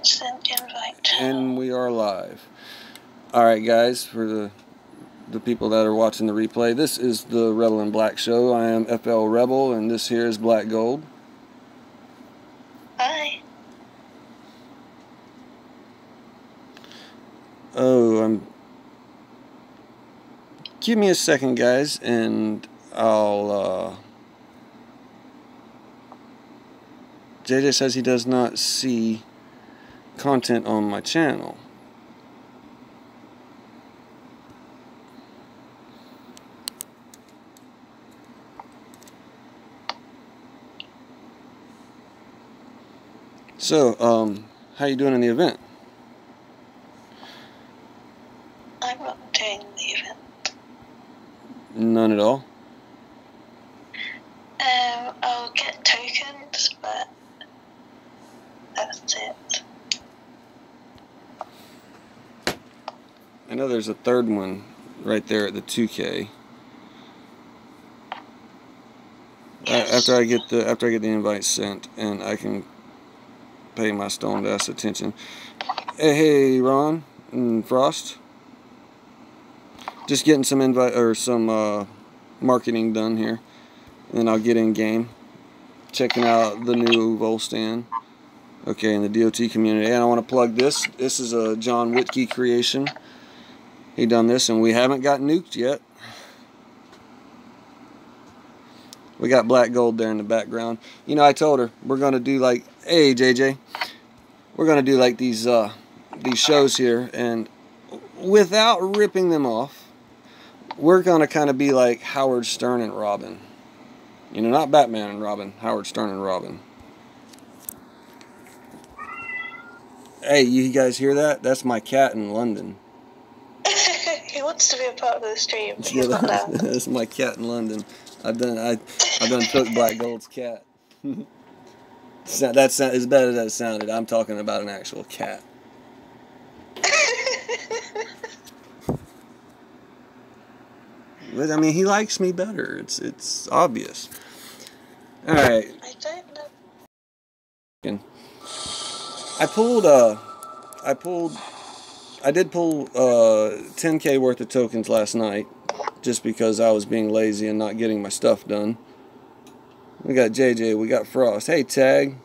Send invite. And we are live. Alright guys, for the people that are watching the replay, this is the Rebel in Black show. I am FL Rebel and this here is Black Gold. Hi. Oh, give me a second guys and I'll JJ says he does not see content on my channel. So, how you doing in the event? I'm not doing the event. None at all? I'll get tokens, but that's it. I know there's a third one right there at the 2K. Yes. After I get the invite sent and I can pay my stoned ass attention. Hey Ron and Frost. Just getting some invite or some marketing done here. And then I'll get in game. Checking out the new Volstan. Okay, in the DOT community. And I want to plug this. This is a John Whitkey creation. He done this and we haven't got nuked yet. We got Black Gold there in the background. You know, I told her we're gonna do like, hey JJ, we're gonna do like these shows here, and without ripping them off, we're gonna kind of be like Howard Stern and Robin. You know, not Batman and Robin, Howard Stern and Robin. Hey, you guys hear that? That's my cat in London. He wants to be a part of the stream, but Yeah, he's not now. that's my cat in London. I've done took Black Gold's cat. That's as bad as that sounded. I'm talking about an actual cat. But I mean, he likes me better. It's obvious. All right. I don't know. I did pull 10K worth of tokens last night, just because I was being lazy and not getting my stuff done. We got JJ, we got Frost. Hey Tag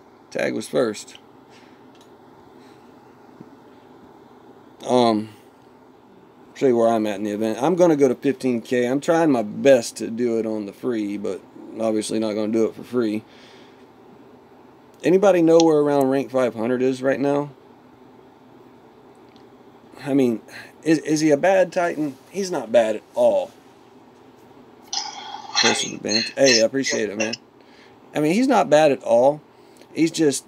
was first. Show you where I'm at in the event. I'm gonna go to 15K. I'm trying my best to do it on the free, but obviously not gonna do it for free. Anybody know where around rank 500 is right now? I mean, is he a bad Titan? He's not bad at all. Hey, I appreciate it, man. I mean, he's not bad at all. He's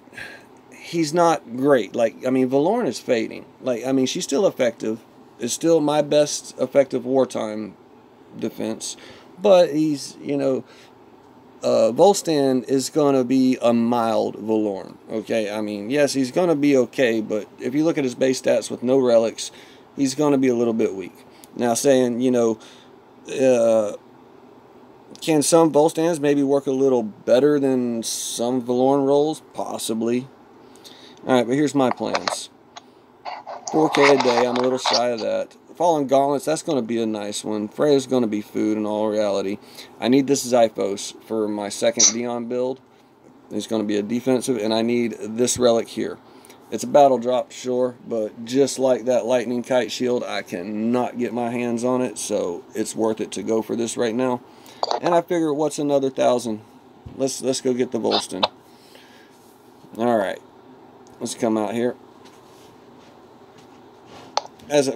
not great. Like, I mean, Volstan is fading. Like, I mean, she's still effective. It's still my best effective wartime defense. But he's, you know, Volstan is going to be a mild Volstan. Okay, I mean, yes, he's going to be okay, but if you look at his base stats with no relics, he's going to be a little bit weak. Now, saying, you know, can some Volstans maybe work a little better than some Volstan rolls? Possibly. Alright, but here's my plans. 4K a day, I'm a little shy of that. Fallen Gauntlets, that's going to be a nice one. Freya's going to be food in all reality. I need this Zyphos for my second Dion build. It's going to be a defensive, and I need this relic here. It's a battle drop, sure, but just like that lightning kite shield, I cannot get my hands on it, so it's worth it to go for this right now. And I figure, what's another 1,000? Let's go get the Volstan. All right, let's come out here.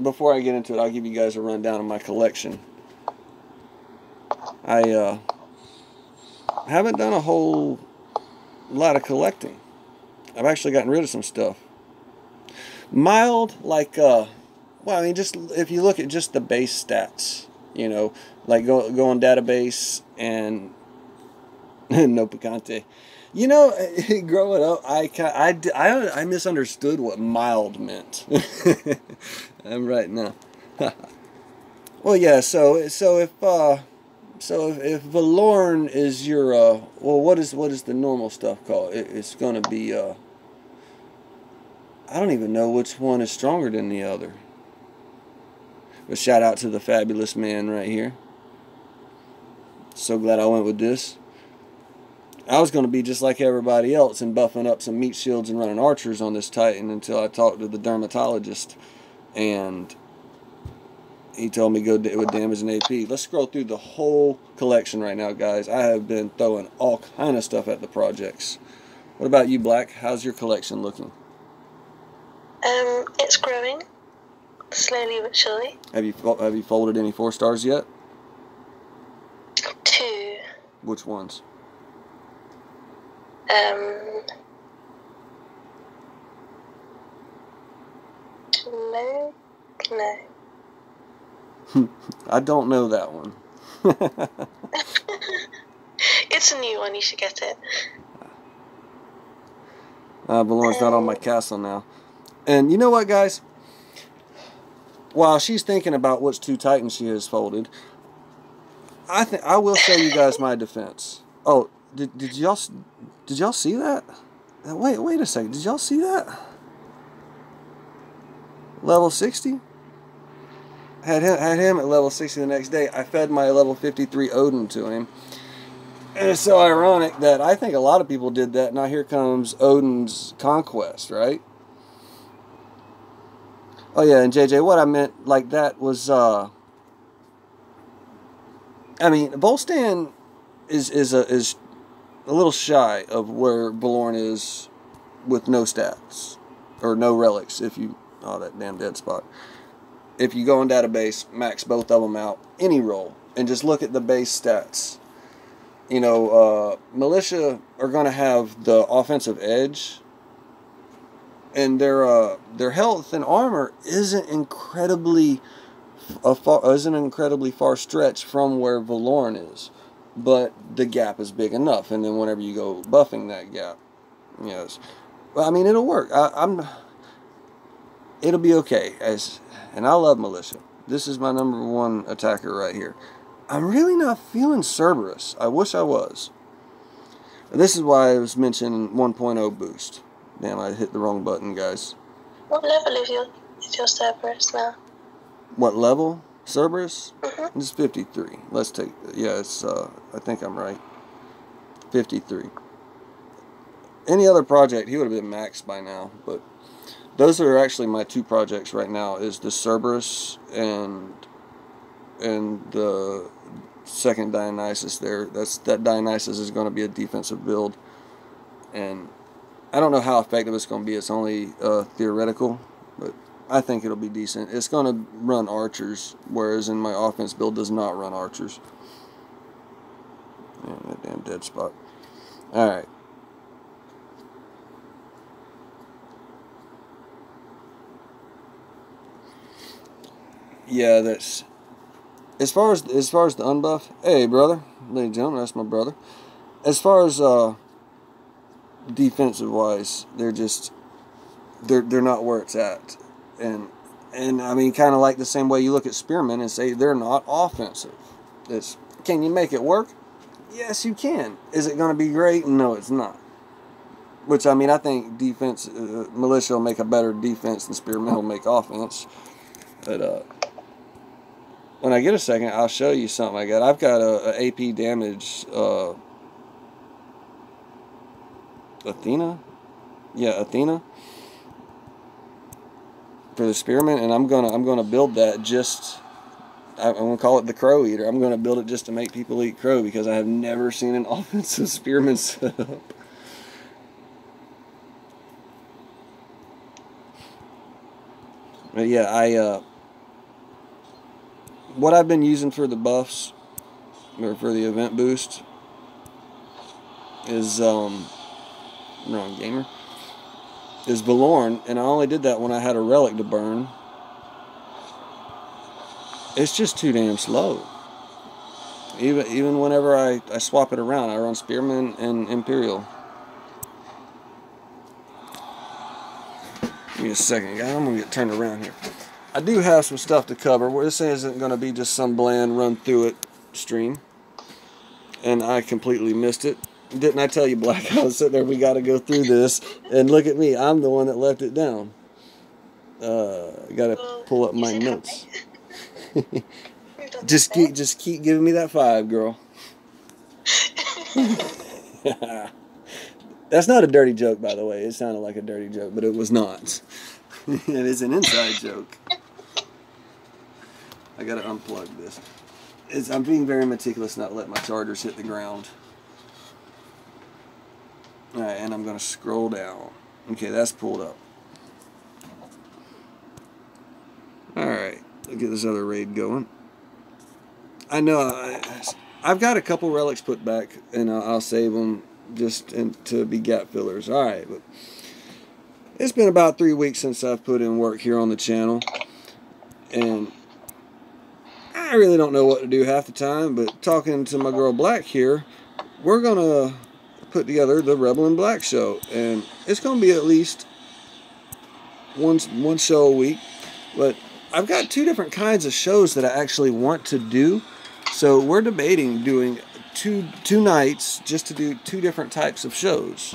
Before I get into it, I'll give you guys a rundown of my collection. I haven't done a whole lot of collecting. I've actually gotten rid of some stuff. Mild, like, well, I mean, just if you look at just the base stats, you know, like go on database and no picante. You know, growing up, I misunderstood what mild meant. I'm right now. Well, yeah. So if Volstan is your well, what is the normal stuff called? It's gonna be I don't even know which one is stronger than the other. But shout out to the fabulous man right here. So glad I went with this. I was going to be just like everybody else and buffing up some meat shields and running archers on this Titan until I talked to the dermatologist. And he told me go with damage and AP. Let's scroll through the whole collection right now, guys. I have been throwing all kind of stuff at the projects. What about you, Black? How's your collection looking? It's growing. Slowly but surely. Have you folded any 4-stars yet? 2. Which ones? No. I don't know that one. It's a new one, you should get it. Valorn's not on my castle now. And you know what, guys? While she's thinking about which 2 Titans she has folded, I will show you guys my defense. Oh, did y'all see that? Wait a second. Did y'all see that? Level 60? Had him at level 60 the next day. I fed my level 53 Odin to him. And it's so ironic that I think a lot of people did that. Now here comes Odin's conquest, right? Oh yeah, and JJ, what I meant like that was, I mean, Volstan is a little shy of where Volorn is with no stats or no relics. If you, oh, that damn dead spot. If you go in database, max both of them out, any roll, and just look at the base stats. You know, militia are going to have the offensive edge, and their health and armor isn't incredibly far stretch from where Volorn is, but the gap is big enough. And then whenever you go buffing that gap, yes, well, I mean, it'll work. It'll be okay. And I love militia. This is my #1 attacker right here. I'm really not feeling Cerberus. I wish I was. This is why I was mentioning 1.0 boost. Damn, I hit the wrong button, guys. What level is your Cerberus now? What level? Cerberus? Mm-hmm. It's 53. Let's take, yeah, it's, I think I'm right. 53. Any other project, he would have been maxed by now, but those are actually my 2 projects right now, is the Cerberus and the second Dionysus there. That Dionysus is going to be a defensive build, and I don't know how effective it's going to be. It's only theoretical, but I think it'll be decent. It's going to run archers, whereas in my offense build does not run archers. Man, that damn dead spot. Alright. Yeah, that's... As far as the unbuff, hey brother, ladies and gentlemen, that's my brother. As far as defensive wise, they're not where it's at, and I mean, kind of like the same way you look at spearmen and say they're not offensive. Can you make it work? Yes, you can. Is it going to be great? No, it's not. Which, I mean, I think defense, militia will make a better defense than spearmen will make offense, but when I get a second, I'll show you something I got. I've got a AP damage, Athena? Yeah, Athena. For the spearman, and I'm gonna build that I'm gonna call it the Crow Eater. I'm gonna build it just to make people eat crow, because I have never seen an offensive spearman set up. But yeah, what I've been using for the buffs, or for the event boost, is, wrong gamer, is Volorn, and I only did that when I had a relic to burn. It's just too damn slow. Even whenever I swap it around, I run Spearman and Imperial. Give me a second, guys. I'm gonna get turned around here. I do have some stuff to cover. This isn't going to be just some bland run through it stream. And I completely missed it. Didn't I tell you, Black? I was sitting there, we got to go through this. And look at me. I'm the one that left it down. I gotta Well, pull up you my said notes. hi. We've done just that keep giving me that 5, girl. bit. That's not a dirty joke, by the way. It sounded like a dirty joke, but it was not. It is an inside joke. I gotta unplug this. I'm being very meticulous not to let my chargers hit the ground. Alright, and I'm gonna scroll down. Okay, that's pulled up. Alright, let's get this other raid going. I know I've got a couple relics put back, and I'll save them just to be gap fillers. Alright, but it's been about 3 weeks since I've put in work here on the channel, and I really don't know what to do half the time, but talking to my girl Black here, we're gonna put together the Rebel in Black show, and it's gonna be at least one show a week. But I've got 2 different kinds of shows that I actually want to do, so we're debating doing two nights just to do 2 different types of shows.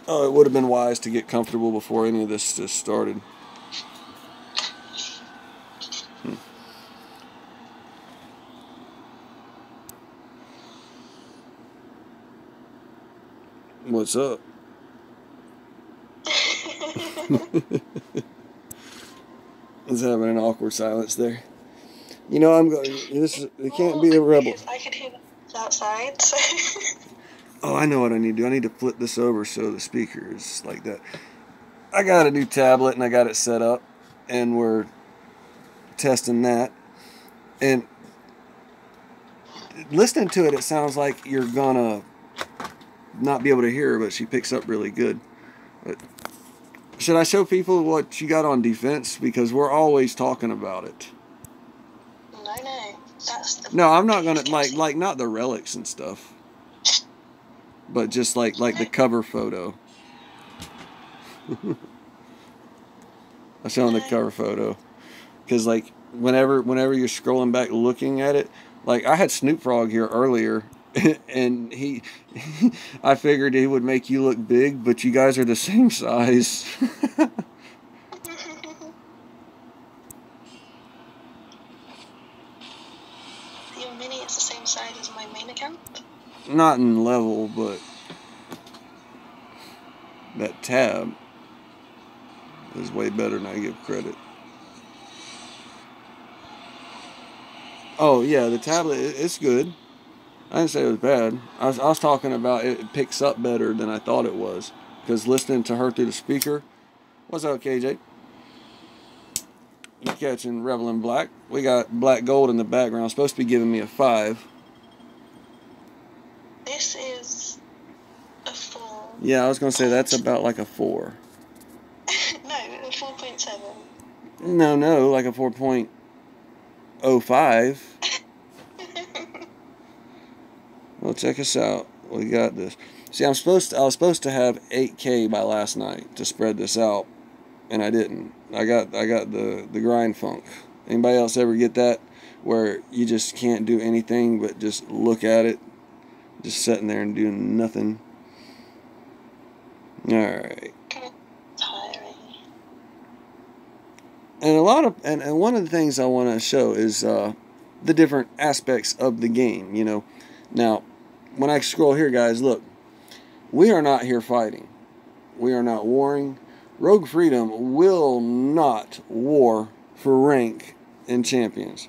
Oh, it would have been wise to get comfortable before any of this just started. What's up? It's having an awkward silence there. You know, I'm going. It can't be a rebel. I could hear it outside. So. Oh, I know what I need to do. I need to flip this over so the speaker is like that. I got a new tablet and I got it set up, and we're testing that. And listening to it, it sounds like you're gonna not be able to hear her, but she picks up really good. But should I show people what you got on defense? Because we're always talking about it. No, that's the. No, I'm not gonna like not the relics and stuff, but just like the cover photo. I'm showing the cover photo because like whenever you're scrolling back looking at it, like I had Snoop Frog here earlier, and I figured he would make you look big, but you guys are the same size. Your mini is the same size as my main account? Not in level, but that tab is way better than I give credit. Oh yeah, the tablet, it's good. I didn't say it was bad. I was talking about it picks up better than I thought it was. Because listening to her through the speaker. What's up, KJ? You're catching Rebel in Black. We got Black Gold in the background. It's supposed to be giving me a 5. This is a 4. Yeah, I was going to say that's about like a 4. No, a 4.7. No, like a 4.05. Well, check us out. We got this. See, I was supposed to have 8K by last night to spread this out, and I didn't. I got the grind funk. Anybody else ever get that? Where you just can't do anything but just look at it, just sitting there and doing nothing. All right. Tiring. And one of the things I want to show is the different aspects of the game. You know, now when I scroll here, guys, look, we are not here fighting. We are not warring. Rogue Freedom will not war for rank in champions.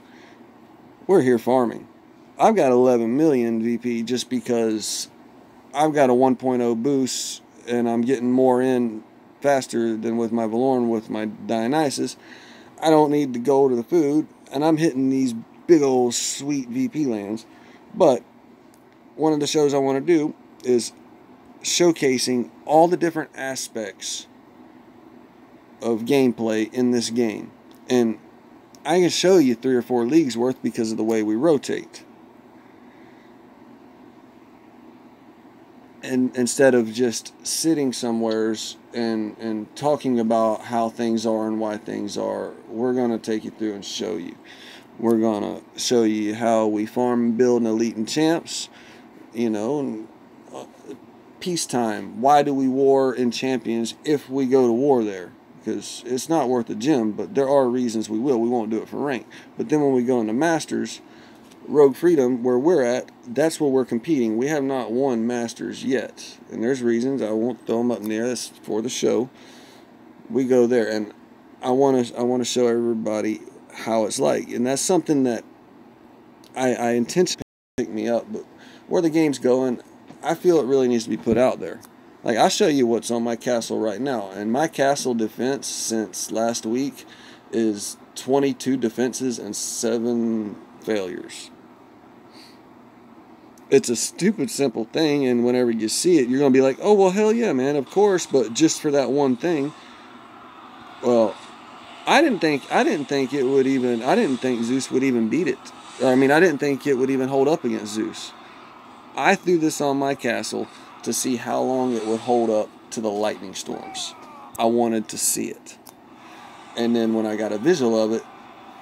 We're here farming. I've got 11 million VP just because I've got a 1.0 boost and I'm getting more in faster than with my Volstan with my Dionysus. I don't need to go to the food, and I'm hitting these big old sweet VP lands. But one of the shows I want to do is showcasing all the different aspects of gameplay in this game. And I can show you 3 or 4 leagues worth because of the way we rotate. And instead of just sitting somewheres and talking about how things are and why things are, we're going to take you through and show you. We're going to show you how we farm and build an elite and champs, you know, and peacetime. Why do we war in Champions if we go to war there? Because it's not worth the gem, but there are reasons we will. We won't do it for rank. But then when we go into Masters, Rogue Freedom, where we're at, that's where we're competing. We have not won Masters yet. And there's reasons. I won't throw them up in the air. That's for the show. We go there, and I want to show everybody how it's like. And that's something that I intentionally pick me up. But where the game's going, I feel it really needs to be put out there. Like, I'll show you what's on my castle right now. And my castle defense since last week is 22 defenses and 7 failures. It's a stupid, simple thing, and whenever you see it, you're going to be like, oh, well, hell yeah, man, of course, but just for that one thing. Well, I didn't think Zeus would even beat it. I mean, I didn't think it would even hold up against Zeus. I threw this on my castle to see how long it would hold up to the lightning storms. I wanted to see it. And then when I got a visual of it,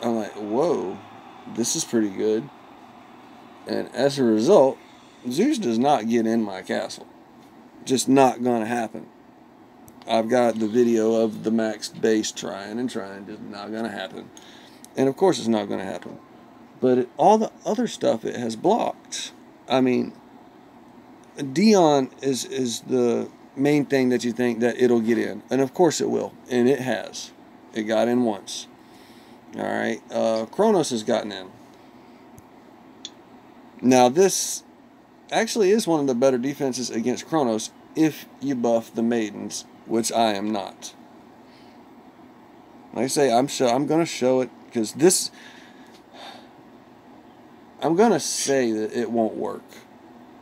I'm like, whoa, this is pretty good. And as a result, Zeus does not get in my castle. Just not going to happen. I've got the video of the max base trying, just not going to happen. And of course it's not going to happen. But all the other stuff it has blocked. I mean, Dion is the main thing that you think that it'll get in. And of course it will. And it has. It got in once. Alright. Kronos has gotten in. Now this actually is one of the better defenses against Kronos if you buff the maidens, which I am not. Like I say, I'm going to show it because this... I'm going to say that it won't work.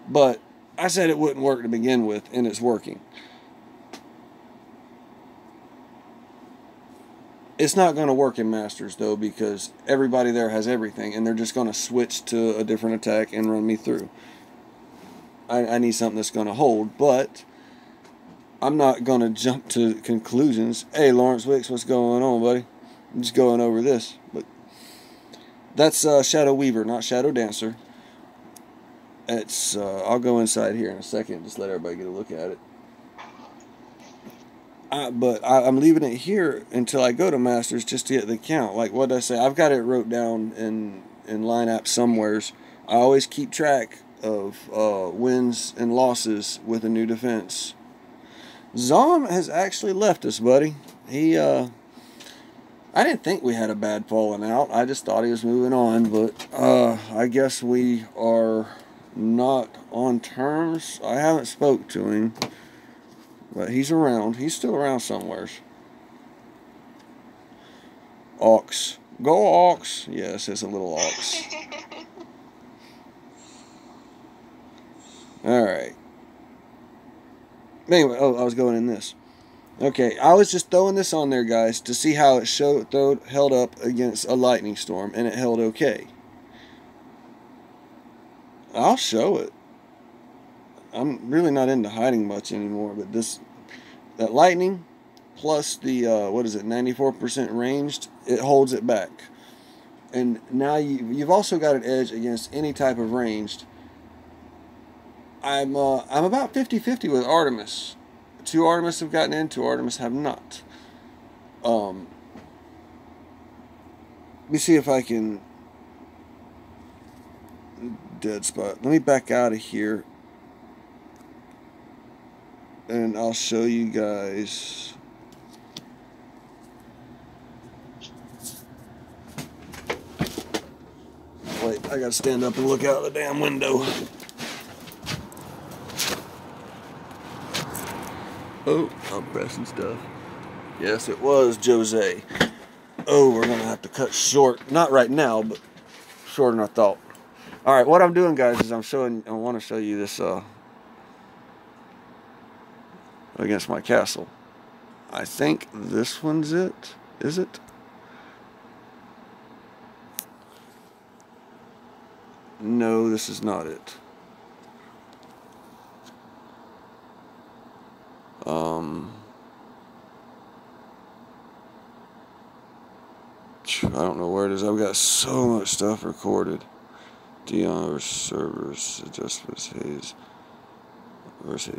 But I said it wouldn't work to begin with, and it's working. It's not going to work in Masters, though, because everybody there has everything, and they're just going to switch to a different attack and run me through. I need something that's going to hold, but I'm not going to jump to conclusions. Hey, Lawrence Wicks, what's going on, buddy? I'm just going over this. But that's Shadow Weaver, not Shadow Dancer. It's I'll go inside here in a second, just let everybody get a look at it. But I'm leaving it here until I go to Masters just to get the count. Like what did I say? I've got it wrote down in line app somewheres. I always keep track of wins and losses with a new defense. Zom has actually left us, buddy. He I didn't think we had a bad falling out. I just thought he was moving on, but I guess we are not on terms. I haven't spoke to him. But he's around. He's still around somewhere. Ox. Go Ox. Yes, it's a little Ox. Alright. Anyway, I was going in this. Okay, I was just throwing this on there, guys, to see how it held up against a lightning storm, and it held okay. I'll show it. I'm really not into hiding much anymore, but that lightning plus the 94% ranged, it holds it back. And now you've also got an edge against any type of ranged. I'm about 50-50 with Artemis. 2 Artemis have gotten in, 2 Artemis have not. Let me see if I can dead spot. Let me back out of here. And I'll show you guys. Wait, I gotta stand up and look out the damn window. Oh, I'm pressing stuff. Yes, it was Jose. Oh, we're gonna have to cut short. Not right now, but shorter than I thought. Alright, what I'm doing, guys, is I want to show you this against my castle. I think this one's it. Is it? No, this is not it. I don't know where it is. I've got so much stuff recorded. Dion servers, adjustments, Hayes. Where's he?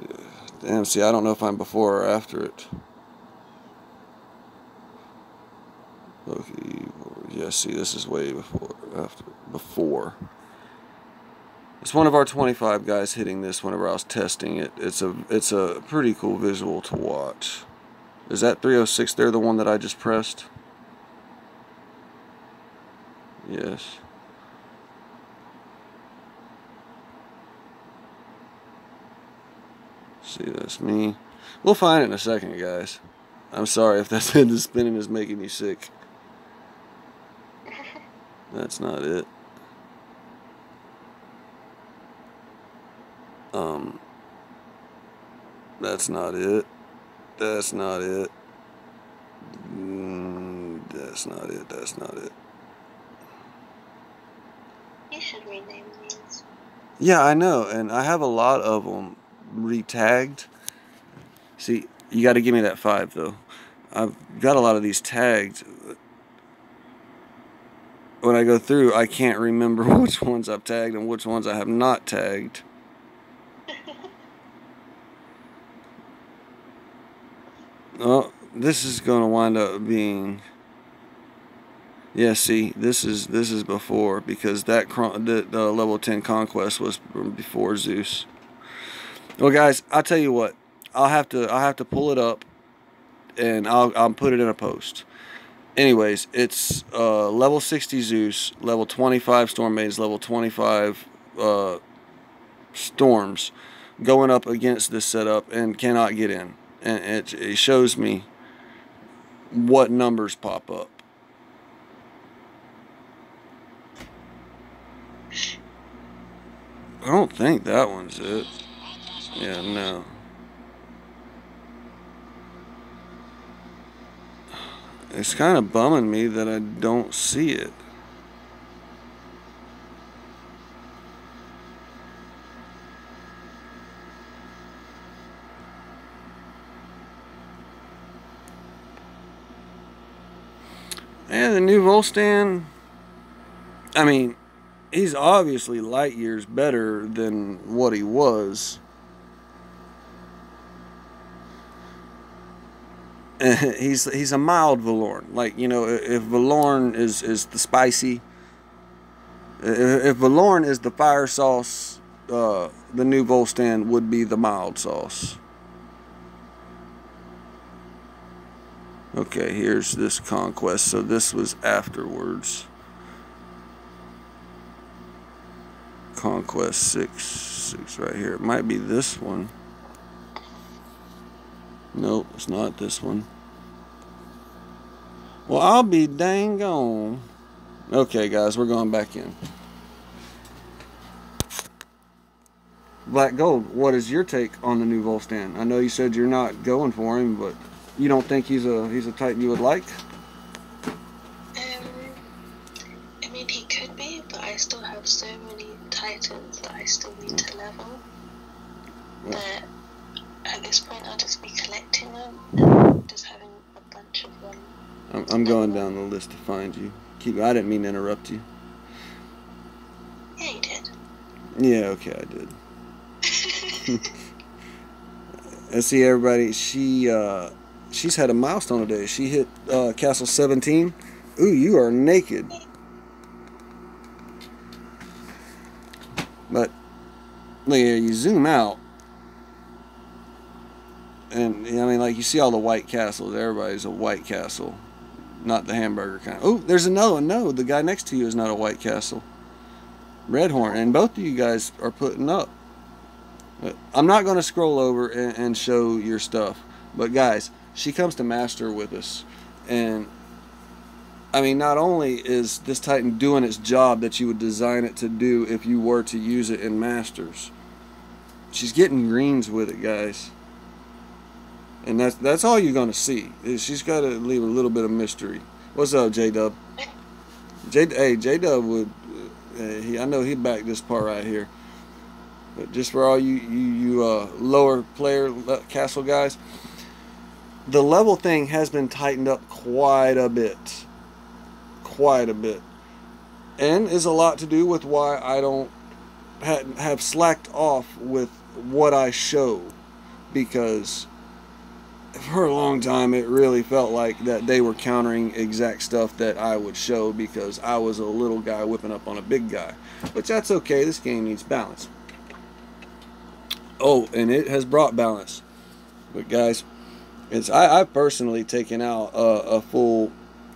Damn, see, I don't know if I'm before or after it. Okay, yeah, see, this is way before, before. It's one of our 25 guys hitting this whenever I was testing it. It's a pretty cool visual to watch. Is that 306 there, the one that I just pressed? Yes. See, that's me. We'll find it in a second, guys. I'm sorry if that's the spinning is making you sick. That's not it. That's not it. That's not it. That's not it. That's not it. You should rename these. Yeah, I know, and I have a lot of them re-tagged. See, you got to give me that 5 though. I've got a lot of these tagged. When I go through, I can't remember which ones I've tagged and which ones I have not tagged. Oh, this is going to wind up being. Yeah, see, this is before, because that the level 10 conquest was before Zeus. Well, guys, I'll tell you what. I'll have to pull it up, and I'll put it in a post. Anyways, it's level 60 Zeus, level 25 Storm Maidens, level 25 Storms going up against this setup and cannot get in. And it shows me what numbers pop up. I don't think that one's it. Yeah, no. It's kind of bumming me that I don't see it. Yeah, the new Volstan, I mean, he's obviously light years better than what he was. He's a mild Valorn. Like, you know, if Valorn is the spicy, if Valorn is the fire sauce, the new Volstan would be the mild sauce. Okay, here's this conquest. So this was afterwards. Conquest 6 right here. It might be this one. Nope, it's not this one. Well, I'll be dang gone. Okay, guys, we're going back in. Black Gold, what is your take on the new Volstan? I know you said you're not going for him, but you don't think he's a Titan you would like? I mean, he could be, but I still have so many Titans that I still need to level. That at this point I'll just be collecting them and just having a bunch of them. I'm going down the list to find you. I didn't mean to interrupt you. Yeah, you did. Yeah, okay, I did. Let's see, everybody. She's had a milestone today. She hit Castle 17. Ooh, you are naked. But look here, you zoom out, and I mean, like, you see all the white castles. Everybody's a white castle, not the hamburger kind. Oh, there's another one. No, the guy next to you is not a white castle. Redhorn, and both of you guys are putting up. But I'm not going to scroll over and show your stuff, but guys, she comes to Master with us, and I mean, not only is this Titan doing its job that you would design it to do if you were to use it in Masters, she's getting greens with it, guys. And that's all you're going to see. She's got to leave a little bit of mystery. What's up, J-Dub? Hey, J-Dub would, I know he'd back this part right here. But just for all you lower player castle guys, the level thing has been tightened up quite a bit. And is a lot to do with why I don't have slacked off with what I show, because for a long time it really felt like that they were countering exact stuff that I would show because I was a little guy whipping up on a big guy. But that's okay, this game needs balance. Oh, and it has brought balance. But guys, I've personally taken out a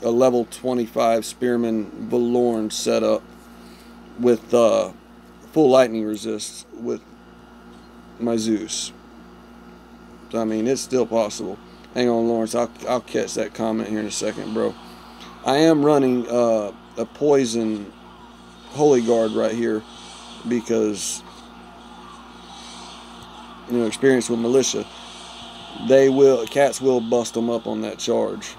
level 25 Spearman Volstan setup with full lightning resist with my Zeus. I mean, it's still possible. Hang on, Lawrence. I'll catch that comment here in a second, bro. I am running a poison Holy Guard right here because, you know, experience with militia. Cats will bust them up on that charge.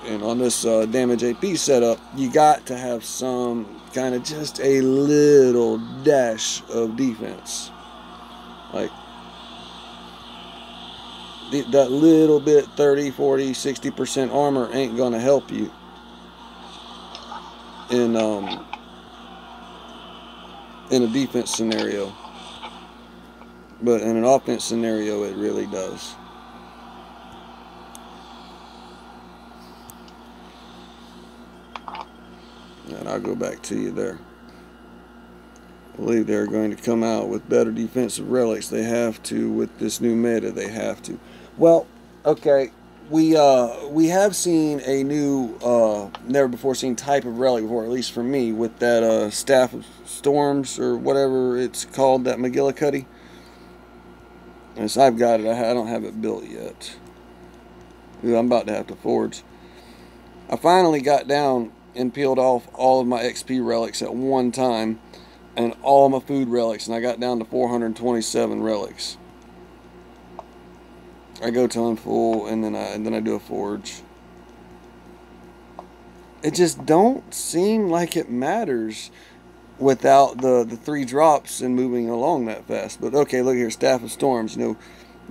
And on this damage AP setup, you got to have some kind of just a little dash of defense. Like, that little bit 30, 40, 60% armor ain't gonna help you in a defense scenario, but in an offense scenario it really does. And I'll go back to you there. I believe they're going to come out with better defensive relics. They have to with this new meta. They have to. Well, okay, we have seen a new, never before seen type of relic before, at least for me, with that Staff of Storms or whatever it's called, that McGillicuddy. Yes, I've got it. I don't have it built yet. Ooh, I'm about to have to forge. I finally got down and peeled off all of my XP relics at one time, and all my food relics, and I got down to 427 relics. I go ton full, and then I do a forge. It just don't seem like it matters without the 3 drops and moving along that fast. But okay, look here, Staff of Storms. You know,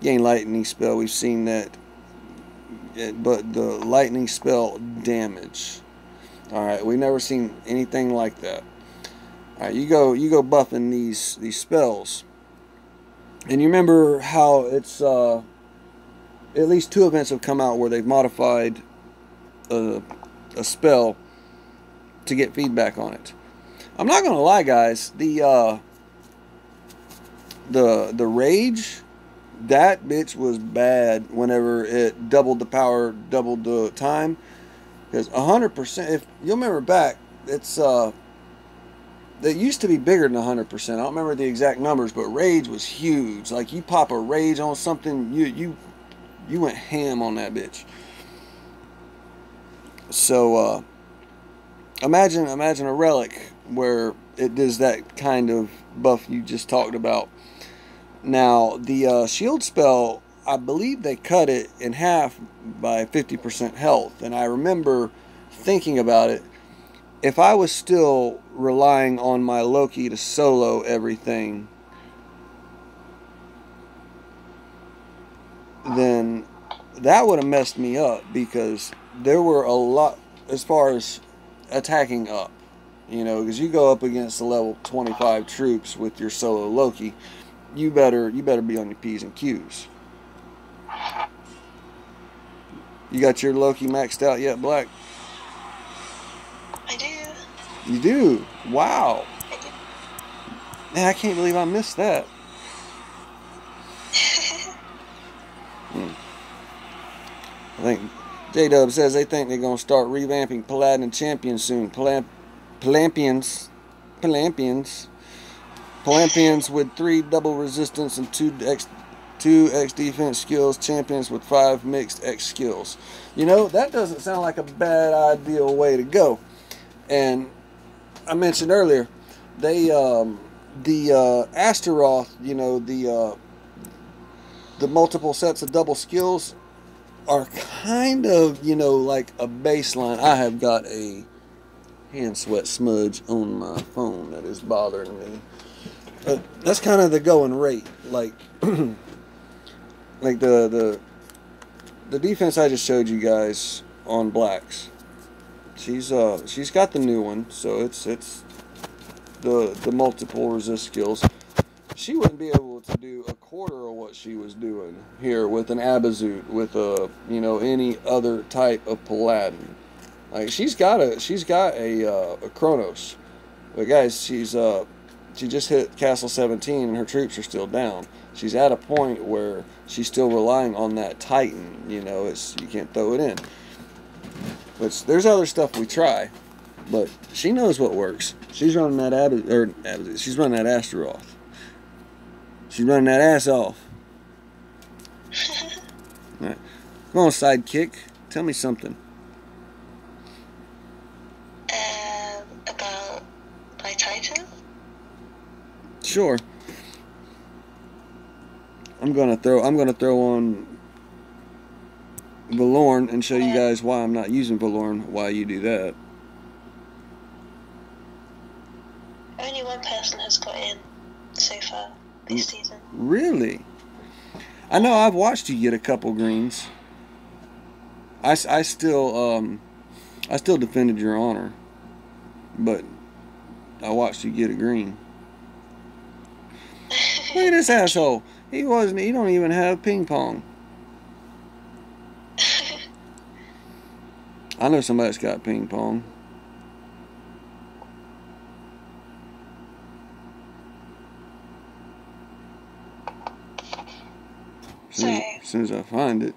gain lightning spell. We've seen that, but the lightning spell damage. All right, we've never seen anything like that. All right, you go buffing these spells, and you remember how it's at least 2 events have come out where they've modified a spell to get feedback on it. I'm not gonna lie, guys. The rage, that bitch was bad whenever it doubled the power, doubled the time. Because 100%, if you'll remember back, it's it used to be bigger than 100%. I don't remember the exact numbers, but rage was huge. Like, you pop a rage on something, you went ham on that bitch. So imagine a relic where it does that kind of buff you just talked about. Now, the shield spell, I believe they cut it in half by 50% health. And I remember thinking about it. If I was still relying on my Loki to solo everything, then that would have messed me up, because there were a lot as far as attacking up. You know, because you go up against the level 25 troops with your solo Loki, you better be on your P's and Q's. You got your Loki maxed out yet, Black? I do. You do? Wow. I do. Man, I can't believe I missed that. I think J-Dub says they think they're going to start revamping Paladin Champions soon. Palampians with 3 double resistance and 2 X defense skills. Champions with 5 mixed X skills. You know, that doesn't sound like a bad ideal way to go. And I mentioned earlier, they the Astaroth, you know, the multiple sets of double skills are kind of, you know, like a baseline. I have got a hand sweat smudge on my phone that is bothering me. But that's kind of the going rate. Like, like the defense I just showed you guys on Blacks. She's got the new one, so it's the multiple resist skills. she wouldn't be able to do a quarter of what she was doing here with an Abazute, with a, you know, any other type of Paladin. Like she's got a Chronos, but guys, she just hit Castle 17 and her troops are still down. She's at a point where she's still relying on that Titan. You know, you can't throw it in. But there's other stuff we try, but she knows what works. She's running that she's running that Astaroth. She's running that ass off. All right. Come on, sidekick. Tell me something. About my Titan? Sure. I'm gonna throw on Valorn and show you guys why I'm not using Valorn. Why you do that? Only one person has got in so far this season. Really? I know I've watched you get a couple greens. I still defended your honor, but I watched you get a green. Look at this asshole. He don't even have ping pong. I know somebody's got ping pong. As soon as I find it.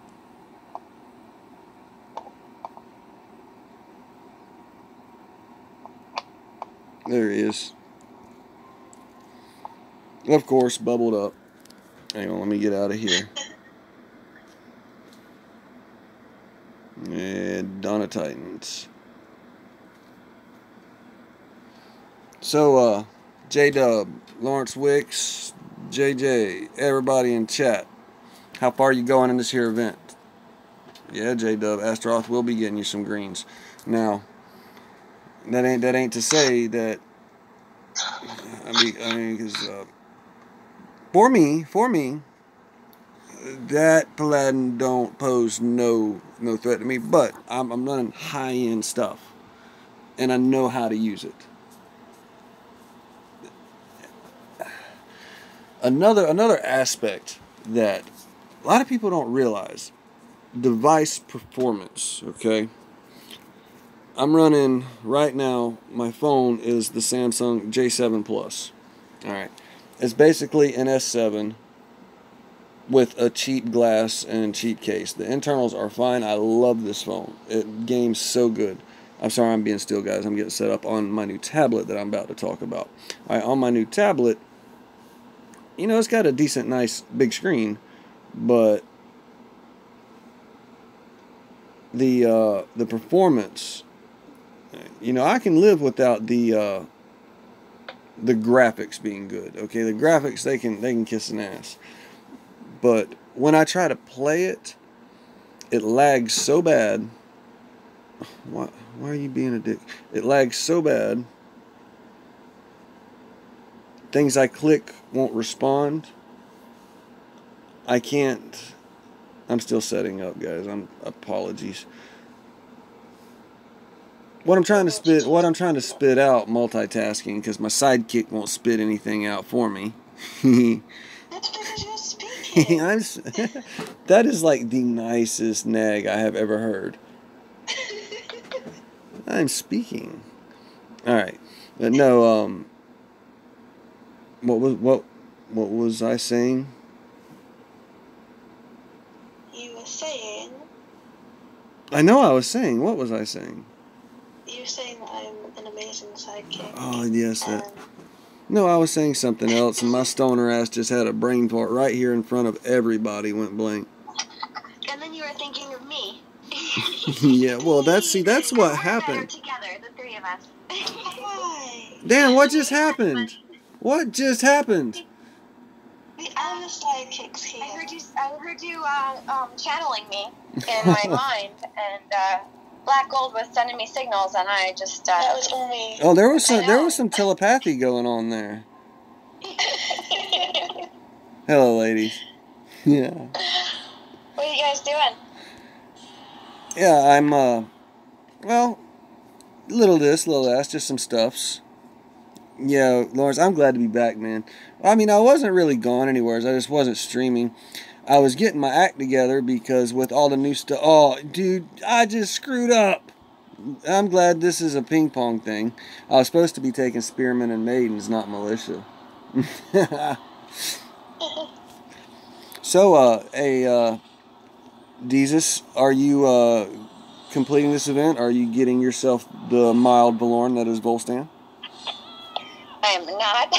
There he is. Of course, bubbled up. Hang on, let me get out of here. And Dawn of Titans. So, J-Dub, Lawrence Wicks, JJ, everybody in chat. How far are you going in this here event? Yeah, J-Dub, Astaroth will be getting you some greens. Now, that ain't to say that. I mean, because for me, that Paladin don't pose no threat to me. But I'm running high end stuff, and I know how to use it. Another aspect that a lot of people don't realize, device performance, okay? I'm running, right now, my phone is the Samsung J7 Plus. Alright. It's basically an S7 with a cheap glass and cheap case. The internals are fine. I love this phone. It games so good. I'm sorry I'm being still, guys. I'm getting set up on my new tablet that I'm about to talk about. Alright, on my new tablet, you know, it's got a decent, nice, big screen, but the performance, you know, I can live without the graphics being good. Okay, the graphics, they can kiss an ass, but when I try to play it, it lags so bad. Why are you being a dick? It lags so bad. Things I click won't respond. I can't. I'm still setting up, guys. Apologies. What I'm trying to spit out multitasking, because my sidekick won't spit anything out for me. That's because you're speaking. That is like the nicest nag I have ever heard. I'm speaking. All right, but no. What was I saying? You were saying. I know I was saying. What was I saying? You were saying that I'm an amazing sidekick. Oh yes, No, I was saying something else, and my stoner ass just had a brain fart right here in front of everybody. Went blank. And then you were thinking of me. Yeah, well, that's what happened. We're together, the three of us. Why? Dan, what just happened? What just happened? We are the sidekicks here. I heard you channeling me in my mind, and Black Gold was sending me signals, and I just that was all me. Oh, there was some telepathy going on there. Hello, ladies. Yeah. What are you guys doing? Yeah, I'm well, little this, little that, just some stuffs. Yeah, Lawrence, I'm glad to be back, man. I mean, I wasn't really gone anywhere. I just wasn't streaming. I was getting my act together because with all the new stuff... Oh, dude, I just screwed up. I'm glad this is a ping pong thing. I was supposed to be taking spearmen and maidens, not militia. So, Deezus, are you completing this event? Are you getting yourself the mild Valorn that is Volstan? I am not.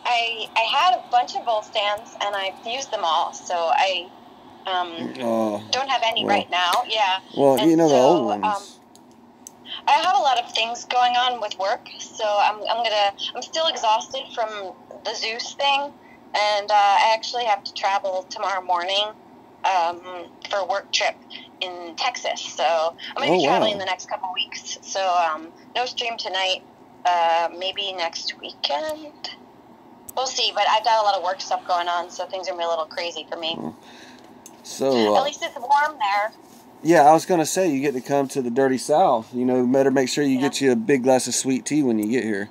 I had a bunch of Volstans and I've used them all, so I don't have any right now. Yeah. Well, and you know, so, the old ones. I have a lot of things going on with work, so I'm still exhausted from the Zeus thing, and I actually have to travel tomorrow morning for a work trip in Texas. So I'm going to be traveling the next couple weeks. So no stream tonight. Maybe next weekend. We'll see, but I've got a lot of work stuff going on, so things are going to be a little crazy for me. So at least it's warm there. Yeah, I was going to say, you get to come to the dirty South. You know, better make sure you get you a big glass of sweet tea when you get here.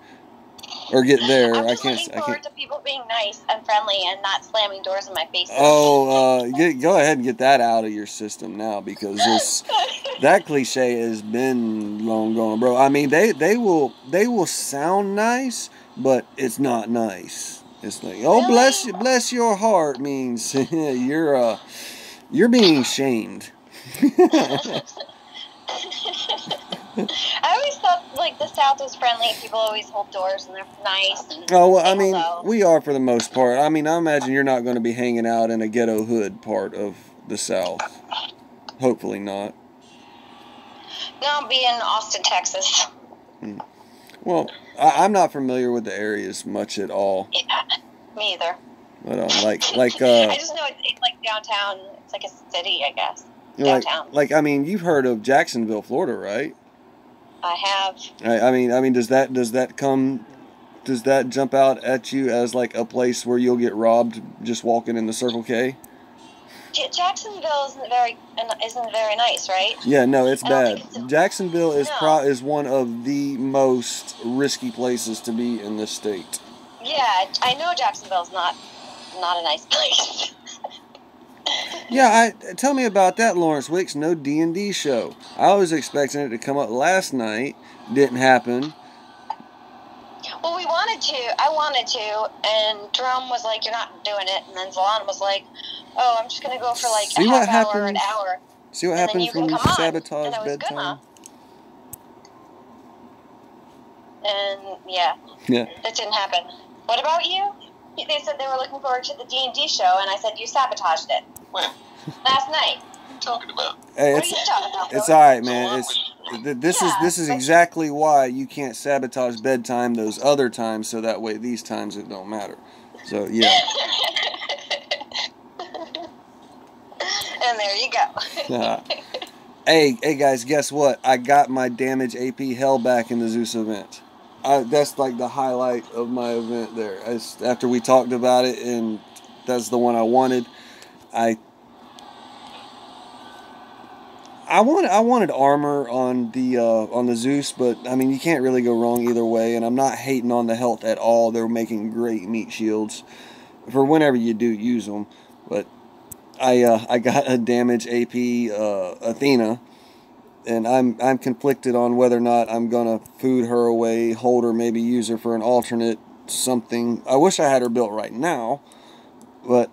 Or get there. I'm just looking forward to people being nice and friendly and not slamming doors in my face. Oh, go ahead and get that out of your system now, because that cliche has been long gone, bro. I mean, they will sound nice, but it's not nice. It's like, oh, really? bless your heart means you're being shamed. I always thought like the South was friendly. People always hold doors and they're nice. And oh, well, I mean, we are for the most part. I mean, I imagine you're not going to be hanging out in a ghetto hood part of the South. Hopefully not. No, I'll be in Austin, Texas. Well, I'm not familiar with the areas much at all. Yeah, me either. But I just know it's like downtown. It's like a city, I guess. Downtown. I mean, you've heard of Jacksonville, Florida, right? I have. I mean, does that jump out at you as like a place where you'll get robbed just walking in the Circle K? Jacksonville isn't very nice, right? Yeah, no, it's bad. Jacksonville is one of the most risky places to be in this state. Yeah, I know Jacksonville's not a nice place. Yeah, tell me about that, Lawrence Wicks. No D&D show. I was expecting it to come up last night. Didn't happen. Well, I wanted to, and Jerome was like, "You're not doing it," and then Zalon was like, "Oh, I'm just gonna go for like a half hour or an hour." See what happens when you sabotage bedtime? And yeah, that didn't happen. What about you? They said they were looking forward to the D&D show, and I said you sabotaged it. When? Last night. What are you talking about? Hey, what are you talking about? It's all right, man. This is exactly why you can't sabotage bedtime those other times, so that way these times it don't matter. So yeah. And there you go. Hey guys, guess what? I got my damage AP hell back in the Zeus event. That's like the highlight of my event there. After we talked about it, and that's the one I wanted. I wanted armor on the Zeus, but I mean you can't really go wrong either way. And I'm not hating on the health at all. They're making great meat shields for whenever you do use them. But I got a damage AP Athena. And I'm conflicted on whether or not I'm gonna food her away, hold her, maybe use her for an alternate something. I wish I had her built right now, but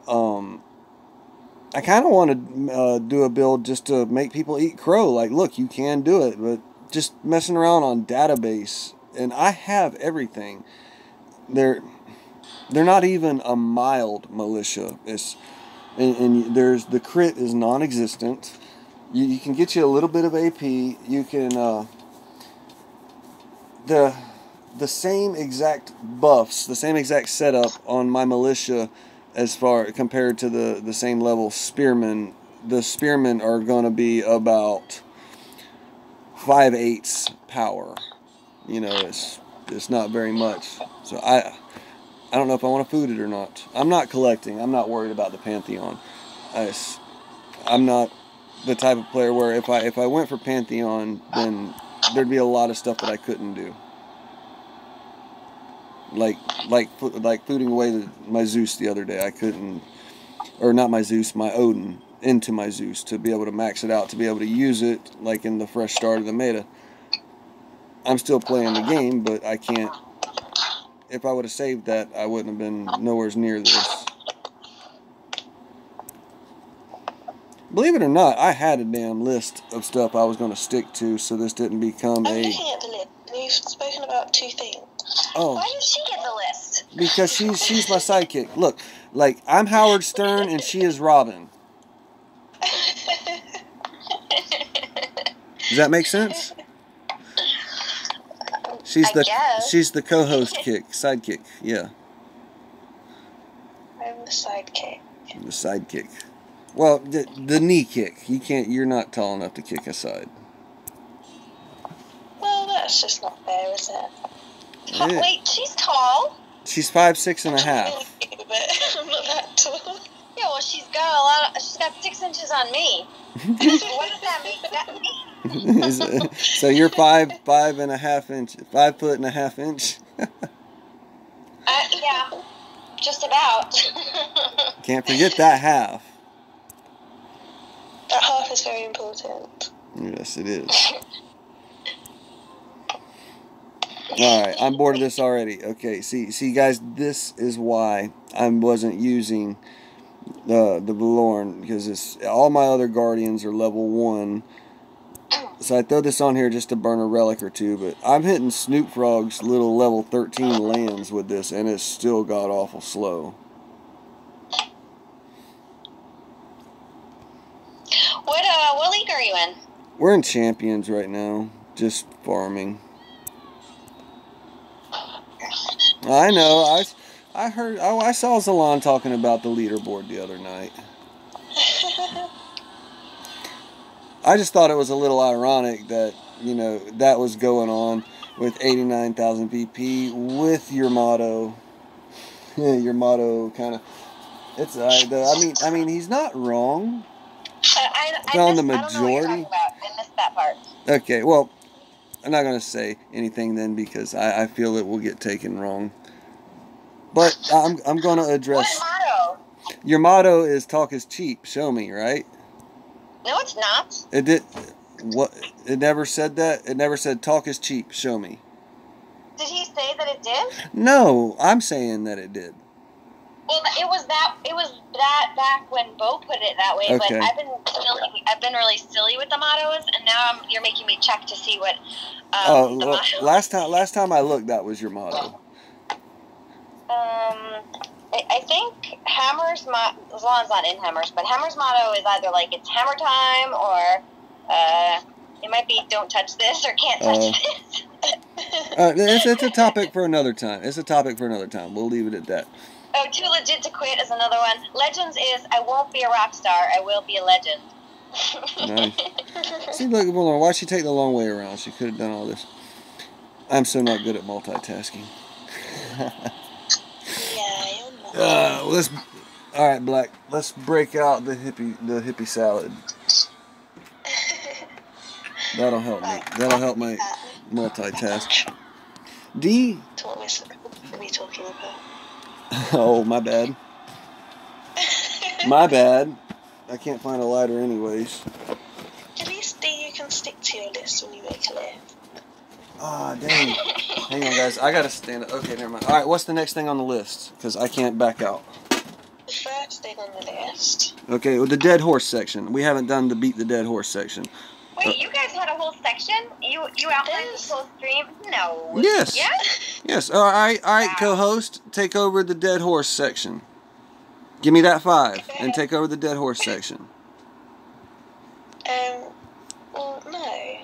I kind of want to do a build just to make people eat crow. Like, look, you can do it, but just messing around on database, and I have everything. They're not even a mild militia. And there's the crit is non-existent. You can get you a little bit of AP. You can the same exact buffs, the same exact setup on my militia as far compared to the same level spearmen. The spearmen are going to be about 5/8 power. You know, it's not very much. So I don't know if I want to food it or not. I'm not collecting. I'm not worried about the Pantheon. I'm not the type of player where if I went for Pantheon, then there'd be a lot of stuff that I couldn't do. Like putting away my Zeus the other day. I couldn't, or not my Zeus, my Odin into my Zeus to be able to max it out, to be able to use it like in the fresh start of the meta. I'm still playing the game, but I can't. If I would have saved that, I wouldn't have been nowhere near this. Believe it or not, I had a damn list of stuff I was going to stick to, so this didn't become I'm looking at the list. We've spoken about 2 things. Oh. Why did she get the list? Because she's my sidekick. Look, like, I'm Howard Stern and she is Robin. Does that make sense? She's the co-host sidekick. Yeah. I'm the sidekick. The sidekick. Well, the knee kick. You're not tall enough to kick aside. Well, that's just not fair, is it? Wait, she's tall. She's 5'6" and a half. I'm not that tall. Yeah, well, she's got 6 inches on me. What does that mean? So you're 5.5 inches, 5 foot and a half inch. Yeah, just about. Can't forget that half. That half is very important. Yes, it is. Alright, I'm bored of this already. Okay, see guys, this is why I wasn't using the Blvck, because all my other Guardians are level 1. So I throw this on here just to burn a relic or 2, but I'm hitting Snoop Frog's little level 13 lands with this, and it's still god awful slow. What league are you in? We're in Champions right now, just farming. I know. I heard. Oh, I saw Zalon talking about the leaderboard the other night. I just thought it was a little ironic that that was going on with 89,000 VP with your motto. Your motto kind of. It's. I mean, he's not wrong. On the majority. I don't know what you're talking about. I missed that part. Okay. Well. I'm not going to say anything then because I feel it will get taken wrong. But I'm going to address... What motto? Your motto is talk is cheap. Show me, right? No, it's not. It did... What? It never said that? It never said talk is cheap. Show me. Did he say that it did? No, I'm saying that it did. Well, it was that back when Bo put it that way. Okay. But I've been really silly with the mottos, and now you're making me check to see what. The motto. last time I looked, that was your motto. I think Hammer's Zalon's not in Hammer's, but Hammer's motto is either like it's Hammer time or it might be don't touch this or can't touch this. It's a topic for another time. We'll leave it at that. Oh, too legit to quit is another one. Legends is I won't be a rock star, I will be a legend. Nice. See, look, why'd she take the long way around? She could have done all this. I'm so not good at multitasking. Yeah, you're not. All right, Black. Let's break out the hippie salad. That'll help me. That'll help my multitask. D. What are we talking about? Oh, my bad. My bad. I can't find a lighter anyways. At least D, you can stick to your list when you make a list. Ah, dang. Hang on, guys. I gotta stand up. Okay, never mind. All right, what's the next thing on the list? Because I can't back out. The first thing on the list. Okay, well, the dead horse section. We haven't done the beat the dead horse section. Wait, you guys had a whole section? You outlined this whole stream? No. Yes. Yeah? Yes. All right, Wow. co-host, take over the dead horse section. Give me that 5 and take over the dead horse section. Well, no.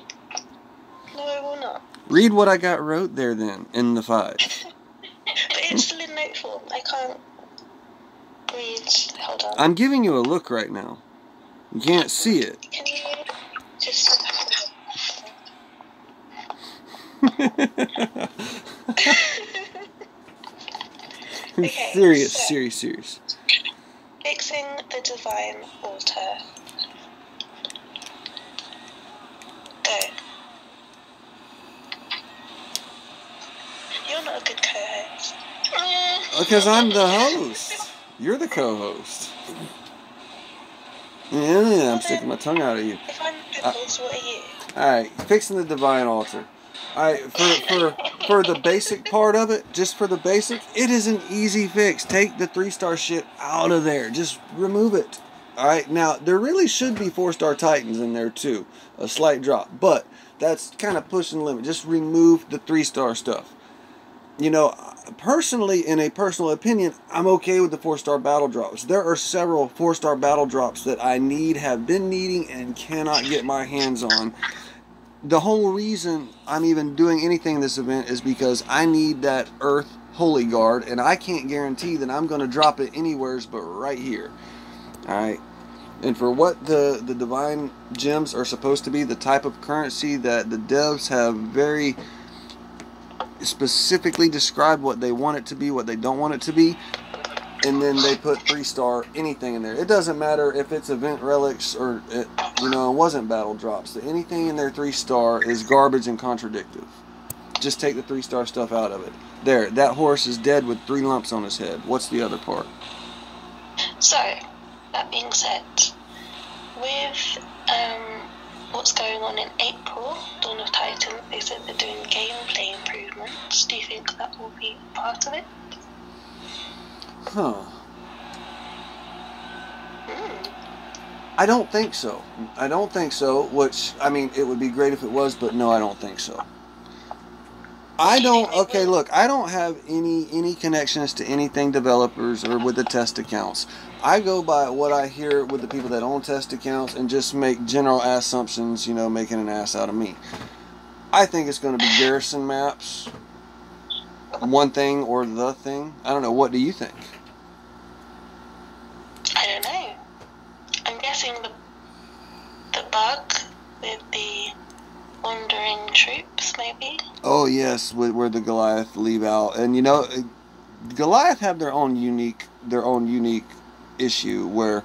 No, I will not. Read what I got wrote there then, in the 5. But it's still in note form. I can't read. Hold on. I'm giving you a look right now. You can't see it. Can you just... Okay, serious. Fixing the divine altar. Go. You're not a good co-host. Because I'm the host. You're the co-host. Yeah, I'm sticking my tongue out at you. If I'm the host, what are you? Alright, fixing the divine altar. Alright, for the basic part of it, just for the basic, it is an easy fix. Take the 3-star shit out of there. Just remove it. Alright, now, there really should be 4-star Titans in there too. A slight drop. But, that's kind of pushing the limit. Just remove the 3-star stuff. You know, personally, in a personal opinion, I'm okay with the 4-star battle drops. There are several 4-star battle drops that I have been needing, and cannot get my hands on. The whole reason I'm even doing anything in this event is because I need that Earth Holy Guard, and I can't guarantee that I'm going to drop it anywhere but right here. Alright? And for what the divine gems are supposed to be, the type of currency that the devs have very specifically described what they want it to be, what they don't want it to be, and then they put 3-star anything in there. It doesn't matter if it's event relics or it wasn't battle drops. Anything in there 3-star is garbage and contradictive. Just take the 3-star stuff out of it. There, that horse is dead with 3 lumps on his head. What's the other part? So, that being said, with what's going on in April, Dawn of Titans, they said they're doing gameplay improvements. Do you think that will be part of it? Huh. I don't think so. I don't think so, which, I mean, it would be great if it was, but no, I don't think so. I don't, okay, look, I don't have any connections to anything developers or with the test accounts. I go by what I hear with the people that own test accounts and just make general assumptions, you know, making an ass out of me. I think it's going to be garrison maps, one thing or the thing. I don't know, what do you think? I don't know. I'm guessing the bug with the wandering troops, maybe? Oh yes, where the Goliath leave out. And you know, Goliath have their own unique issue where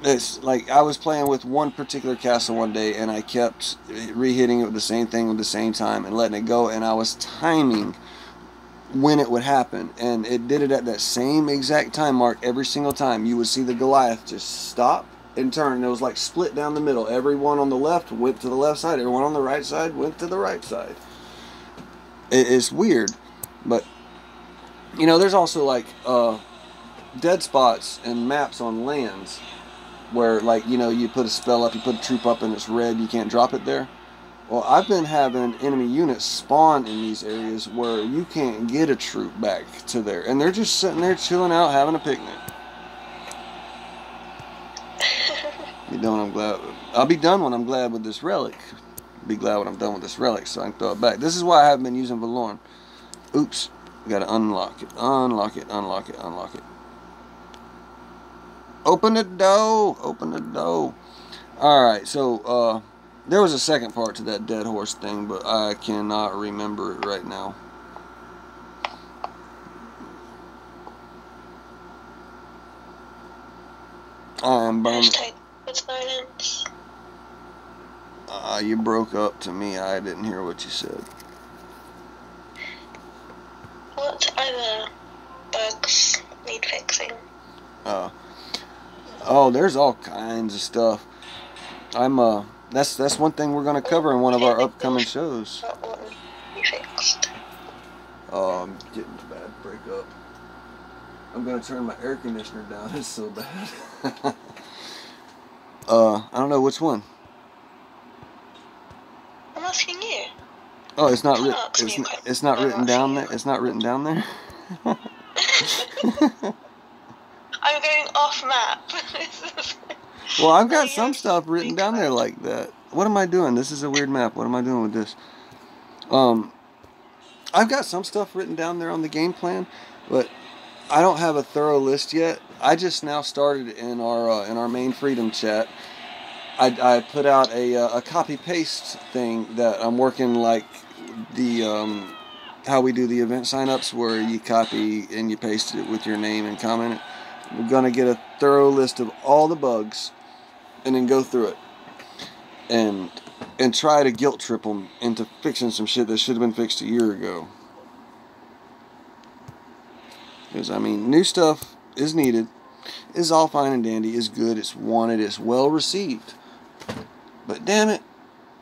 it's like I was playing with one particular castle one day and I kept re-hitting it with the same thing at the same time and letting it go, and I was timing when it would happen, and it did it at that same exact time mark every single time. You would see the Goliath just stop and turn, and it was like split down the middle. Everyone on the left went to the left side, everyone on the right side went to the right side. It's weird, but you know, there's also like dead spots and maps on lands where, like, you know, you put a spell up, you put a troop up and it's red, you can't drop it there. Well, I've been having enemy units spawn in these areas where you can't get a troop back to there, and they're just sitting there chilling out having a picnic. You know what I'm glad with. I'll be done when I'm glad with this relic. Be glad when I'm done with this relic so I can throw it back. This is why I haven't been using Volstan. Oops. Gotta unlock it. Unlock it. Unlock it. Unlock it. Open the door. Open the door. Alright, so there was a second part to that dead horse thing, but I cannot remember it right now. I'm bummed. Silence. You broke up to me. I didn't hear what you said. What other bugs need fixing? Oh, there's all kinds of stuff. That's one thing we're gonna cover in one of our upcoming shows. What one you fixed? Oh, I'm getting a bad breakup. I'm gonna turn my air conditioner down. It's so bad. I don't know which one. I'm asking you. Oh, it's not written. It's not written down there. It's not written down there. I'm going off map. Well, I've got some stuff written down there like that. What am I doing? This is a weird map. What am I doing with this? I've got some stuff written down there on the game plan, but I don't have a thorough list yet. I just now started in our main freedom chat. I put out a copy paste thing that I'm working, like the how we do the event signups, where you copy and you paste it with your name and comment it. We're gonna get a thorough list of all the bugs and then go through it and try to guilt trip them into fixing some shit that should have been fixed a year ago. Because, I mean, new stuff is needed. It's all fine and dandy. It's good. It's wanted. It's well received. But damn it,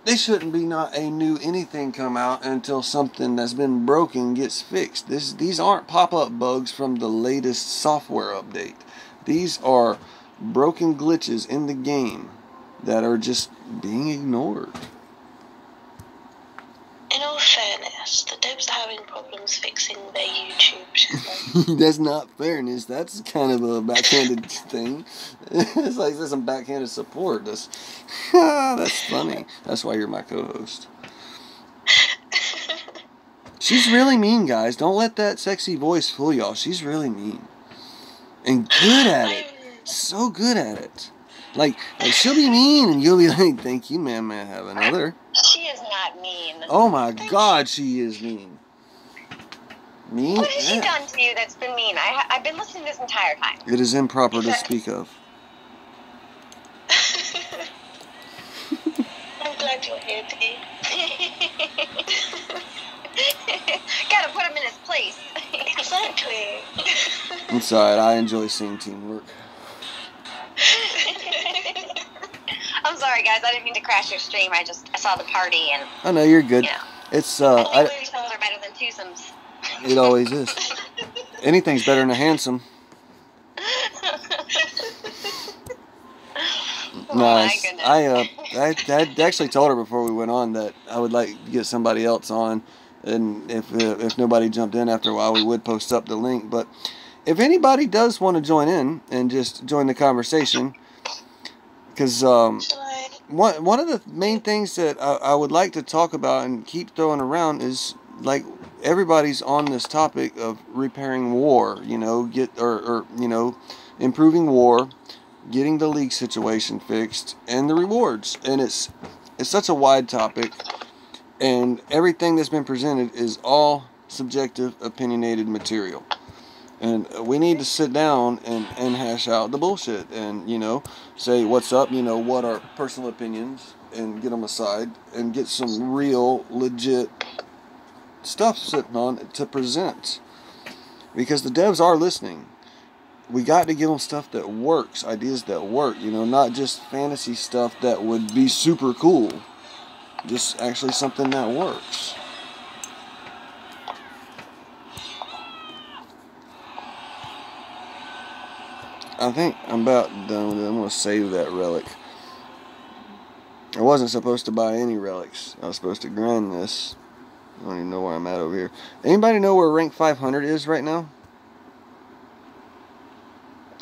they shouldn't be not a new anything come out until something that's been broken gets fixed. These aren't pop-up bugs from the latest software update. These are broken glitches in the game that are just being ignored. In all fairness, the devs are having problems fixing their YouTube channel. That's not fairness. That's kind of a backhanded thing. It's like there's some backhanded support. That's funny. That's why you're my co-host. She's really mean, guys. Don't let that sexy voice fool y'all. She's really mean. And good at it. So good at it. Like she'll be mean and you'll be like, thank you, ma'am, may I have another? She is not mean. Oh my God, she is mean. Mean? What has she done to you that's been mean? I've been listening this entire time. It is improper to speak of. I'm glad you're here, Dee. Gotta put him in his place. Exactly. I'm sorry, I enjoy seeing teamwork. I'm sorry, guys. I didn't mean to crash your stream. I saw the party and. I know you're good. You know, It's I think threesomes are better than twosomes. It always is. Anything's better than a handsome. Nice. My goodness. I actually told her before we went on that I would like to get somebody else on, and if nobody jumped in after a while, we would post up the link. But if anybody does want to join in and just join the conversation, because one of the main things that I would like to talk about and keep throwing around is like everybody's on this topic of repairing war, you know, improving war, getting the league situation fixed, and the rewards. And it's such a wide topic, and everything that's been presented is all subjective, opinionated material. And we need to sit down and hash out the bullshit and, you know, say what's up, you know, what are personal opinions, and get them aside and get some real, legit stuff sitting on to present. Because the devs are listening. We got to give them stuff that works, ideas that work, you know, not just fantasy stuff that would be super cool. Just actually something that works. I think I'm about done with it. I'm going to save that relic. I wasn't supposed to buy any relics. I was supposed to grind this. I don't even know where I'm at over here. Anybody know where rank 500 is right now?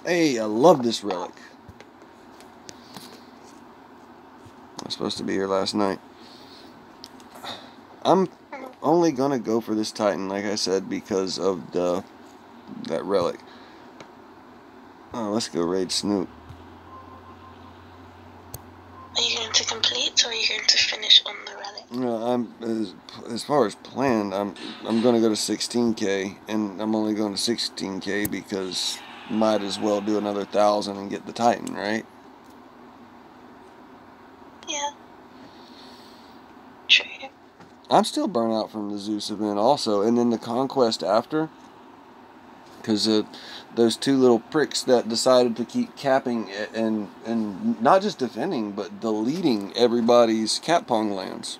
Hey, I love this relic. I was supposed to be here last night. I'm only going to go for this Titan, like I said, because of that relic. Oh, let's go raid Snoop. Are you going to complete, or are you going to finish on the relic? No, as far as planned, I'm going to go to 16k, and I'm only going to 16k because might as well do another 1,000 and get the Titan, right? Yeah. True. I'm still burnt out from the Zeus event also, and then the conquest after, because those two little pricks that decided to keep capping and not just defending, but deleting everybody's cap pong lands.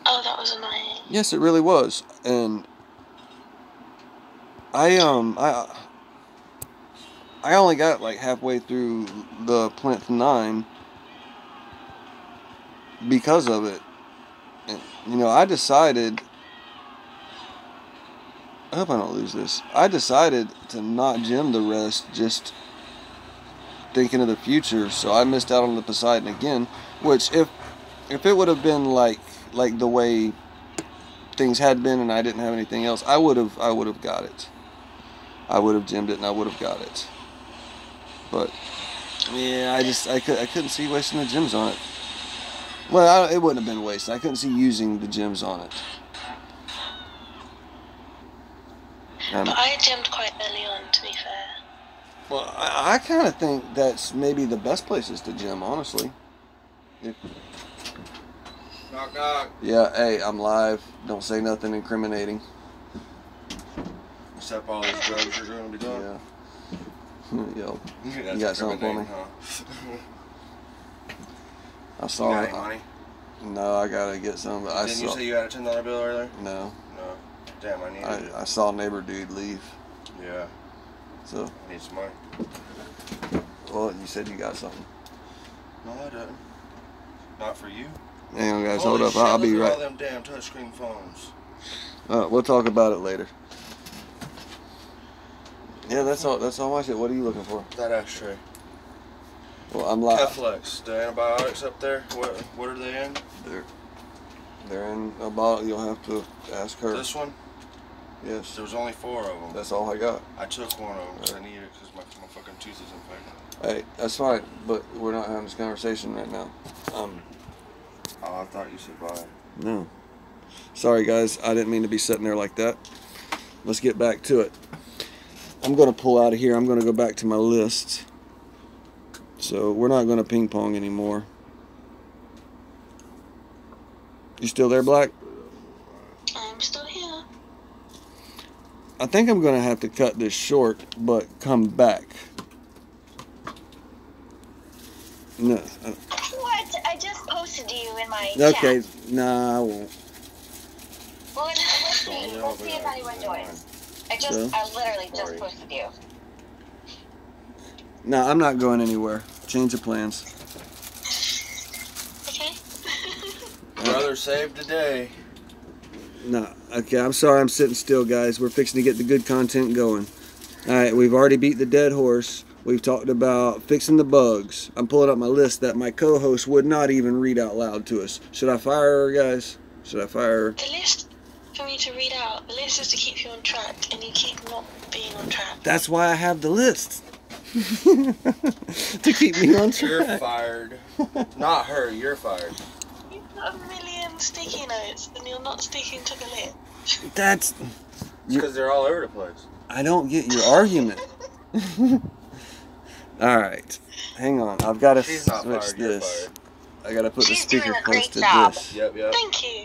Oh, that was annoying. Yes, it really was. And I only got like halfway through the Plinth 9 because of it. And, you know, I decided, I hope I don't lose this. I decided to not gem the rest, just thinking of the future. So I missed out on the Poseidon again, which if it would have been like the way things had been and I didn't have anything else, I would have got it. I would have gemmed it and I would have got it. But yeah, I couldn't see wasting the gems on it. Well, it wouldn't have been wasted. I couldn't see using the gems on it. But I gemmed quite early on, to be fair. Well, I kind of think that's maybe the best places to gem, honestly. Knock, knock. Yeah, hey, I'm live. Don't say nothing incriminating. Except all these drugs you're going to be doing. Yeah. Yo, You you got something for me? Huh? I saw You got it. any money? No, I gotta get some. But Didn't you say you had a $10 bill earlier? No. No. Damn, I need it. I saw neighbor dude leave. Yeah. So. I need some money. Well, you said you got something. No, I didn't. Not for you. Hang on, guys. Holy Hold up. shit, I'll be look at right. all them damn touchscreen phones. We'll talk about it later. Yeah, that's all. That's all my shit. What are you looking for? That ashtray. Well, I'm live. Keflex. The antibiotics up there. What are they in? They're in a bottle. You'll have to ask her. This one? Yes. There was only 4 of them. That's all I got. I took one of them because I needed it because my fucking tooth is infected. Hey, that's fine, but we're not having this conversation right now. Oh, I thought you said bye. No. Sorry, guys. I didn't mean to be sitting there like that. Let's get back to it. I'm going to pull out of here. I'm going to go back to my list. So we're not going to ping pong anymore. You still there, Black? I'm still here. I think I'm going to have to cut this short, but come back. No. What? I just posted you in my Okay. chat. Nah, I won't. Well, we'll see. We'll see if anyone joins. I literally just posted you. No, I'm not going anywhere. Change of plans. Okay. Brother saved the day. No. Okay, I'm sorry I'm sitting still, guys. We're fixing to get the good content going. Alright, we've already beat the dead horse. We've talked about fixing the bugs. I'm pulling up my list that my co-host would not even read out loud to us. Should I fire her, guys? Should I fire her? The list for me to read out, the list is to keep you on track, and you keep not being on track. That's why I have the list. To keep me on track. You're fired. Not her, you're fired. You've got a million sticky notes, and you're not sticking to the list. That's... Because they're all over the place. I don't get your argument. Alright. Hang on. I've got to She's not switch fired, you're this. fired. I got to put She's the speaker doing a close great to job. this. Yep. Thank you.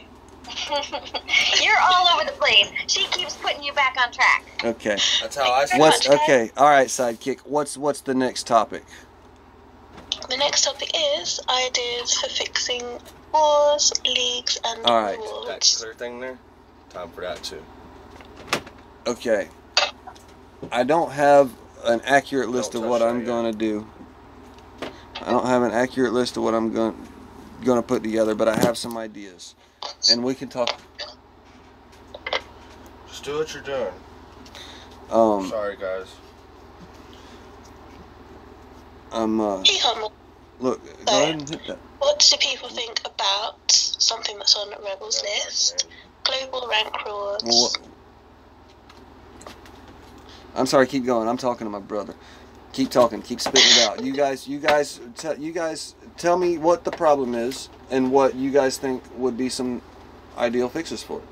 You're all over the place. She keeps putting you back on track. Okay. That's how I see What's it. okay? All right, sidekick. What's the next topic? The next topic is ideas for fixing wars, leagues, and All right. That rewards. clear thing there? Time for that too. Okay. I don't have an accurate list Don't of what touch I'm that going to do. I don't have an accurate list of what I'm going to put together, but I have some ideas. And we can talk. Just do what you're doing. Sorry, guys. Hey, Hummel, Look, go ahead and hit that. what do people think about something that's on Rebel's list? Global rank rewards. Well, I'm sorry, keep going. I'm talking to my brother. Keep talking, keep spitting it out. You guys tell me what the problem is and what you guys think would be some ideal fixes for it.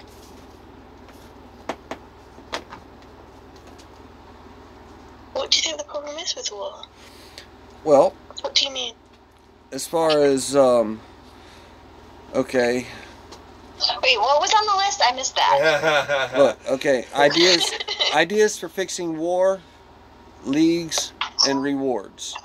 What do you think the problem is with war? Well, What do you mean? as far as okay, Wait, what was on the list? I missed that. look, okay, ideas for fixing war, leagues, and rewards.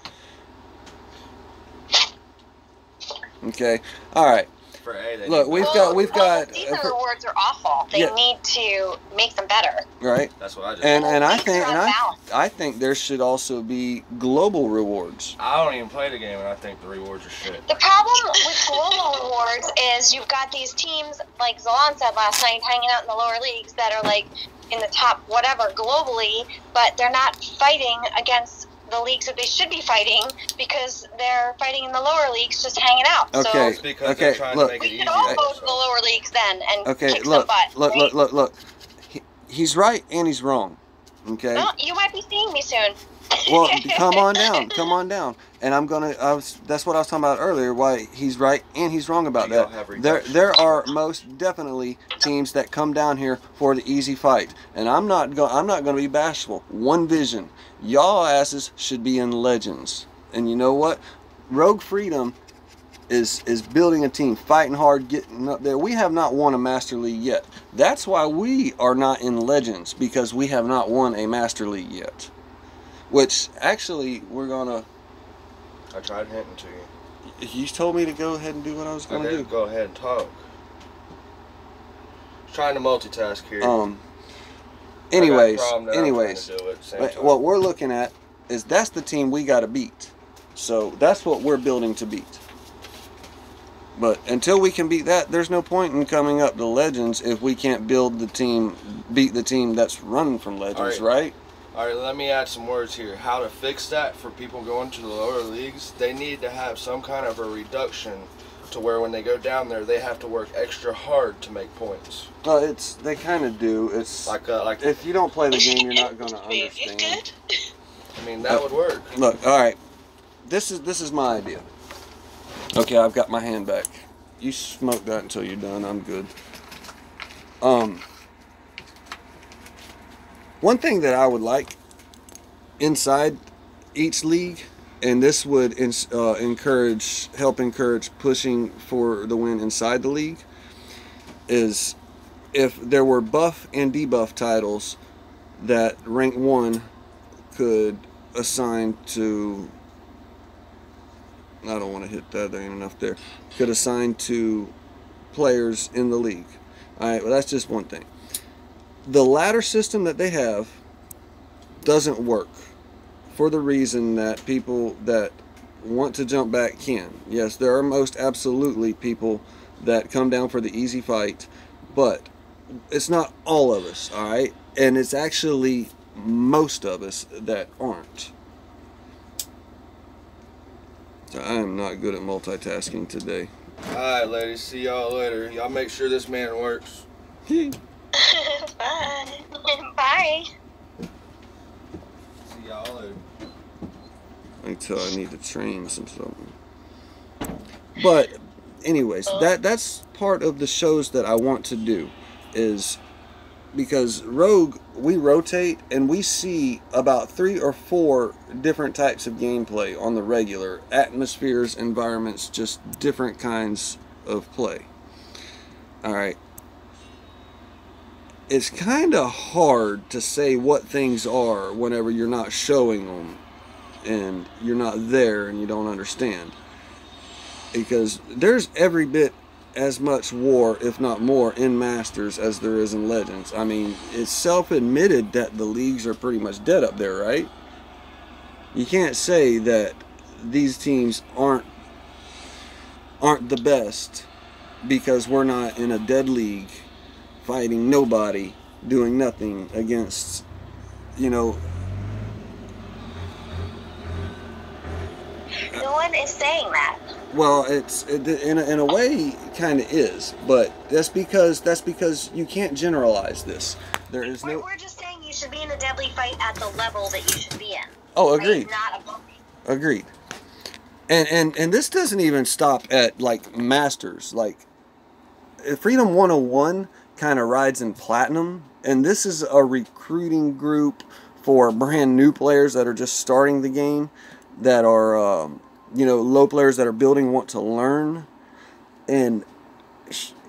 Okay, all right. For A, they Look, need we've that. got These rewards are awful. They Yeah. need to make them better. right. That's what I just. And I Leagues think are unbalanced. I think there should also be global rewards. I don't even play the game, and I think the rewards are shit. The problem with global rewards is you've got these teams, like Zalon said last night, hanging out in the lower leagues that are like in the top whatever globally, but they're not fighting against the leagues that they should be fighting because they're fighting in the lower leagues just hanging out. Okay. It's because they're trying look. to make We it should easy. all for go to the themselves. lower leagues then and Okay, kick look, some butt. look. He's right and he's wrong. Okay. Well, you might be seeing me soon. Well, come on down. And that's what I was talking about earlier. Why he's right and he's wrong about You don't have that. There are most definitely teams that come down here for the easy fight, and I'm not going to be bashful. One vision, y'all asses should be in Legends, and you know what? Rogue Freedom is building a team, fighting hard, getting up there. We have not won a Master League yet. That's why we are not in Legends, because we have not won a Master League yet. Which, actually, we're going to... I tried hinting to you. You told me to go ahead and do what I was going to do. Go ahead and talk. Trying to multitask here. Anyways, what what we're looking at is that's the team we got to beat. So that's what we're building to beat. But until we can beat that, there's no point in coming up to Legends if we can't build the team, beat the team that's running from Legends, right? All right, let me add some words here. How to fix that for people going to the lower leagues, they need to have some kind of a reduction to where when they go down there, they have to work extra hard to make points. They kind of do. It's like if you don't play the game, you're not going to understand. I mean, that would work. Look, all right. This is my idea. Okay, I've got my hand back. You smoke that until you're done. I'm good. One thing that I would like inside each league, and this would help encourage pushing for the win inside the league, is if there were buff and debuff titles that rank 1 could assign to... I don't want to hit that, there ain't enough there. Could assign to players in the league. Alright, well that's just one thing. The ladder system that they have doesn't work for the reason that people that want to jump back can. Yes, there are most absolutely people that come down for the easy fight, but it's not all of us, alright? And it's actually most of us that aren't. So I am not good at multitasking today. Alright, ladies, see y'all later. Y'all make sure this man works. Bye. Bye. See y'all later. Until I need to train something. But anyways, that's part of the shows that I want to do, is because Rogue, we rotate and we see about 3 or 4 different types of gameplay on the regular. Atmospheres, environments, just different kinds of play. Alright. It's kind of hard to say what things are whenever you're not showing them and you're not there and you don't understand. Because there's every bit as much war, if not more, in Masters as there is in Legends. I mean, it's self-admitted that the leagues are pretty much dead up there, right? You can't say that these teams aren't the best because we're not in a dead league fighting nobody, doing nothing against, you know... No one is saying that. Well, in a way kind of is, but that's because you can't generalize this. There is no... We're just saying you should be in a deadly fight at the level that you should be in. Oh, agreed. Right? Not above. Agreed. And this doesn't even stop at like Masters. Like Freedom 101 kind of rides in Platinum, and this is a recruiting group for brand new players that are just starting the game, that are you know, low players that are building, want to learn, and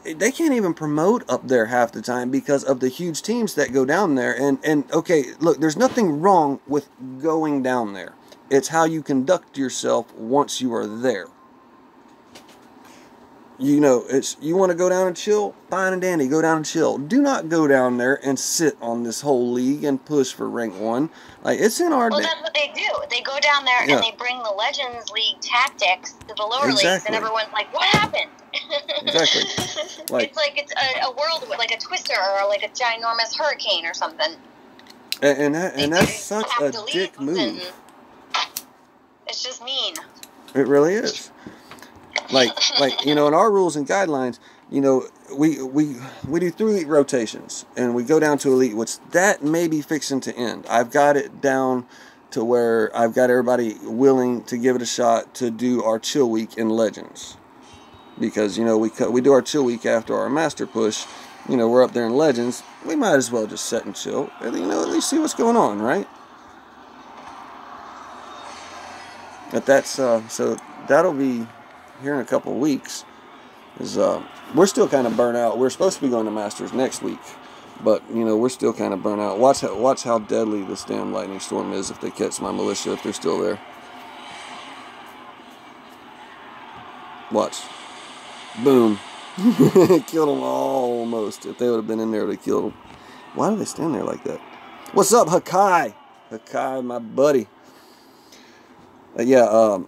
they can't even promote up there half the time because of the huge teams that go down there. And okay, look, there's nothing wrong with going down there. It's how you conduct yourself once you are there. You know, it's, you want to go down and chill? Fine and dandy, go down and chill. Do not go down there and sit on this whole league and push for rank 1. Like, it's in our... Well, that's what they do. They go down there and they bring the Legends League tactics to the lower leagues, and everyone's like, what happened? Exactly. Like, it's like it's a whirlwind, like a twister or like a ginormous hurricane or something. And that's such a dick move. It's just mean. It really is. Like you know, in our rules and guidelines, you know, we do 3 elite rotations, and we go down to elite, which that may be fixing to end. I've got it down to where I've got everybody willing to give it a shot to do our chill week in Legends, because you know we do our chill week after our master push. You know, we're up there in Legends. We might as well just sit and chill, and, you know, at least see what's going on, right? But that's so that'll be here in a couple of weeks is we're still kind of burnt out. We're supposed to be going to Masters next week, but you know we're still kind of burnt out. Watch how deadly this damn lightning storm is if they catch my militia if they're still there. Watch. Boom. Killed them almost. If they would have been in there, they killed them. Why do they stand there like that? What's up, Hakai? Hakai, my buddy. Yeah,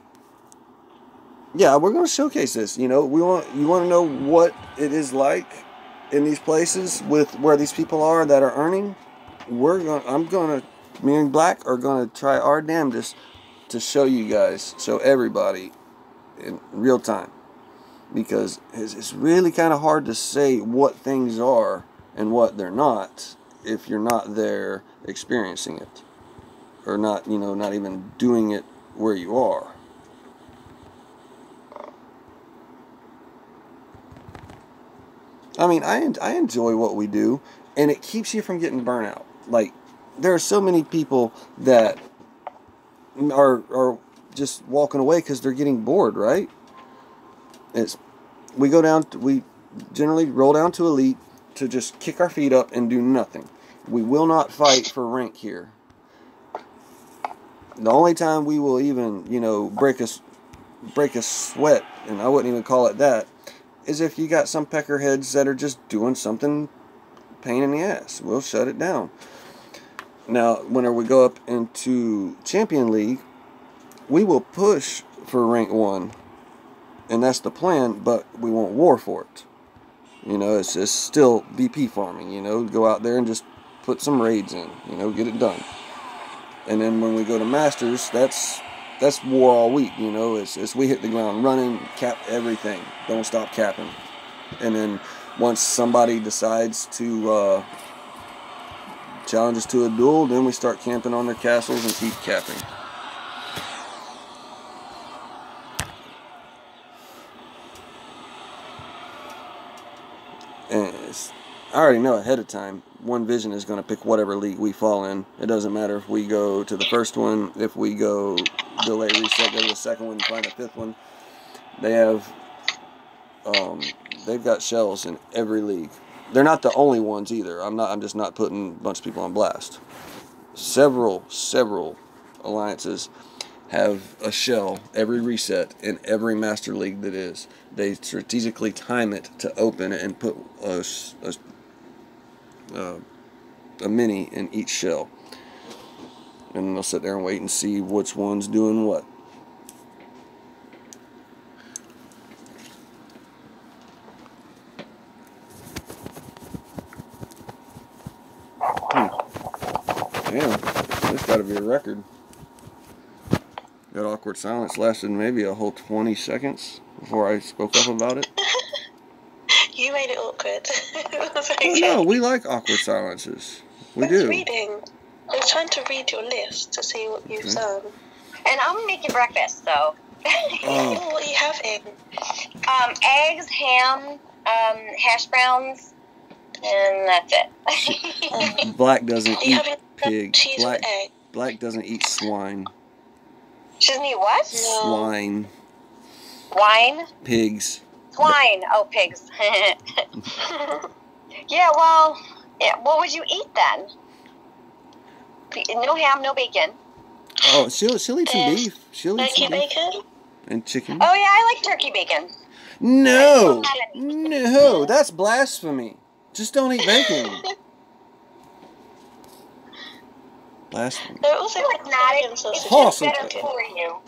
we're gonna showcase this. You know, you want to know what it is like in these places with where these people are that are earning. Me and Black are gonna try our damnedest to show you guys, show everybody in real time, because it's really kind of hard to say what things are and what they're not if you're not there experiencing it, or not, you know, not even doing it where you are. I mean, I enjoy what we do, and it keeps you from getting burnt out. Like, there are so many people that are just walking away because they're getting bored, right? We generally roll down to Elite to just kick our feet up and do nothing. We will not fight for rank here. The only time we will even, you know, break a sweat, and I wouldn't even call it that, is if you got some peckerheads that are just doing something pain in the ass. We'll shut it down. Now, whenever we go up into Champion League, we will push for rank 1, and that's the plan, but we won't war for it. You know, it's still VP farming, you know, go out there and just put some raids in, you know, get it done. And then when we go to Masters, that's war all week, you know. It's we hit the ground running, cap everything, don't stop capping. And then once somebody decides to challenge us to a duel, then we start camping on their castles and keep capping. And I already know ahead of time, One Vision is going to pick whatever league we fall in. It doesn't matter if we go to the first one, if we go delay reset, go to the second one, find a fifth one. They have, they've got shells in every league. They're not the only ones either. I'm just not putting a bunch of people on blast. Several alliances have a shell every reset in every master league that is. They strategically time it to open and put a mini in each shell, and they'll sit there and wait and see which one's doing what. Damn, this got to be a record. That awkward silence lasted maybe a whole 20 seconds before I spoke up about it. You made it awkward. It was okay. Oh, no, we like awkward silences. We do. Reading. I was trying to read your list to see what you've done. And I'm making breakfast, so. Oh, what are you having? Eggs, ham, hash browns, and that's it. Black doesn't eat pig. Cheese with egg. Black doesn't eat swine. She doesn't eat what? No. Swine. Wine? Pigs. Swine. Oh, pigs. Yeah, well, what would you eat then? No ham, no bacon. Oh, she'll eat some beef. She'll eat some beef. Bacon? And chicken. Oh, yeah, I like turkey bacon. No! No, that's blasphemy. Just don't eat bacon. Blasphemy. They're also No, it's not. It's Awesome. better for you.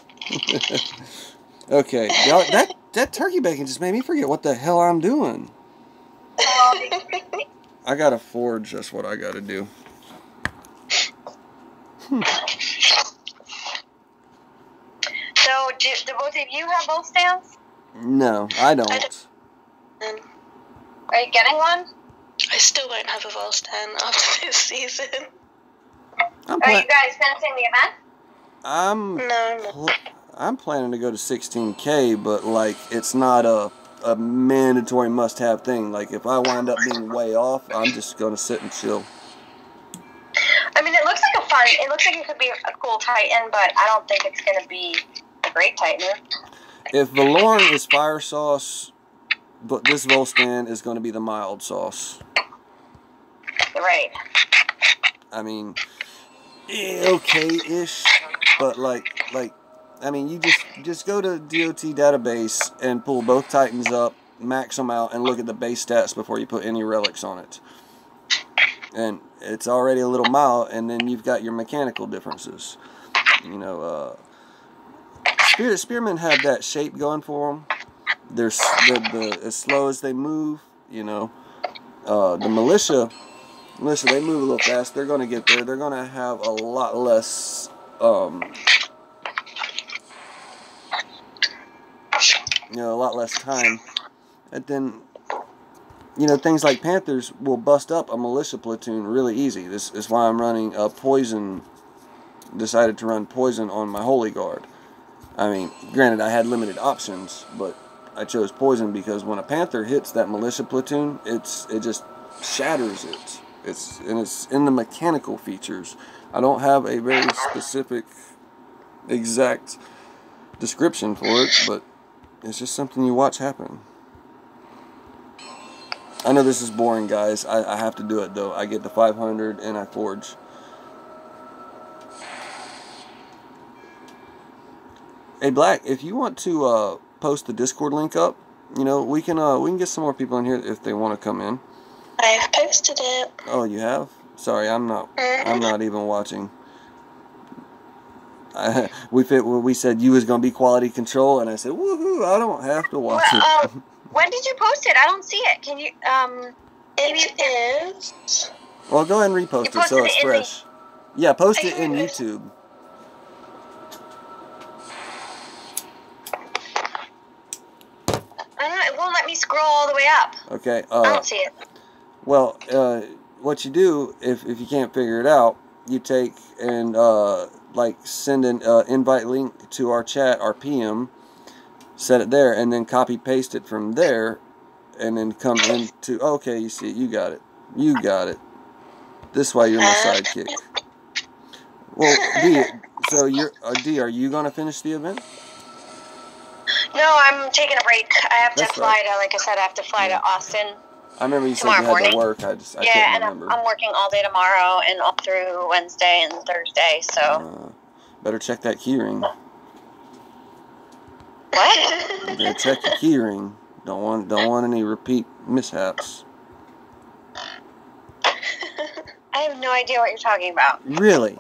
Okay, y'all, that turkey bacon just made me forget what the hell I'm doing. I gotta forge. That's what I gotta do. So, do both of you have Volstans? No, I don't. Are you getting one? I still won't have a Volstan after this season. Are you guys finishing the event? No. I'm planning to go to 16K, but like it's not a mandatory must-have thing. Like if I wind up being way off, I'm just gonna sit and chill. I mean, it looks like it could be a cool Titan, but I don't think it's gonna be a great Titan. If Valorn is fire sauce, but this Volstan is going to be the mild sauce. Right. I mean, okay-ish, but I mean, you just go to DOT database and pull both Titans up, max them out, and look at the base stats before you put any relics on it. And it's already a little mild, and then you've got your mechanical differences. You know, Spearmen have that shape going for them. They're as slow as they move. You know, the militia, they move a little fast. They're going to get there. They're going to have a lot less. You know, a lot less time. And then, you know, things like Panthers will bust up a militia platoon really easy. This is why I'm running a poison. Decided to run poison on my Holy Guard. I mean, granted, I had limited options, but I chose poison because when a Panther hits that militia platoon, it just shatters it. It's in the mechanical features. I don't have a very specific, exact description for it, but it's just something you watch happen. I know this is boring, guys. I have to do it, though. I get the 500 and I forge. Hey, Black, if you want to post the Discord link up, you know, we can get some more people in here if they want to come in. I've posted it. Oh, you have? Sorry, I'm not even watching. We said you was gonna be quality control, and I said, woohoo! I don't have to watch it. When did you post it? I don't see it. Can you It is. Well, go ahead and repost it so it's fresh. Yeah, post it in YouTube. It won't let me scroll all the way up. Okay. I don't see it. Well, what you do if you can't figure it out, you take and send an invite link to our chat, our PM, set it there, and then copy paste it from there, and then come into. Okay, you see it. You got it. This way you're my sidekick. Well, D. So D. Are you gonna finish the event? No, I'm taking a break. I have to fly to, like I said, I have to fly to Austin. I remember you said you had to work. I couldn't remember. I'm working all day tomorrow and all through Wednesday and Thursday. So better check that keyring. What? Better check the keyring. Don't want any repeat mishaps. I have no idea what you're talking about. Really?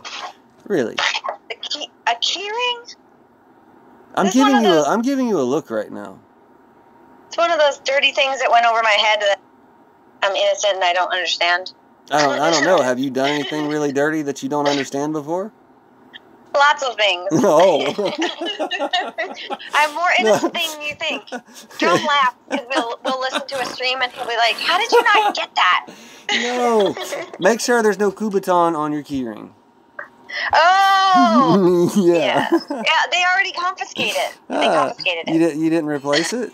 A keyring? I'm giving you a look right now. It's one of those dirty things that went over my head that I'm innocent and I don't understand. I don't know. Have you done anything really dirty that you don't understand before? Lots of things. Oh. I'm more innocent than you think. Don't laugh because we'll listen to a stream and he'll be like, "How did you not get that?" No. Make sure there's no Kubaton on your keyring. Oh. Yeah. Yeah. They already confiscated it. They confiscated it. You didn't replace it?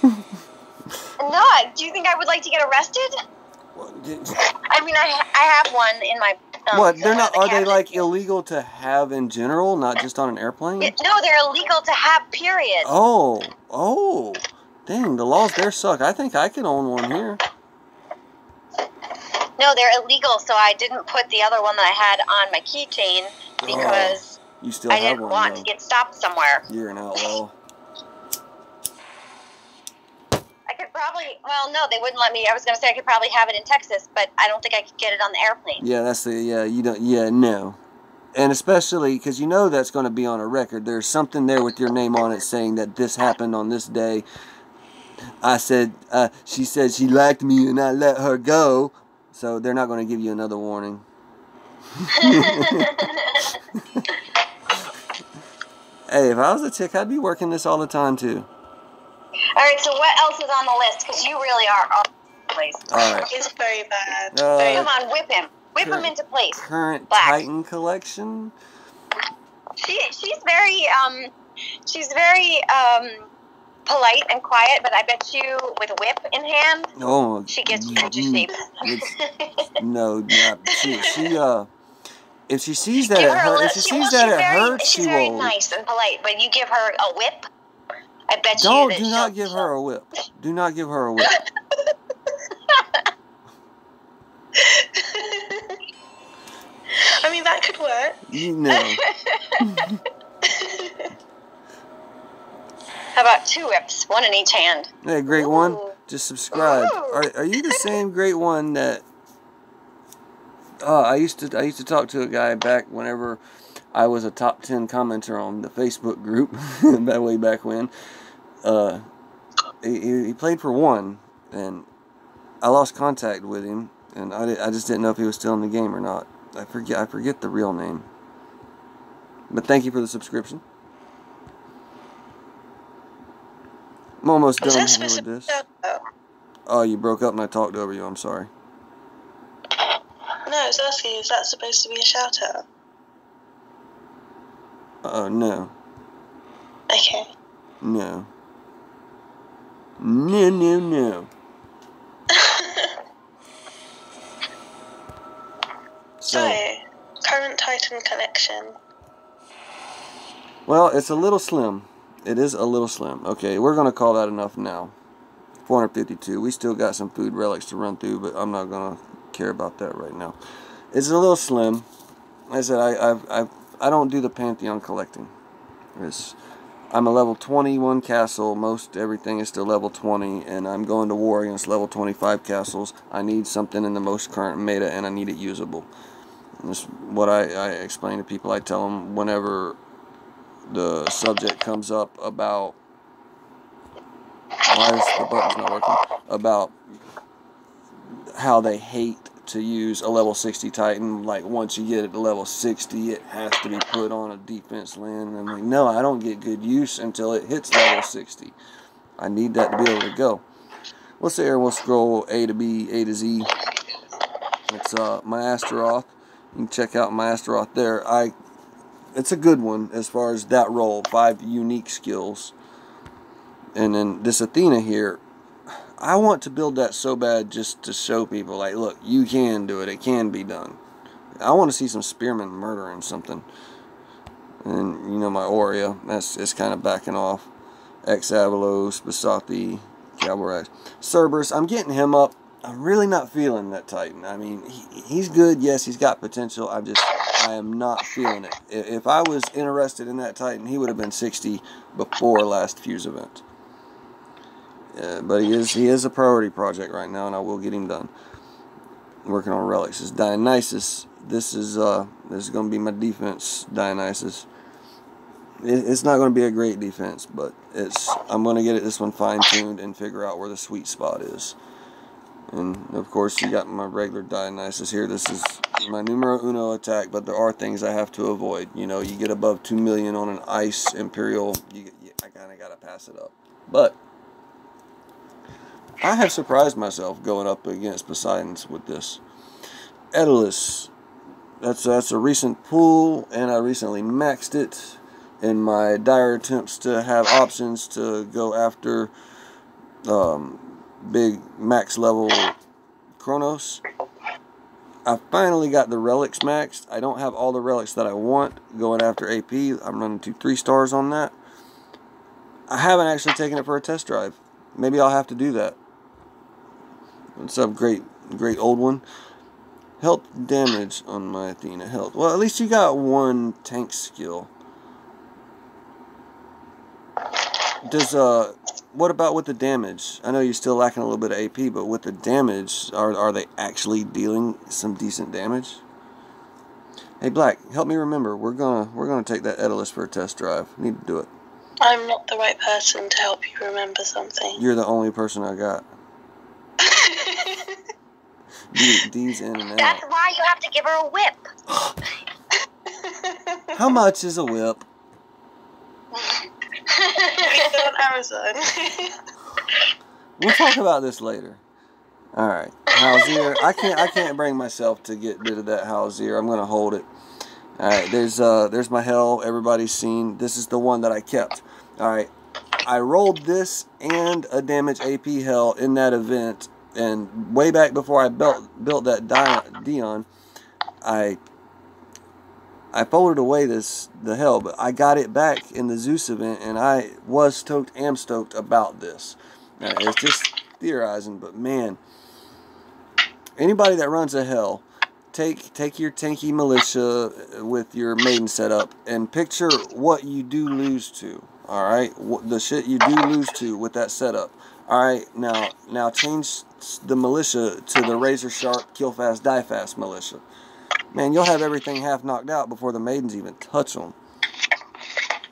No. Do you think I would like to get arrested? I mean, I have one in my. What? They're not? Are they like illegal to have in general, not just on an airplane? No, they're illegal to have. Period. Oh, dang! The laws there suck. I think I can own one here. No, they're illegal. So I didn't put the other one that I had on my keychain because you still I have didn't one, want though. to get stopped somewhere. You're an outlaw. I could probably. Well, no, they wouldn't let me. I was going to say I could probably have it in Texas, but I don't think I could get it on the airplane. Yeah, you don't. Yeah, no. And especially because you know that's going to be on a record. There's something there with your name on it saying that this happened on this day. I said, she said she liked me and I let her go. So they're not going to give you another warning. Hey, if I was a chick, I'd be working this all the time too. All right, so what else is on the list? Because you really are all over the place. All right. He's very bad. Come on, whip him. Whip him into place. Current Black. Titan collection. She's very polite and quiet, but I bet you with a whip in hand, she gets into shape. No, she if she sees that it hurts, she very nice and polite, but you give her a whip. I bet Do you that not give her a whip. Do not give her a whip. I mean, that could work. You know. How about 2 whips, 1 in each hand? Hey, Great Ooh. One, just subscribe. Ooh. Are you the same Great One that? I used to talk to a guy back whenever I was a top 10 commenter on the Facebook group, that way back when. He played for 1, and I lost contact with him, and I just didn't know if he was still in the game or not. I forget the real name. But thank you for the subscription. I'm almost done here with this. Oh, you broke up and I talked over you. I'm sorry. No, I was asking, is that supposed to be a shout out? No. Okay. No. No. So, current Titan collection. Well, it's a little slim. It is a little slim. Okay, we're going to call that enough now. 452. We still got some food relics to run through, but I'm not going to care about that right now. It's a little slim. Like I said, I don't do the Pantheon collecting. I'm a level 21 castle. Most everything is still level 20, and I'm going to war against level 25 castles. I need something in the most current meta, and I need it usable. And this is what I explain to people. I tell them whenever the subject comes up about why is the button's not working, about how they hate to use a level 60 Titan. Like, once you get it to level 60, it has to be put on a defense land. And I'm like, no, I don't get good use until it hits level 60. I need that to be able to go. We'll sit here and we'll scroll A to B, A to Z. It's my Astaroth. You can check out my Astaroth there. It's a good one as far as that role. 5 unique skills. And then this Athena here, I want to build that so bad just to show people, like, look, you can do it. It can be done. I want to see some spearmen murdering something. And, you know, my Aurea, it's kind of backing off. X-Avalos, Basathi, Cavalry. Cerberus, I'm getting him up. I'm really not feeling that Titan. I mean, he's good. Yes, he's got potential. I am not feeling it. If I was interested in that Titan, he would have been 60 before last Fuse event. But he is a priority project right now, and I will get him done. I'm working on relics. It's Dionysus. This is going to be my defense, Dionysus. It's not going to be a great defense, but I'm going to get this one fine-tuned and figure out where the sweet spot is. And, of course, you got my regular Dionysus here. This is my numero uno attack, but there are things I have to avoid. You know, you get above 2 million on an Ice Imperial, I kind of got to pass it up. But I have surprised myself going up against Poseidon's with this. Daedalus, that's a recent pull, and I recently maxed it in my dire attempts to have options to go after big max level Chronos. I finally got the relics maxed. I don't have all the relics that I want going after AP. I'm running 2 3 stars on that. I haven't actually taken it for a test drive. Maybe I'll have to do that. What's up, great old one? Health damage on my Athena. Health. Well, at least you got 1 tank skill. What about with the damage? I know you're still lacking a little bit of AP, but with the damage, are they actually dealing some decent damage? Hey, Black, help me remember. We're gonna take that Daedalus for a test drive. Need to do it. I'm not the right person to help you remember something. You're the only person I got. D's in and out. That's why you have to give her a whip. How much is a whip? On Amazon. We'll talk about this later. All right, Halzir. I can't bring myself to get rid of that Halzir. I'm gonna hold it. All right, there's my hell. Everybody's seen. This is the one that I kept. All right, I rolled this and a damage AP hell in that event, and way back before I built that Dion, I I folded away the hell, but I got it back in the Zeus event, and I am stoked about this. It's just theorizing, but man, anybody that runs a hell, take your tanky militia with your maiden setup and picture what you do lose to. All right, the shit you do lose to with that setup. All right, now change the militia to the razor sharp, kill fast, die fast militia. Man, you'll have everything half knocked out before the maidens even touch them.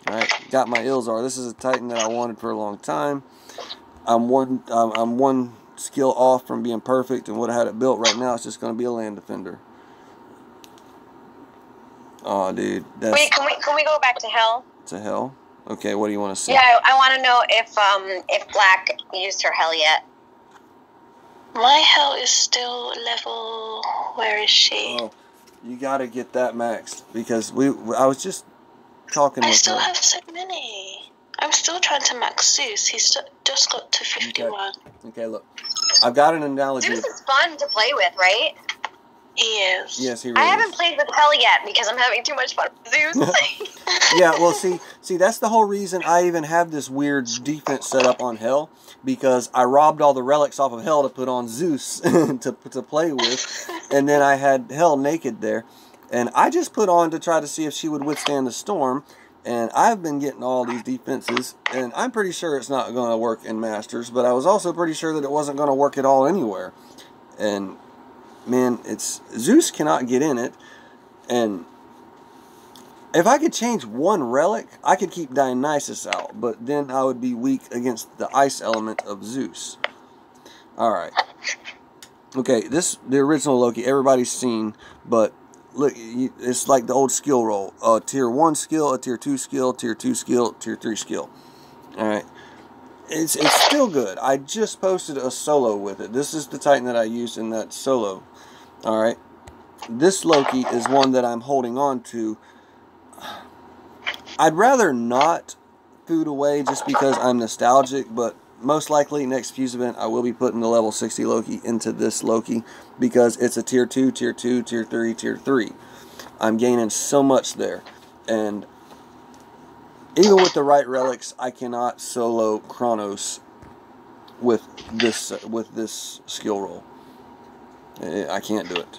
All right, got my Ilzar. This is a Titan that I wanted for a long time. I'm one skill off from being perfect, and would have had it built right now. It's just going to be a land defender. Oh, dude. Wait, can we go back to hell? To hell? Okay, what do you want to say? Yeah, I want to know if Black used her hell yet. My hell is still level. Where is she? Oh, you got to get that maxed because I was just talking. I still have so many. I'm still trying to max Zeus. He's just got to 51. Okay, look. I've got an analogy. Zeus is fun to play with, right? He is. Yes, he really I haven't is. played with hell yet because I'm having too much fun with Zeus. Yeah, well, see, that's the whole reason I even have this weird defense set up on hell, because I robbed all the relics off of hell to put on Zeus to play with, and then I had hell naked there, and I just put on to try to see if she would withstand the storm, and I've been getting all these defenses, and I'm pretty sure it's not going to work in Masters, but I was also pretty sure that it wasn't going to work at all anywhere, and man, Zeus cannot get in it, and if I could change one relic, I could keep Dionysus out, but then I would be weak against the ice element of Zeus. Alright. Okay, the original Loki, everybody's seen, but look, it's like the old skill roll. A tier 1 skill, a tier 2 skill, tier 2 skill, tier 3 skill. Alright. It's still good. I just posted a solo with it. This is the Titan that I used in that solo. Alright. This Loki is one that I'm holding on to. I'd rather not food away just because I'm nostalgic, but most likely next Fuse event I will be putting the level 60 Loki into this Loki because it's a tier 2, tier 2, tier 3, tier 3. I'm gaining so much there. And even with the right relics, I cannot solo Chronos with this skill roll. I can't do it.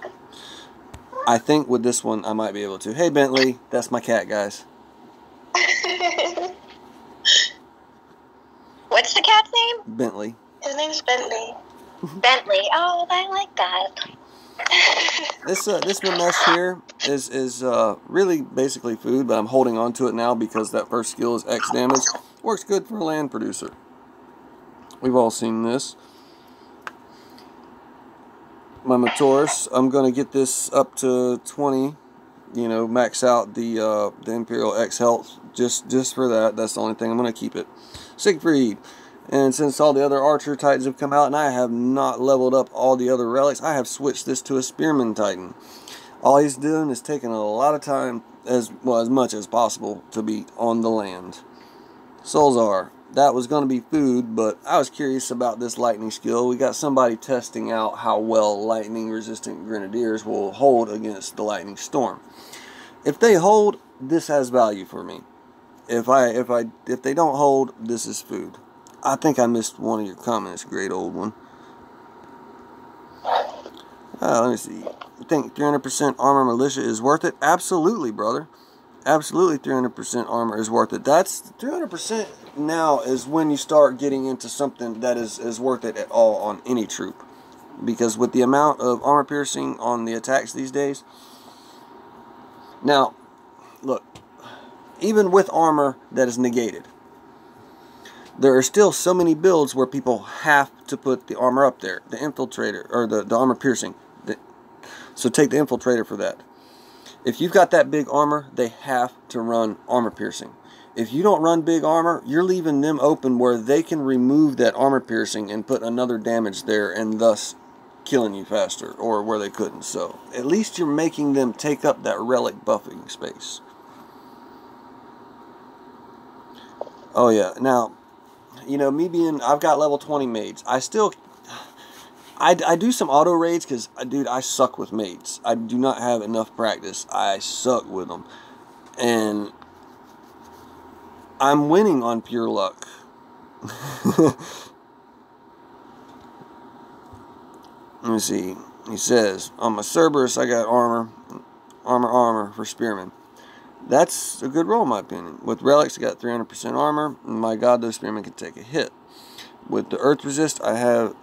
I think with this one I might be able to. Hey Bentley, that's my cat, guys. What's the cat's name? Bentley. His name's Bentley. Bentley. Oh, I like that. This Mamesh here is really basically food, but I'm holding on to it now because that first skill is X damage. Works good for a land producer. We've all seen this. My Matoris, I'm going to get this up to 20, you know, max out the Imperial X health just for that. That's the only thing I'm going to keep it. Siegfried. And since all the other Archer Titans have come out and I have not leveled up all the other relics, I have switched this to a Spearman Titan. All he's doing is taking a lot of time, as much as possible, to be on the land. Solzar. That was going to be food, but I was curious about this lightning skill. We got somebody testing out how well lightning-resistant grenadiers will hold against the lightning storm. If they hold, this has value for me. If they don't hold, this is food. I think I missed one of your comments, great old one. Let me see. You think 300% armor militia is worth it? Absolutely, brother. Absolutely 300% armor is worth it. That's 300% now is when you start getting into something that is worth it at all on any troop. Because with the amount of armor piercing on the attacks these days. Now, look. Even with armor that is negated, there are still so many builds where people have to put the armor up there. The infiltrator, or the armor piercing. So take the infiltrator for that. If you've got that big armor, they have to run armor piercing. If you don't run big armor, you're leaving them open where they can remove that armor piercing and put another damage there and thus killing you faster, or where they couldn't. So at least you're making them take up that relic buffing space. Oh yeah, now, you know, I've got level 20 maids. I do some auto raids because, dude, I suck with mates. I do not have enough practice. I suck with them. And I'm winning on pure luck. Let me see. He says, on my Cerberus, I got armor for Spearman. That's a good roll, in my opinion. With Relics, I got 300% armor. And my God, those Spearmen can take a hit. With the Earth Resist, I have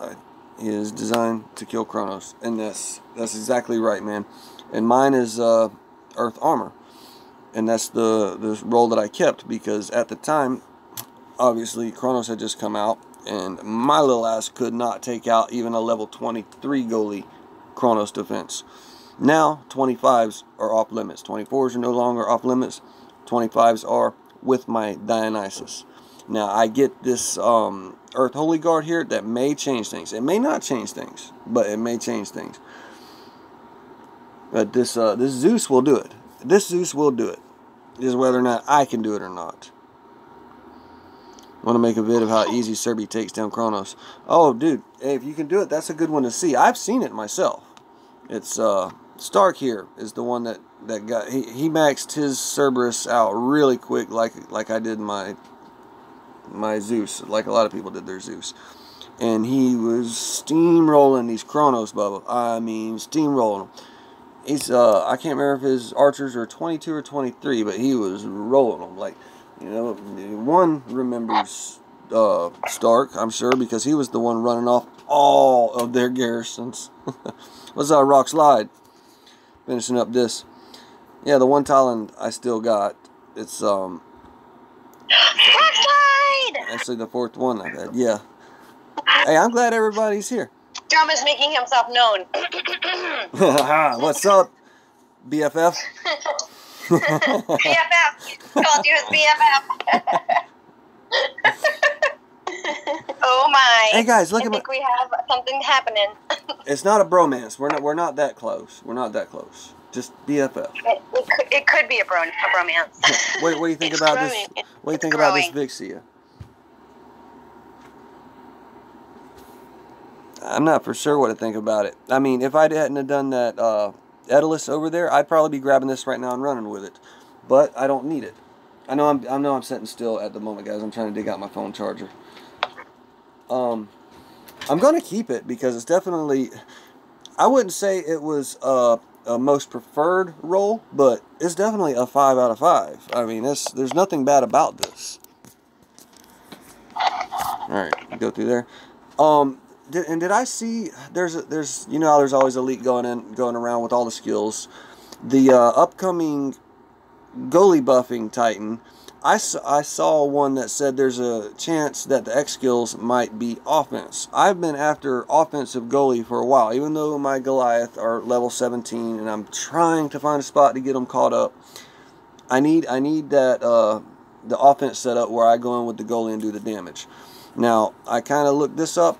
is designed to kill Kronos. And that's exactly right, man. And mine is Earth Armor. And that's the roll that I kept, because at the time, obviously, Kronos had just come out, and my little ass could not take out even a level 23 goalie Kronos defense. Now, 25s are off limits. 24s are no longer off limits. 25s are with my Dionysus. Now, I get this Earth Holy Guard here that may change things. It may not change things, but it may change things. But this Zeus will do it. This Zeus will do it. Just whether or not I can do it or not. I want to make a vid of how easy Serbi takes down Kronos. Oh, dude, hey, if you can do it, that's a good one to see. I've seen it myself. It's Stark here is the one that got he maxed his Cerberus out really quick, like I did my Zeus, like a lot of people did their Zeus. And he was steamrolling these Kronos, Bubba. I mean, steamrolling them. He's I can't remember if his archers are 22 or 23, but he was rolling them. Like, you know, one remembers Stark, I'm sure, because he was the one running off all of their garrisons. What's up, Rock Slide? Finishing up this. Yeah, the one Talon I still got. It's Rock Slide! actually the fourth one I've had. Yeah. Hey, I'm glad everybody's here. Drum is making himself known. What's up, BFF? BFF. Called you his BFF. Oh my. Hey guys, look I at think we have something happening. It's not a bromance. We're not that close. We're not that close. Just BFF. It could be a bromance. What do you think about this? What do you think about this Vixia? I'm not for sure what to think about it. I mean, if I hadn't have done that Edalus over there, I'd probably be grabbing this right now and running with it. But I don't need it. I know I'm sitting still at the moment, guys. I'm trying to dig out my phone charger. I'm going to keep it because it's definitely... I wouldn't say it was a most preferred roll, but it's definitely a 5 out of 5. I mean, there's nothing bad about this. Alright, go through there. Did I see there's you know how there's always elite going around with all the skills. The upcoming goalie buffing Titan, I saw one that said there's a chance that the X skills might be offense. I've been after offensive goalie for a while, even though my Goliath are level 17, and I'm trying to find a spot to get them caught up. I need that the offense set up where I go in with the goalie and do the damage. Now I kind of looked this up.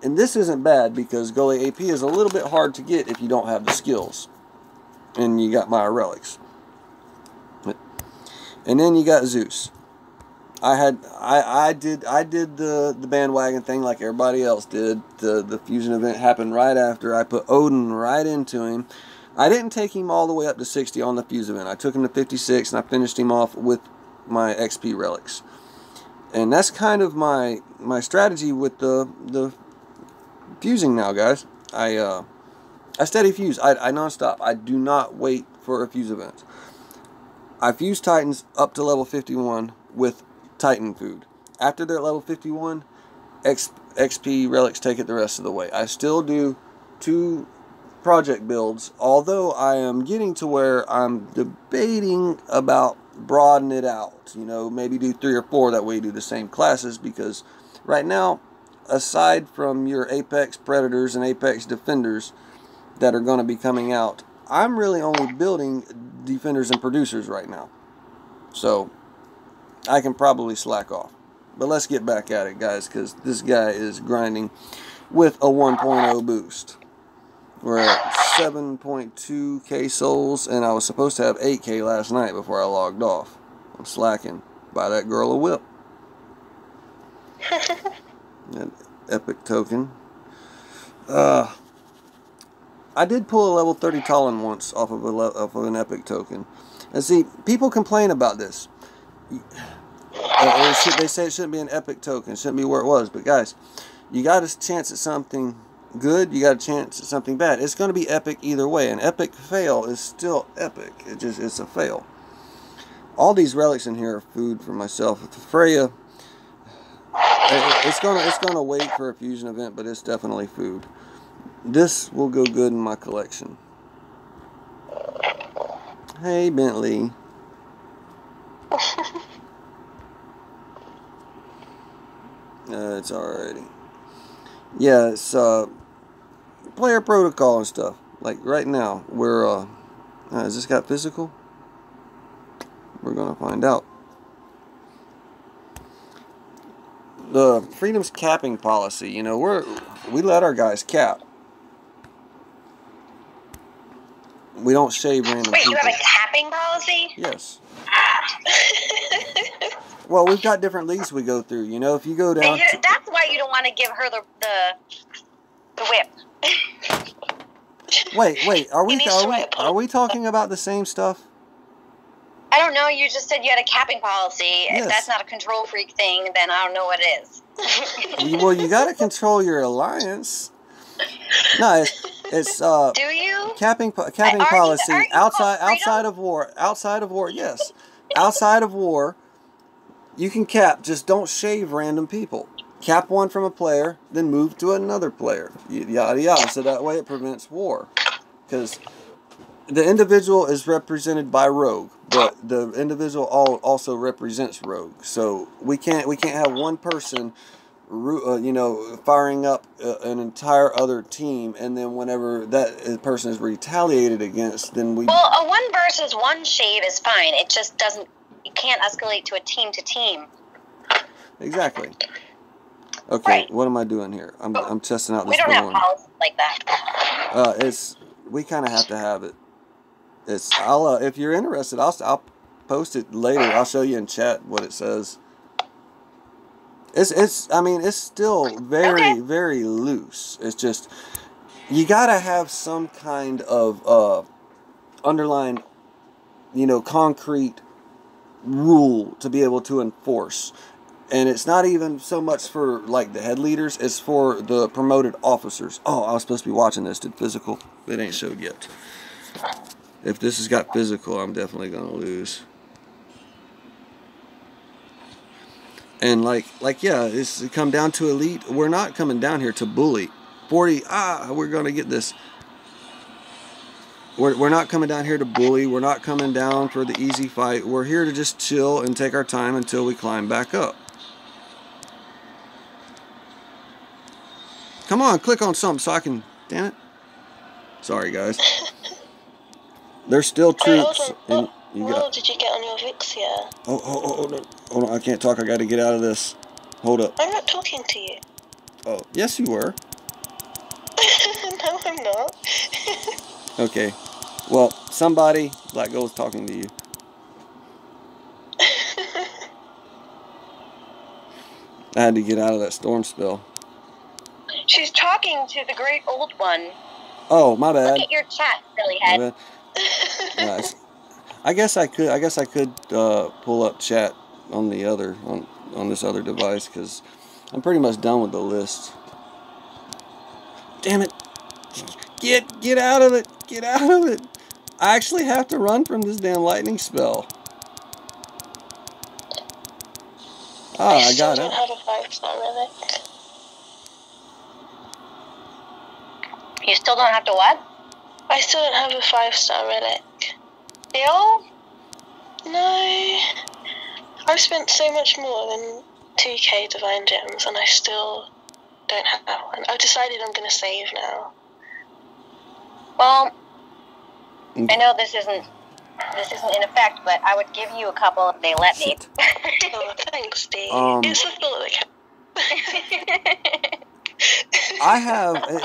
And this isn't bad because goalie AP is a little bit hard to get if you don't have the skills. And you got my relics. And then you got Zeus. I did the bandwagon thing like everybody else did. The fusion event happened right after. I put Odin right into him. I didn't take him all the way up to 60 on the fuse event. I took him to 56 and I finished him off with my XP relics. And that's kind of my strategy with the fusing now, guys. I steady fuse. I non-stop. I do not wait for a fuse event. I fuse Titans up to level 51 with Titan food. After they're at level 51, XP relics take it the rest of the way. I still do 2 project builds, although I am getting to where I'm debating about broaden it out. You know, maybe do 3 or 4, that way you do the same classes, because right now, aside from your Apex Predators and Apex Defenders that are going to be coming out, I'm really only building Defenders and Producers right now. So, I can probably slack off. But let's get back at it, guys, because this guy is grinding with a 1.0 boost. We're at 7.2k souls, and I was supposed to have 8k last night before I logged off. I'm slacking. Buy that girl a whip. An epic token. I did pull a level 30 Talon once off of an epic token. And see, people complain about this. They say it shouldn't be an epic token. It shouldn't be where it was. But guys, you got a chance at something good. You got a chance at something bad. It's going to be epic either way. An epic fail is still epic. It's a fail. All these relics in here are food for myself. With Freya, it's gonna wait for a fusion event, but it's definitely food. This will go good in my collection. Hey, Bentley. It's alrighty. Yeah, it's player protocol and stuff. Like right now, we're has this got physical? We're gonna find out. The Freedom's capping policy. You know, we let our guys cap. We don't shave random Wait, people. you have a capping policy? Yes. Well, we've got different leagues we go through. You know, if you go down... That's why you don't want to give her the whip. Wait. Are we talking about the same stuff? I don't know. You just said you had a capping policy. Yes. If that's not a control freak thing, then I don't know what it is. Well, you got to control your alliance. No, it's Do you? capping policy outside of war. Outside of war, yes. Outside of war, you can cap. Just don't shave random people. Cap one from a player, then move to another player. Yada yada. So that way it prevents war. Because the individual is represented by rogue, but the individual also represents rogue. So we can't have one person, firing up an entire other team, and then whenever that person is retaliated against, then we... Well, a 1 versus 1 shave is fine. It just doesn't... It can't escalate to a team-to-team. Exactly. Okay, right. What am I doing here? I'm testing out this. We don't have policies like that. We kind of have to have it. I'll if you're interested, I'll post it later. I'll show you in chat what it says. It's still very loose. It's just you gotta have some kind of underlying, concrete rule to be able to enforce. And it's not even so much for like the head leaders, it's for the promoted officers. Oh, I was supposed to be watching this. Did physical? It ain't showed yet. If this has got physical, I'm definitely gonna lose. And yeah, it's come down to elite. We're not coming down here to bully. 40, we're gonna get this. We're not coming down here to bully. We're not coming down for the easy fight. We're here to just chill and take our time until we climb back up. Come on, click on something so I can... Damn it. Sorry, guys. There's still troops. What level did you get on your Vix here? Oh, no. Hold on, I can't talk. I got to get out of this. Hold up. I'm not talking to you. Oh, yes you were. No, I'm not. Okay. Well, somebody, Black Gold's talking to you. I had to get out of that storm spell. She's talking to the great old one. Oh, my bad. Look at your chat, silly head. Nice. I guess I could pull up chat on the other on this other device because I'm pretty much done with the list. Damn it! Get out of it! Get out of it! I actually have to run from this damn lightning spell. I got it. I don't have a 5-star relic. You still don't have to what? I still don't have a 5-star relic. Still? No. I've spent so much more than 2k divine gems and I still don't have one. I've decided I'm going to save now. Well, I know this isn't in effect, but I would give you a couple if they let me. Oh, thanks, Dee. It's the thought that counts.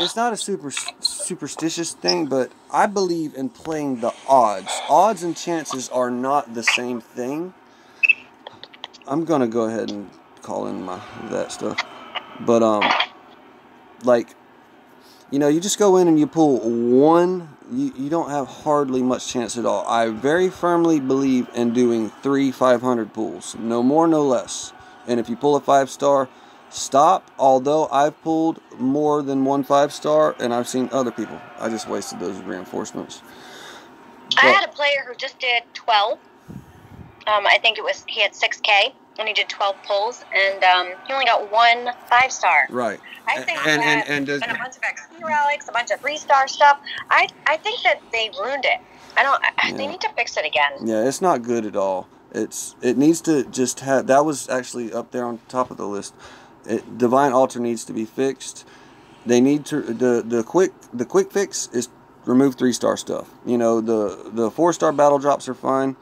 It's not a superstitious thing, but I believe in playing the odds. Odds and chances are not the same thing. I'm going to go ahead and call in that stuff. But, You know, you just go in and you pull one, you don't have hardly much chance at all. I very firmly believe in doing 3 500 pulls. No more, no less. And if you pull a 5-star, stop. Although I've pulled more than 1 5-star, and I've seen other people. I just wasted those reinforcements. I had a player who just did 12. I think he had 6K, and he did 12 pulls, and he only got 1 5-star. Right. I think and and a bunch of XP relics, a bunch of 3-star stuff. I think that they ruined it. They need to fix it again. Yeah, it's not good at all. It needs to just have. That was actually up there on top of the list. Divine Altar needs to be fixed. They need to the quick fix is remove 3-star stuff. You know, the 4-star battle drops are fine.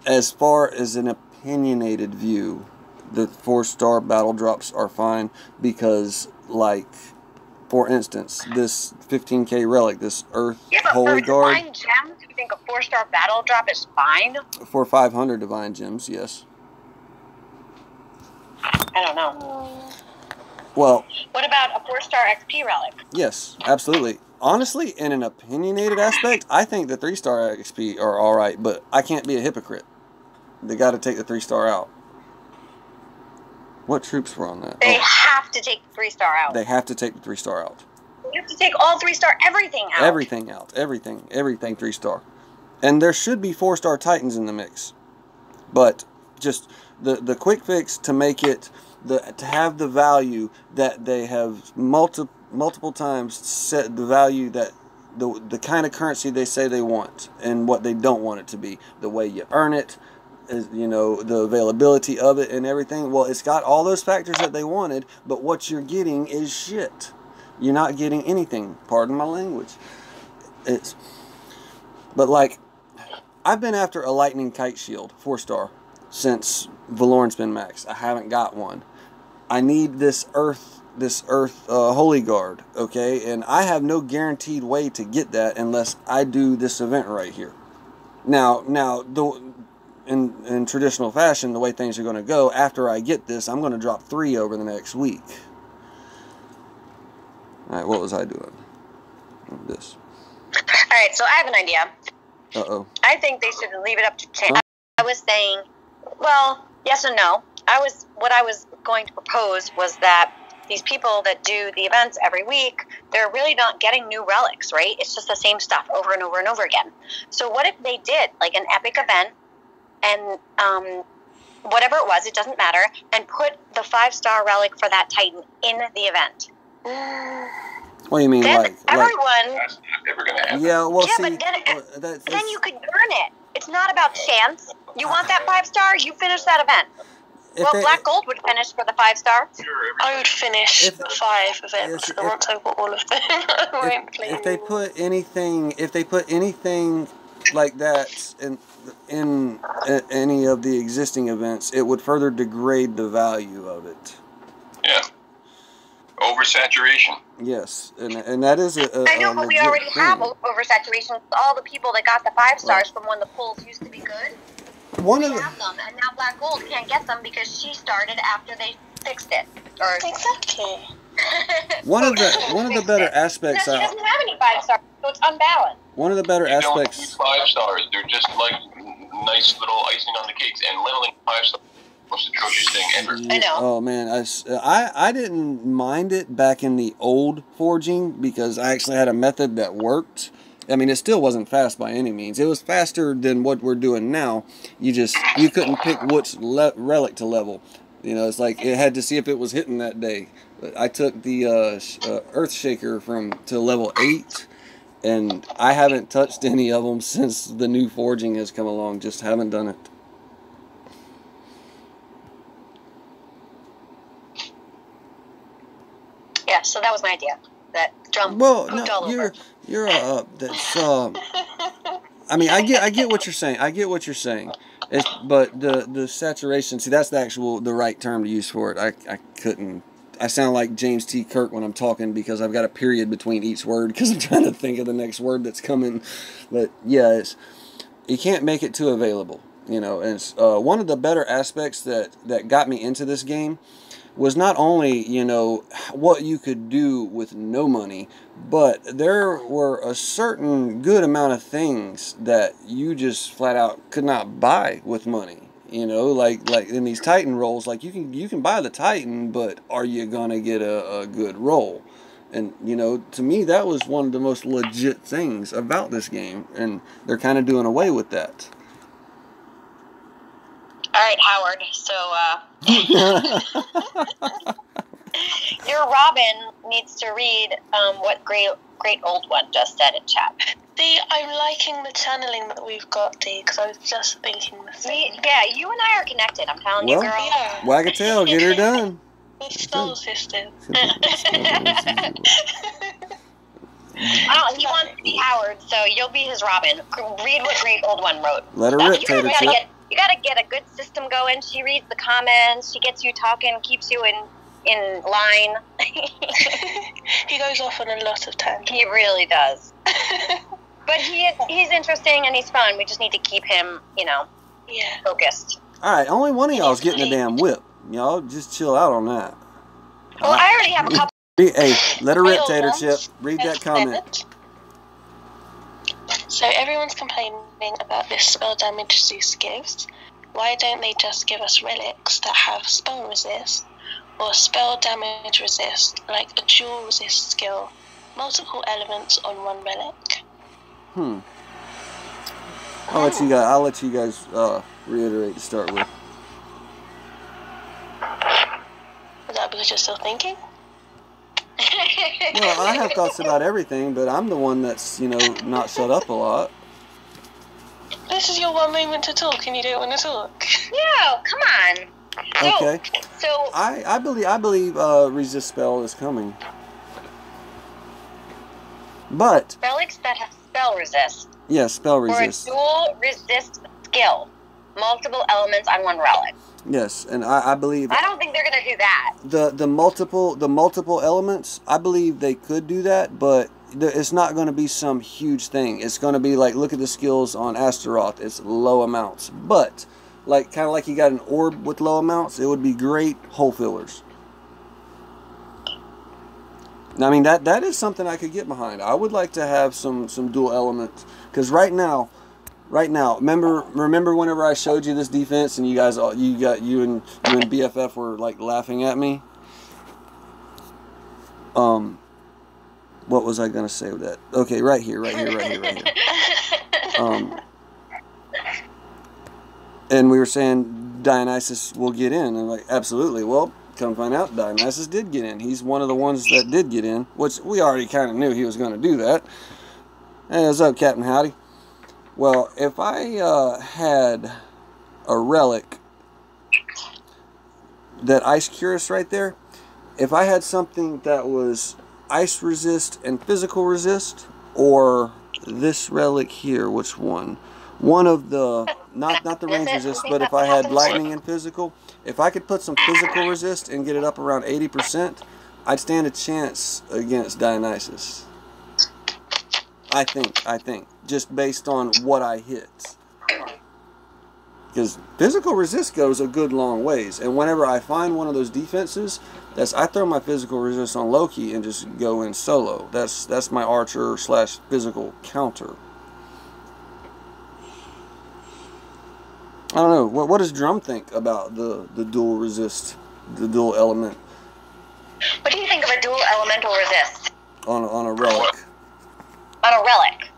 As far as an opinionated view, the 4-star battle drops are fine because, like, for instance, this 15K relic, this Earth Holy Guard. Divine gems, you think a 4-star battle drop is fine? For 500 divine gems, yes. I don't know. Well, what about a 4-star XP relic? Yes, absolutely. Honestly, in an opinionated aspect, I think the 3-star XP are alright, but I can't be a hypocrite. They got to take the 3-star out. What troops were on that? They have to take the 3-star out. They have to take the 3-star out. You have to take all 3-star everything out. Everything out. Everything 3-star. And there should be 4-star Titans in the mix. But just the quick fix to make it to have the value that they have multiple times set the value that the kind of currency they say they want and what they don't want it to be. The way you earn it, is, you know, the availability of it and everything. Well, it's got all those factors that they wanted, but what you're getting is shit. You're not getting anything. Pardon my language. But like, I've been after a lightning kite shield 4-star since Valorn's been maxed. I haven't got one. I need this earth Holy Guard, okay? And I have no guaranteed way to get that unless I do this event right here. Now, in traditional fashion, the way things are going to go, after I get this, I'm going to drop 3 over the next week. Alright, what was I doing? This. Alright, so I have an idea. Uh-oh. I think they should leave it up to chance. I was saying, well, yes and no. What I was going to propose was that these people that do the events every week, they're really not getting new relics, right? It's just the same stuff over and over and over again. So what if they did like an epic event and whatever it was, it doesn't matter, and put the 5-star relic for that Titan in the event? What do you mean, then everyone? That's never going to happen. Yeah, well, yeah, see, but then you could earn it. It's not about chance. You want that 5-star, you finish that event. Well, Black Gold would finish for the 5-star. I would finish 5 events. Once I've got all of them, I won't play if they put anything like that in any of the existing events, it would further degrade the value of it. Yeah. Oversaturation. Yes, and that is I know, but we already have oversaturation. All the people that got the 5-stars from when the pulls used to be good. One they of the have them, and now Black Gold can't get them because she started after they fixed it. Exactly. one of the better aspects. No, she doesn't have any 5-stars, so it's unbalanced. One of the better aspects. Don't need 5-stars. They're just like nice little icing on the cakes, and leveling 5-stars is the most atrocious thing ever. I know. Oh man, I didn't mind it back in the old forging because I actually had a method that worked. I mean, it still wasn't fast by any means. It was faster than what we're doing now. You couldn't pick which relic to level. You know, it's like it had to see if it was hitting that day. I took the Earth Shaker to level 8, and I haven't touched any of them since the new forging has come along. Just haven't done it. Yeah, so that was my idea. That drum. Well, no, that's I mean, I get what you're saying. I get what you're saying. But the saturation, see, that's the right term to use for it. I couldn't. I sound like James T. Kirk when I'm talking because I've got a period between each word because I'm trying to think of the next word that's coming. But yeah, you can't make it too available. You know, and it's, one of the better aspects that got me into this game was not only, you know, what you could do with no money, but there were a certain good amount of things that you just flat out could not buy with money. You know, like in these Titan rolls, like you can buy the Titan, but are you gonna get a good roll? And you know, to me, that was one of the most legit things about this game, and they're kind of doing away with that. All right, Howard. So your Robin needs to read what great old one just said in chat. See, I'm liking the channeling that we've got, Dee, because I was just thinking the same. Yeah, you and I are connected. I'm telling you, girl. Yeah. Wag a tail, get her done. We're soul sisters. Oh, he wants to be Howard, so you'll be his Robin. Read what great old one wrote. Let her rip, Tater Chip. You gotta get a good system going. She reads the comments. She gets you talking, keeps you in line. He goes off on a lot of tangents. He really does. But he's interesting and he's fun. We just need to keep him, focused. All right, only one of y'all's getting a damn whip. Y'all just chill out on that. Well, I already have a couple. Hey, let her rip, Tater Chip. Read that comment. So everyone's complaining about this spell damage Zeus gives. Why don't they just give us relics that have spell resist or spell damage resist, like a dual resist skill, multiple elements on one relic? I'll let you guys reiterate to start with. Is that because you're still thinking? Well, I have thoughts about everything, but I'm the one that's, not shut up a lot. This is your one moment to talk, and you don't want to talk. No, come on. Okay. So I believe resist spell is coming. But relics that have spell resist. Yeah, spell resist. Or a dual resist skill. Multiple elements on one relic. Yes, and I believe I don't think they're gonna do that. The multiple elements, I believe they could do that, but it's not going to be some huge thing. It's going to be like, look at the skills on Astaroth. It's low amounts, but kind of like you got an orb with low amounts. It would be great hole fillers. I mean, that is something I could get behind. I would like to have some dual elements, because right now, remember whenever I showed you this defense and you and BFF were like laughing at me. What was I gonna say with that? Okay, right here. And we were saying Dionysus will get in, and like, absolutely. Well, come find out, Dionysus did get in. He's one of the ones that did get in, which we already kind of knew he was going to do that. Hey, what's up, Captain Howdy? Well, if I had a relic, that Ice Curus right there, if I had something that was ice resist and physical resist, or this relic here, which one? One of the, not the range resist, but if I had lightning and physical, if I could put some physical resist and get it up around 80%, I'd stand a chance against Dionysus. I think, just based on what I hit. Because physical resist goes a good long ways, and whenever I find one of those defenses, I throw my physical resist on Loki and just go in solo. That's my archer / physical counter. I don't know. What does Drum think about the dual resist, the dual element? What do you think of a dual elemental resist? On a relic. On a relic.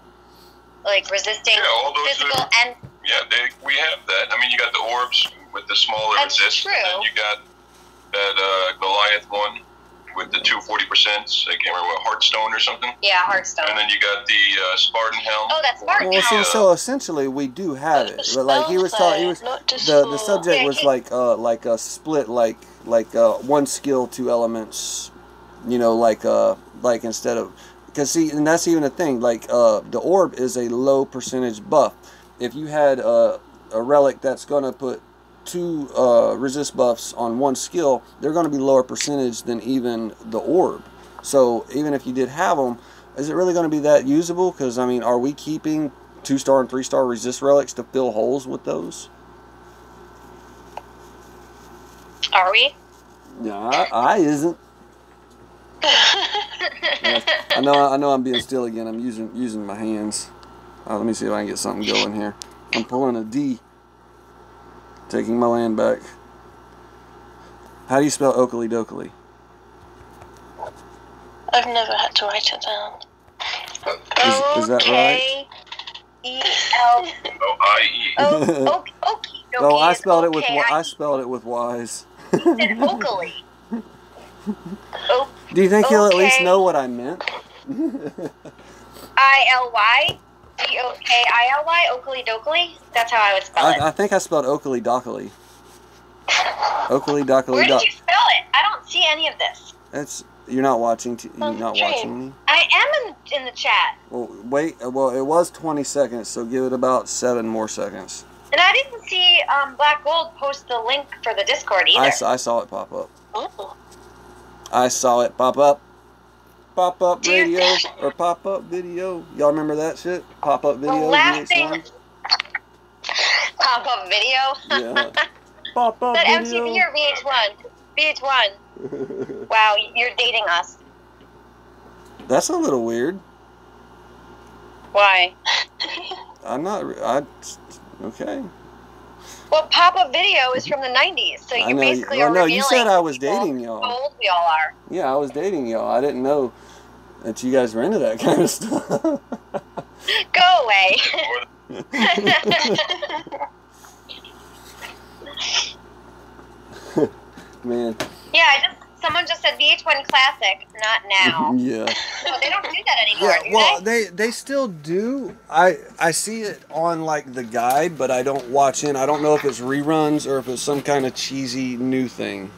Like resisting all those physical and... Yeah, we have that. I mean, you got the orbs with the smaller resist. True. And then you got that Goliath one with the 240%. I can't remember what, Heartstone or something. Yeah, Heartstone. And then you got the Spartan Helm. Oh, that's Spartan Well, Helm. so essentially we do have it. But like he was talking, the subject was like a split, like one skill, 2 elements. Like instead of, because see, and that's even a thing. Like the orb is a low percentage buff. If you had a relic that's gonna put 2 resist buffs on 1 skill, they're going to be lower percentage than even the orb. So even if you did have them, is it really going to be that usable? Because I mean, are we keeping 2-star and 3-star resist relics to fill holes with those? Are we? Yeah, I isn't. I know I'm being still again. I'm using my hands. Let me see if I can get something going here. I'm pulling a D. Taking my land back. How do you spell Oakley Dokley? I've never had to write it down. Is that right? O-I-E. Oh, I spelled it with Y's. You said Oakley. Do you think he'll at least know what I meant? I-L-Y? D-O-K-I-L-Y? Oakley Dokley? That's how I would spell it. I think I spelled Oakley Dokley. Oakley Dokley. Where did you spell it? I don't see any of this. You're not watching. You're not watching me. I am in the chat. Well, wait. Well, it was 20 seconds, so give it about 7 more seconds. And I didn't see Black Gold post the link for the Discord either. I saw it pop up. Oh. I saw it pop up. Pop up radio or pop up video. Y'all remember that shit? Pop up video. The last thing. Pop up video. Yeah. Pop up that video. MTV or VH1? VH1. Wow, you're dating us. That's a little weird. Why? I'm not. Okay. Well, pop-up video is from the 90s, so you basically are revealing you said I was dating y'all. How old we all are. Yeah, I was dating y'all. I didn't know that you guys were into that kind of stuff. Go away. Man. Yeah, someone just said VH1 Classic, not now. Yeah. No, they don't do that anymore, Yeah, do well, they still do. I see it on, like, the guide, but I don't watch in. I don't know if it's reruns or if it's some kind of cheesy new thing.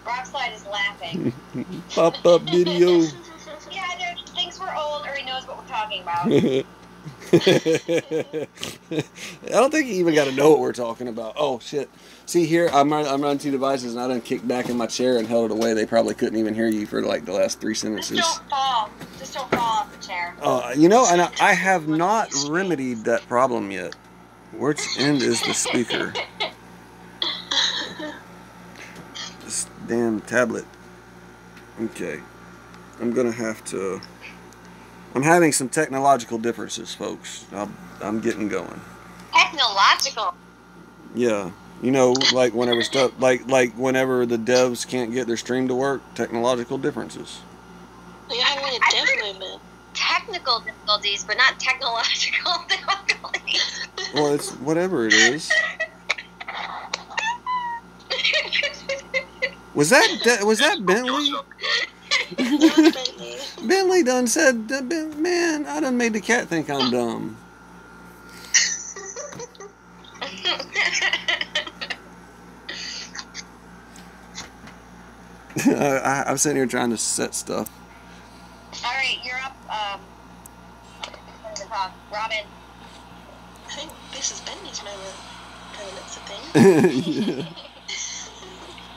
Rockslide is laughing. Pop-up video. Yeah, dude, thinks we're old or he knows what we're talking about. I don't think you even got to know what we're talking about. Oh, shit. See here, I'm running 2 devices, and I done kicked back in my chair and held it away. They probably couldn't even hear you for, like, the last 3 sentences. Just don't fall. Just don't fall off the chair. You know, and I have not remedied that problem yet. Which end is the speaker? This damn tablet. Okay. I'm going to have to... I'm having some technological differences, folks. I'm getting going. Technological? Yeah. You know, like whenever stuff, like whenever the devs can't get their stream to work, technological differences. You're having a dev moment. Technical difficulties, but not technological difficulties. Well, it's whatever it is. Was that Bentley? Bentley done said, man, I done made the cat think I'm dumb. I'm sitting here trying to set stuff. Alright, you're up. Robin. I think this is Bentley's moment. Kind of looks a thing. Yeah.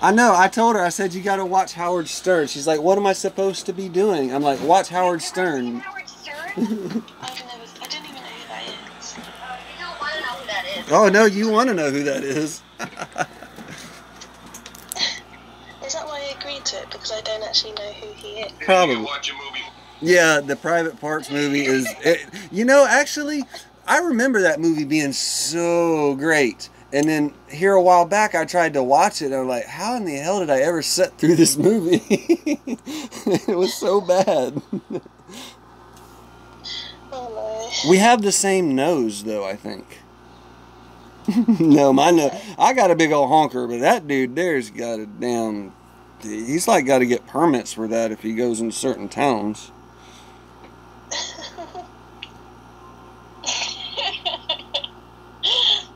I know, I told her, I said, you gotta watch Howard Stern. She's like, what am I supposed to be doing? I'm like, watch Howard Stern. Howard Stern? I don't even know who that is. You don't want to know who that is. Oh, no, you want to know who that is. Is that why I agreed to it? Because I don't actually know who he is. Probably. Watch a movie. Yeah, the Private Parts movie is... you know, actually, I remember that movie being so great. And then here a while back, I tried to watch it, and I'm like, how in the hell did I ever sit through this movie? It was so bad. Oh, no. We have the same nose, though, I think. No, my nose... I got a big old honker, but that dude there's got a damn... He's like got to get permits for that if he goes into certain towns.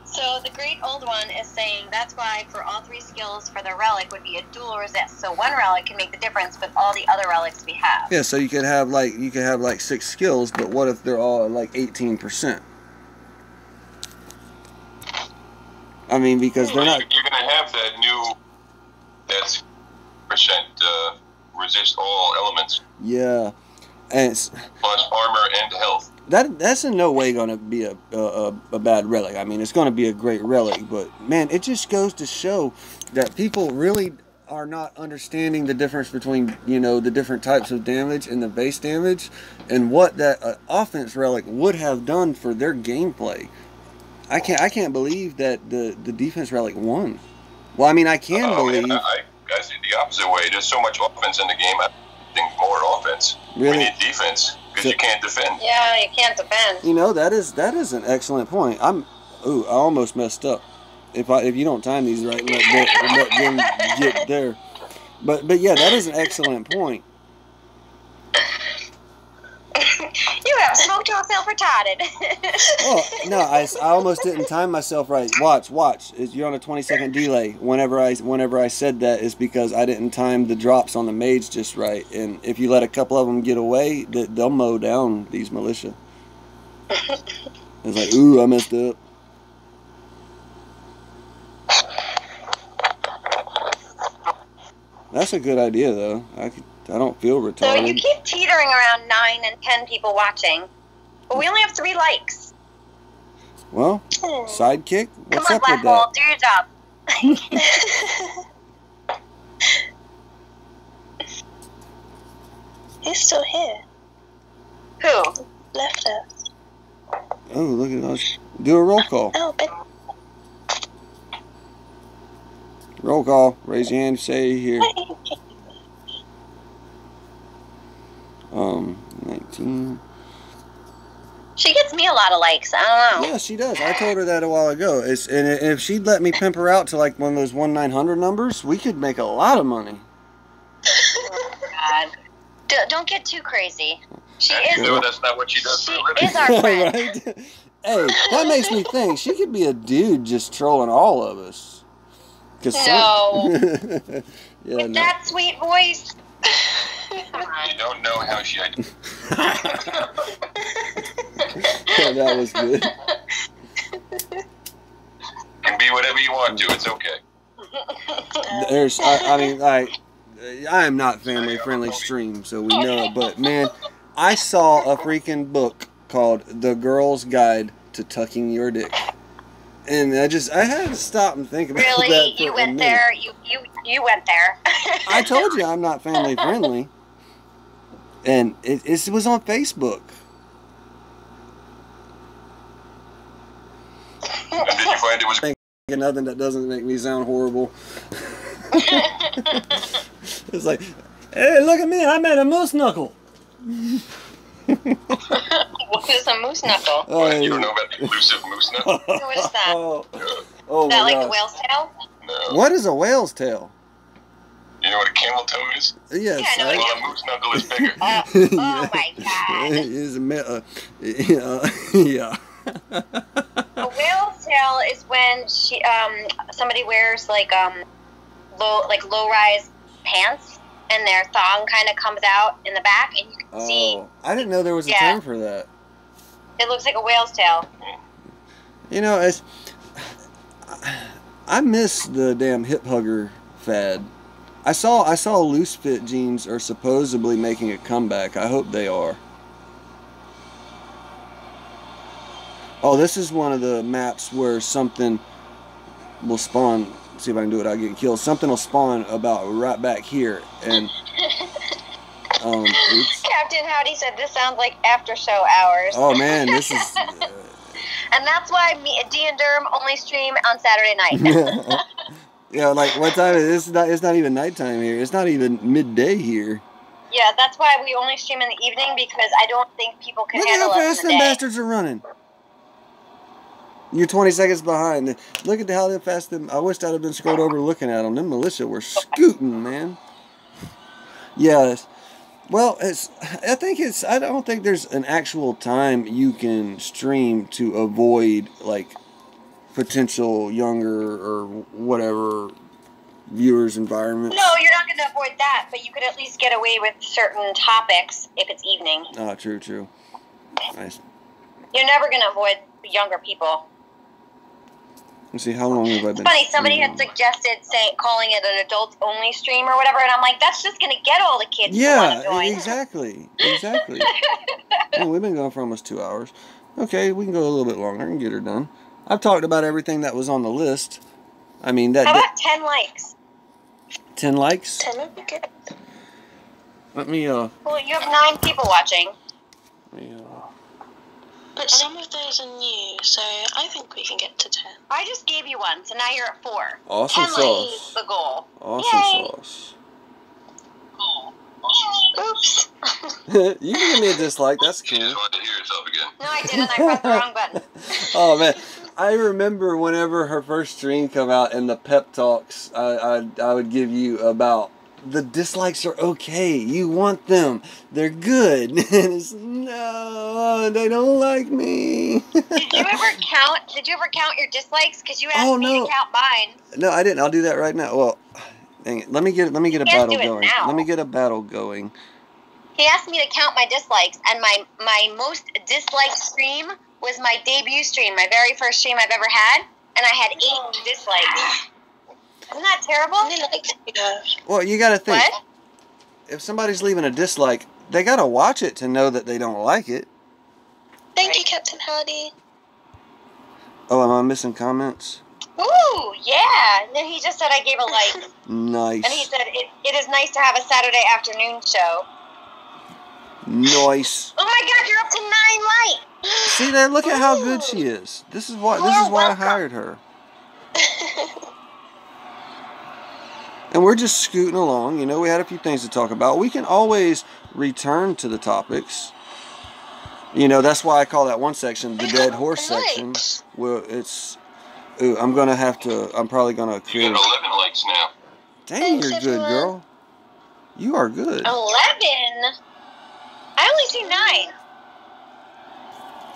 So the great old one is saying that's why for all 3 skills for the relic would be a dual resist. So one relic can make the difference with all the other relics we have. Yeah, so you could have like 6 skills, but what if they're all at like 18%? I mean, because they're not. You're gonna have that new that's percent resist all elements. Yeah, and it's, Plus armor and health. that's in no way going to be a bad relic. I mean, it's going to be a great relic, but man, it just goes to show that people really, are not understanding the difference between, you know, the different types of damage and the base damage and what that offense relic would have done for their gameplay. I can't believe that the defense relic won. Well, I mean, I can believe. Man, I see the opposite way. There's so much offense in the game. I think more offense. Really? We need defense because you can't defend. Yeah, you can't defend. You know, that is an excellent point. I almost messed up. If you don't time these right, let them get there. But yeah, that is an excellent point. You have smoked yourself retarded. Oh no, I almost didn't time myself right. Watch. You're on a 20-second delay. Whenever I said that, is because I didn't time the drops on the mage just right. And if you let a couple of them get away, they'll mow down these militia. It's like, ooh, I messed up. That's a good idea, though. I don't feel retarded. So you keep teetering around 9 and 10 people watching, but we only have 3 likes. Well, sidekick? What's Come on, up with Black Hole, that? do your job. He's still here. Who? Left us. Oh, look at those. Do a roll call. Oh, but Roll call. Raise your hand. Say here. 19. She gets me a lot of likes. I don't know. Yeah, she does. I told her that a while ago. And if she'd let me pimp her out to like one of those 1-900 numbers, we could make a lot of money. Oh, God. Don't get too crazy. She is. No, that's not what she does for a She living. is our friend. Right? Hey, that makes me think she could be a dude just trolling all of us. No. Yeah, With no. that sweet voice. You don't know how she. Yeah, that was good. Can be whatever you want to. It's okay. I am not family friendly stream, so we know it. But man, I saw a freaking book called The Girl's Guide to Tucking Your Dick, and I had to stop and think about that. Really? For You a went minute. there? You went there. I told you I'm not family friendly, and it was on Facebook. And did you find it was? Nothing that doesn't make me sound horrible. It's like, hey, look at me! I made a moose knuckle. What is a moose knuckle? Oh, You don't know about the elusive moose knuckle? What is that? Oh, Is that my like God. a whale's tail? No. What is a whale's tail? You know what a camel toe is? Yes. Yeah, I know Well, a moose knuckle is bigger. Oh my God. It's yeah. A whale's tail is when somebody wears like low-rise pants and their thong kind of comes out in the back and you can see Oh, I didn't know there was a Yeah. term for that. it looks like a whale's tail. You know, I miss the damn hip hugger fad. I saw loose fit jeans are supposedly making a comeback. I hope they are. Oh, this is one of the maps where something will spawn. See if I can do it without getting killed. Something will spawn about right back here, and oops. Captain Howdy said this sounds like after show hours. Oh man, this is. And that's why D and Durham only stream on Saturday night. Yeah, like what time is it? It's not even nighttime here. It's not even midday here. Yeah, that's why we only stream in the evening because I don't think people can Look at handle how us fast in them the day. bastards are running. You're 20 seconds behind. Look at how fast them. I wished I'd have been scrolled over looking at them. Them militia were scooting, man. Yes. Well, I don't think there's an actual time you can stream to avoid like potential younger or whatever viewers' environments. No, you're not going to avoid that, but you could at least get away with certain topics if it's evening. Oh, true. Nice. You're never going to avoid younger people. Let's see, how long have I been? It's funny, somebody had streaming? suggested calling it an adults-only stream or whatever, and I'm like, that's just going to get all the kids to want to Yeah, join. exactly. Well, we've been going for almost 2 hours. Okay, we can go a little bit longer and get her done. I've talked about everything that was on the list. I mean, How about 10 likes? 10 likes. 10 would be good. Let me Well, you have 9 people watching. But some of those are new, so I think we can get to 10. I just gave you one, so now you're at 4. Awesome 10 sauce. is the goal. Awesome Yay. sauce. Oops. You can give me a dislike. That's She cool. just wanted to hear herself again. No, I didn't. I pressed the wrong button. Oh man, I remember whenever her first stream come out and the pep talks, I would give you about the dislikes are okay. You want them. They're good. And it's, no, they don't like me. Did you ever count your dislikes? Because you asked me to count mine. No, I didn't. I'll do that right now. Well, dang it. Let me get a battle going. now. Let me get a battle going. He asked me to count my dislikes, and my most disliked stream was my debut stream, my very first stream I've ever had, and I had 8 dislikes. Isn't that terrible? Well, you got to think. What? If somebody's leaving a dislike, they got to watch it to know that they don't like it. Thank you, Captain Hardy. Oh, am I missing comments? Ooh, yeah. And then he just said I gave a like. Nice. And he said, it is nice to have a Saturday afternoon show. Nice. Oh my God, you're up to 9 likes. See that? Look at how good she is. This is why I hired her. And we're just scooting along. You know, we had a few things to talk about. We can always return to the topics. You know, that's why I call that one section the dead horse section. Well, it's... Ooh, I'm probably going to create... You got 11 likes now. Dang, you're good, girl. You are good. 11? I only see 9.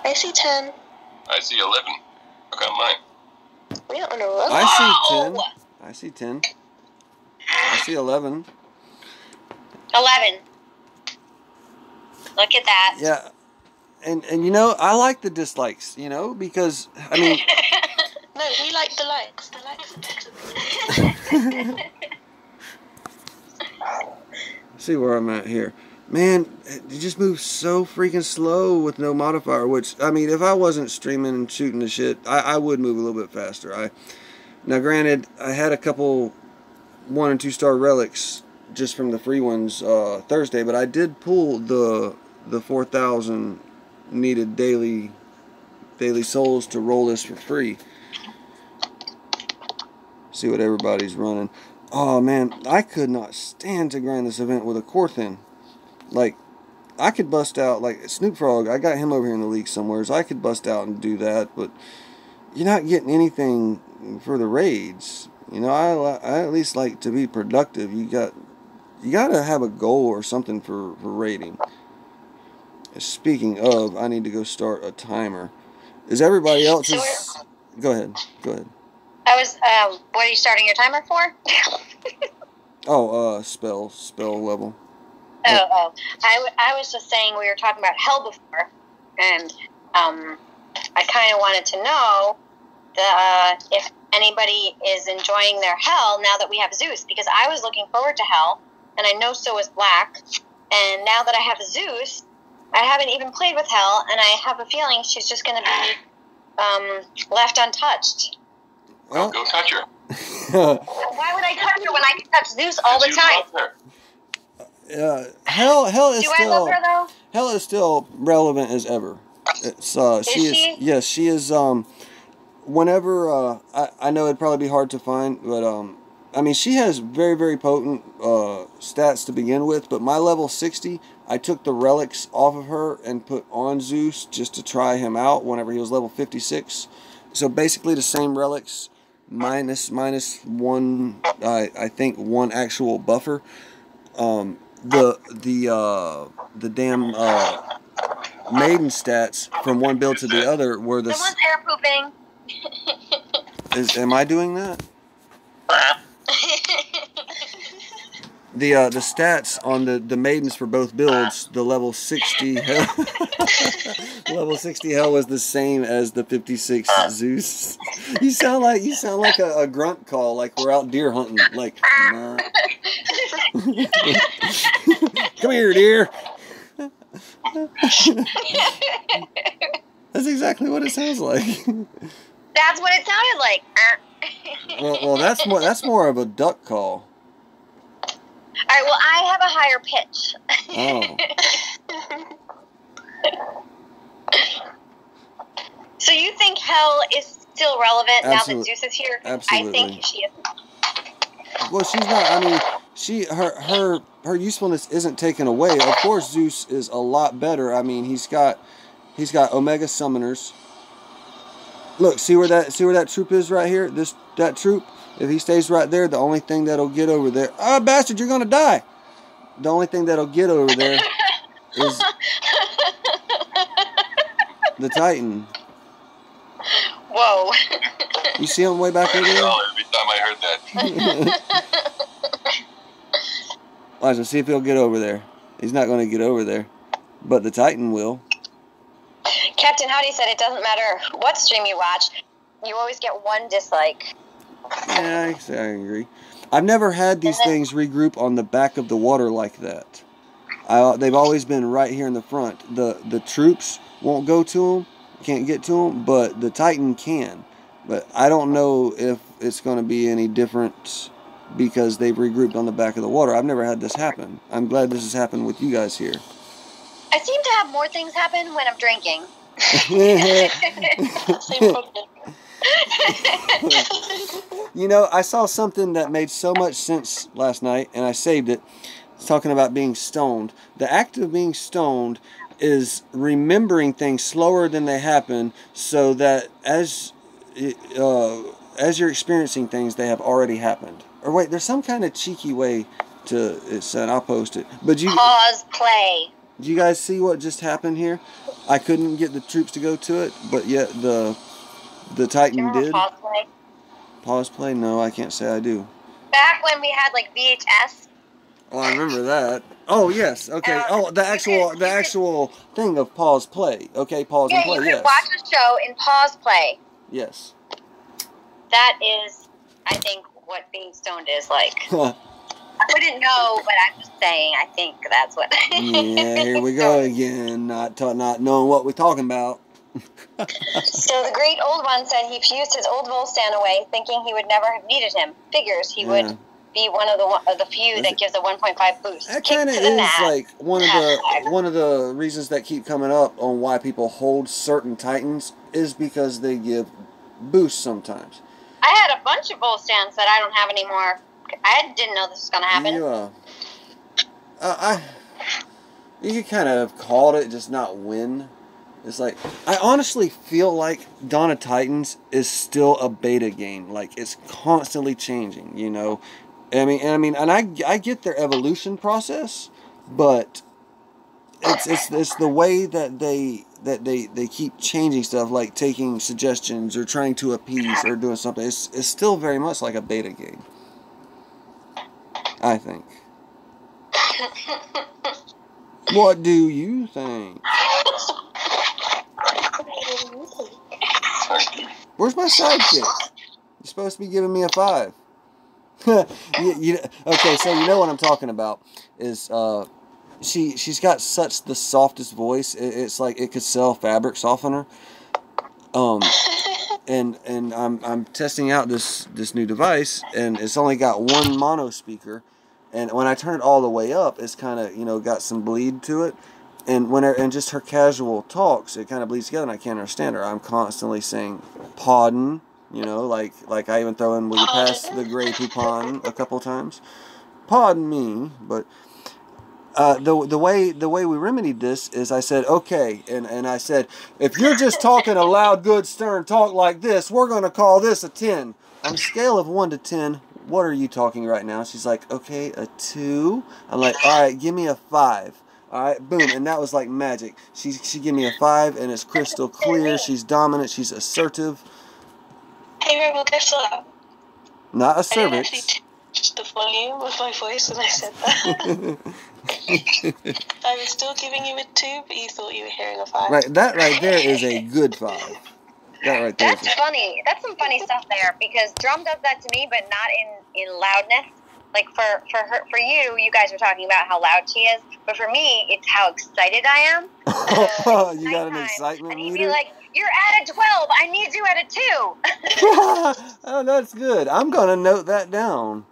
I see 10. I see 11. Look at mine. We're on a roll. I see 10. I see 10. I see 11. 11. Look at that. Yeah. And you know, I like the dislikes, you know, because, I mean... No, we like the likes. The likes are better. See where I'm at here. Man, it just moves so freaking slow with no modifier, which, I mean, if I wasn't streaming and shooting the shit, I would move a little bit faster. Now, granted, I had a couple 1- and 2-star relics just from the free ones Thursday, but I did pull the 4,000 needed daily souls to roll this for free. See what everybody's running. Oh man, I could not stand to grind this event with a core thin. Like, I could bust out, like Snoop Frog, I got him over here in the league somewhere, so I could bust out and do that, but you're not getting anything for the raids. You know, I at least like to be productive. You got to have a goal or something for raiding. Speaking of, I need to go start a timer. Is everybody else's... Go ahead. I was, what are you starting your timer for? Spell level. I was just saying we were talking about hell before, and I kind of wanted to know if anybody is enjoying their hell now that we have Zeus, because I was looking forward to hell, and I know so is Black, and now that I have Zeus, I haven't even played with hell, and I have a feeling she's just going to be left untouched. Well, go touch her. Why would I touch her when I can touch Zeus all the time? Hell is Do still... I love her, though? Hell is still relevant as ever. It's she? Yes, she is. Whenever I know it'd probably be hard to find, but I mean, she has very, very potent stats to begin with. But my level 60, I took the relics off of her and put on Zeus just to try him out whenever he was level 56. So basically the same relics minus one, I think one actual buffer. The damn maiden stats from one build to the other were the... Someone's air pooping. Am I doing that? The stats on the maidens for both builds, the level 60 hell, level 60 hell was the same as the 56 Zeus. You sound like a grunt call, like we're out deer hunting. Like, nah. Come here, deer. That's exactly what it sounds like. That's what it sounded like. Well, that's more of a duck call. right, well, I have a higher pitch. Oh. So you think Hell is still relevant now that Zeus is here? Absolutely. I think she is. Well, she's not. I mean, her usefulness isn't taken away. Of course, Zeus is a lot better. I mean, he's got Omega Summoners. Look, see where that troop is right here? That troop. If he stays right there, the only thing that'll get over there. Oh, bastard, you're gonna die. The only thing that'll get over there is the Titan. Whoa. You see him way back over there? Every time I heard that. Watch him, see if he'll get over there. He's not going to get over there, but the Titan will. Captain Howdy said it doesn't matter what stream you watch, you always get one dislike. Yeah, I agree. I've never had these things regroup on the back of the water like that. They've always been right here in the front. The troops won't go to them, can't get to them, but the Titan can. But I don't know if it's going to be any different because they've regrouped on the back of the water. I've never had this happen. I'm glad this has happened with you guys here. I seem to have more things happen when I'm drinking. Same problem. You know, I saw something that made so much sense last night, and I saved it. It's talking about being stoned. The act of being stoned is remembering things slower than they happen, so that as you're experiencing things, they have already happened. Or wait, there's some kind of cheeky way to it said. I'll post it. But Pause play. Do you guys see what just happened here? I couldn't get the troops to go to it, but yet the Titan did. Pause play? Pause play? No, I can't say I do. Back when we had like VHS. Oh, I remember that. Oh yes. Okay. The actual thing of pause play. Okay, pause and play. You Yes. could watch a show in pause play. Yes. That is, I think, what being stoned is like. I wouldn't know, but I'm just saying. I think that's what. Yeah. Here we go again. Not knowing what we're talking about. So the great old one said he fused his old Volstan away, thinking he would never have needed him. Figures he would be one of the few that gives a 1.5 boost. That kind of is like one of the reasons that keep coming up on why people hold certain Titans is because they give boosts sometimes. I had a bunch of Volstans that I don't have anymore. I didn't know this was going to happen. You could kind of have called it, just not win. It's like, I honestly feel like Dawn of Titans is still a beta game. Like, it's constantly changing, you know. I get their evolution process, but it's the way that they keep changing stuff, like taking suggestions or trying to appease or doing something. It's still very much like a beta game, I think. What do you think? Where's my sidekick? You're supposed to be giving me a 5. Okay, so you know what I'm talking about. Is she's got such the softest voice. It's like it could sell fabric softener. And I'm testing out this new device, and it's only got one mono speaker, and when I turn it all the way up, it's kind of got some bleed to it. And just her casual talks, it kind of bleeds together, and I can't understand her. I'm constantly saying, "Pardon," like I even throw in, "Will you pass the Grey Poupon?" a couple times. Pardon me, but the way we remedied this is I said, okay, and I said, if you're just talking a loud, good, stern talk like this, we're gonna call this a 10. On a scale of 1 to 10, what are you talking right now? She's like, okay, a 2. I'm like, all right, give me a 5. All right, boom, and that was like magic. She gave me a 5, and it's crystal clear. She's dominant. She's assertive. Hey, Rebel, guess what? Not a I didn't actually cervix. change the volume of my voice when I said that. I was still giving you a 2, but you thought you were hearing a 5. Right, that right there is a good 5. That right there. That's funny. That's some funny stuff there, because Drum does that to me, but not in loudness. Like for you guys were talking about how loud she is, but for me, it's how excited I am. So you got an excitement and he'd meter? be like, "You're at a 12. I need you at a 2." Oh, that's good. I'm gonna note that down.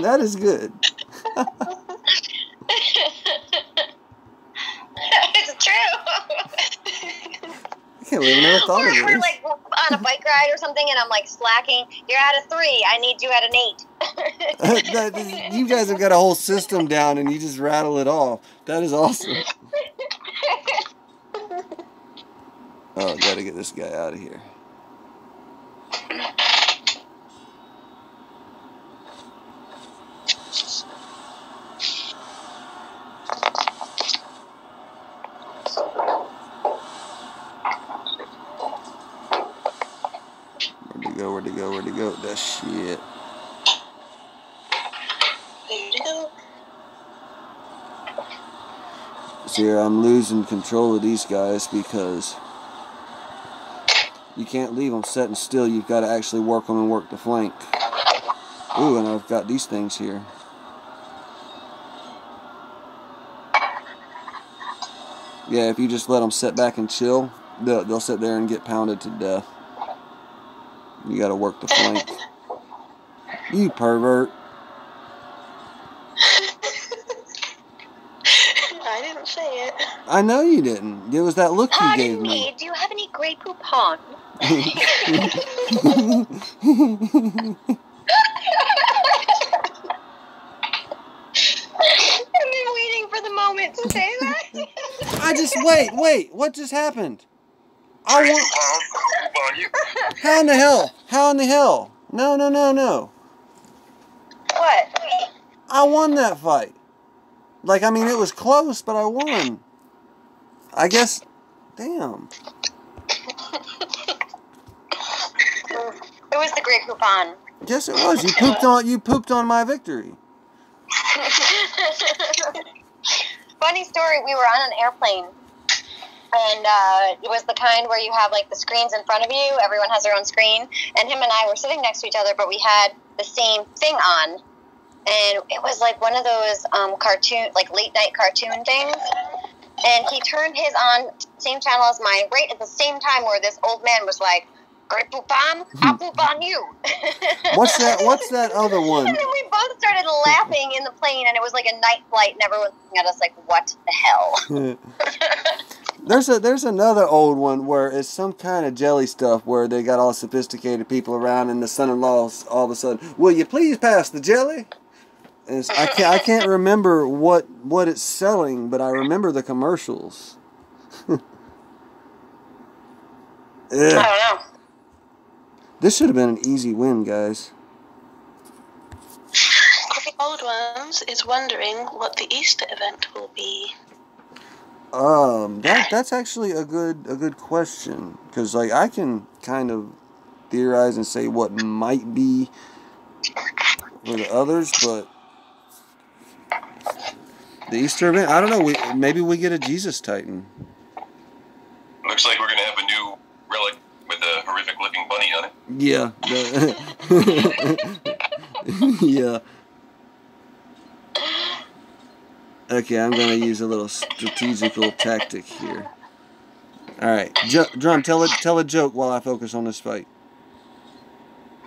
That is good. It's true. I can't believe I never thought of We're this. like on a bike ride or something, and I'm like slacking. You're at a 3. I need you at an 8. You guys have got a whole system down, and you just rattle it off. That is awesome. Oh, gotta get this guy out of here. Where'd he go? That shit. There you go. See, I'm losing control of these guys because you can't leave them sitting still. You've got to actually work them and work the flank. Ooh, and I've got these things here. Yeah, if you just let them sit back and chill, they'll sit there and get pounded to death. You got to work the flank. You pervert. I didn't say it. I know you didn't. It was that look you gave me. Do you have any Grey Poupon? I've been waiting for the moment to say that. I just wait. What just happened? I want. How in the hell? How in the hell? No. What? I won that fight. Like, I mean, it was close, but I won. I guess. Damn. It was the Grey Poupon. Yes, it was. You pooped on my victory. Funny story. We were on an airplane. And it was the kind where you have, like, the screens in front of you. Everyone has their own screen. And him and I were sitting next to each other, but we had the same thing on. And it was, like, one of those cartoon, like, late-night cartoon things. And he turned his on, same channel as mine, right at the same time where this old man was like, Grey Poupon, I poop on you. What's that other one? And then we both started laughing in the plane, and it was like a night flight, and everyone was looking at us like, what the hell? There's another old one where it's some kind of jelly stuff where they got all sophisticated people around, and the son-in-law all of a sudden, will you please pass the jelly? And I can't remember what it's selling, but I remember the commercials. I don't know. This should have been an easy win, guys. The old ones is wondering what the Easter event will be. That's actually a good question, because like I can kind of theorize and say what might be for the others, but the Easter event, I don't know. Maybe we get a Jesus Titan. Looks like we're gonna have a new relic with a horrific living bunny on it. Yeah. Yeah. Okay, I'm going to use a little strategical tactic here. Alright, Drum, tell a joke while I focus on this fight.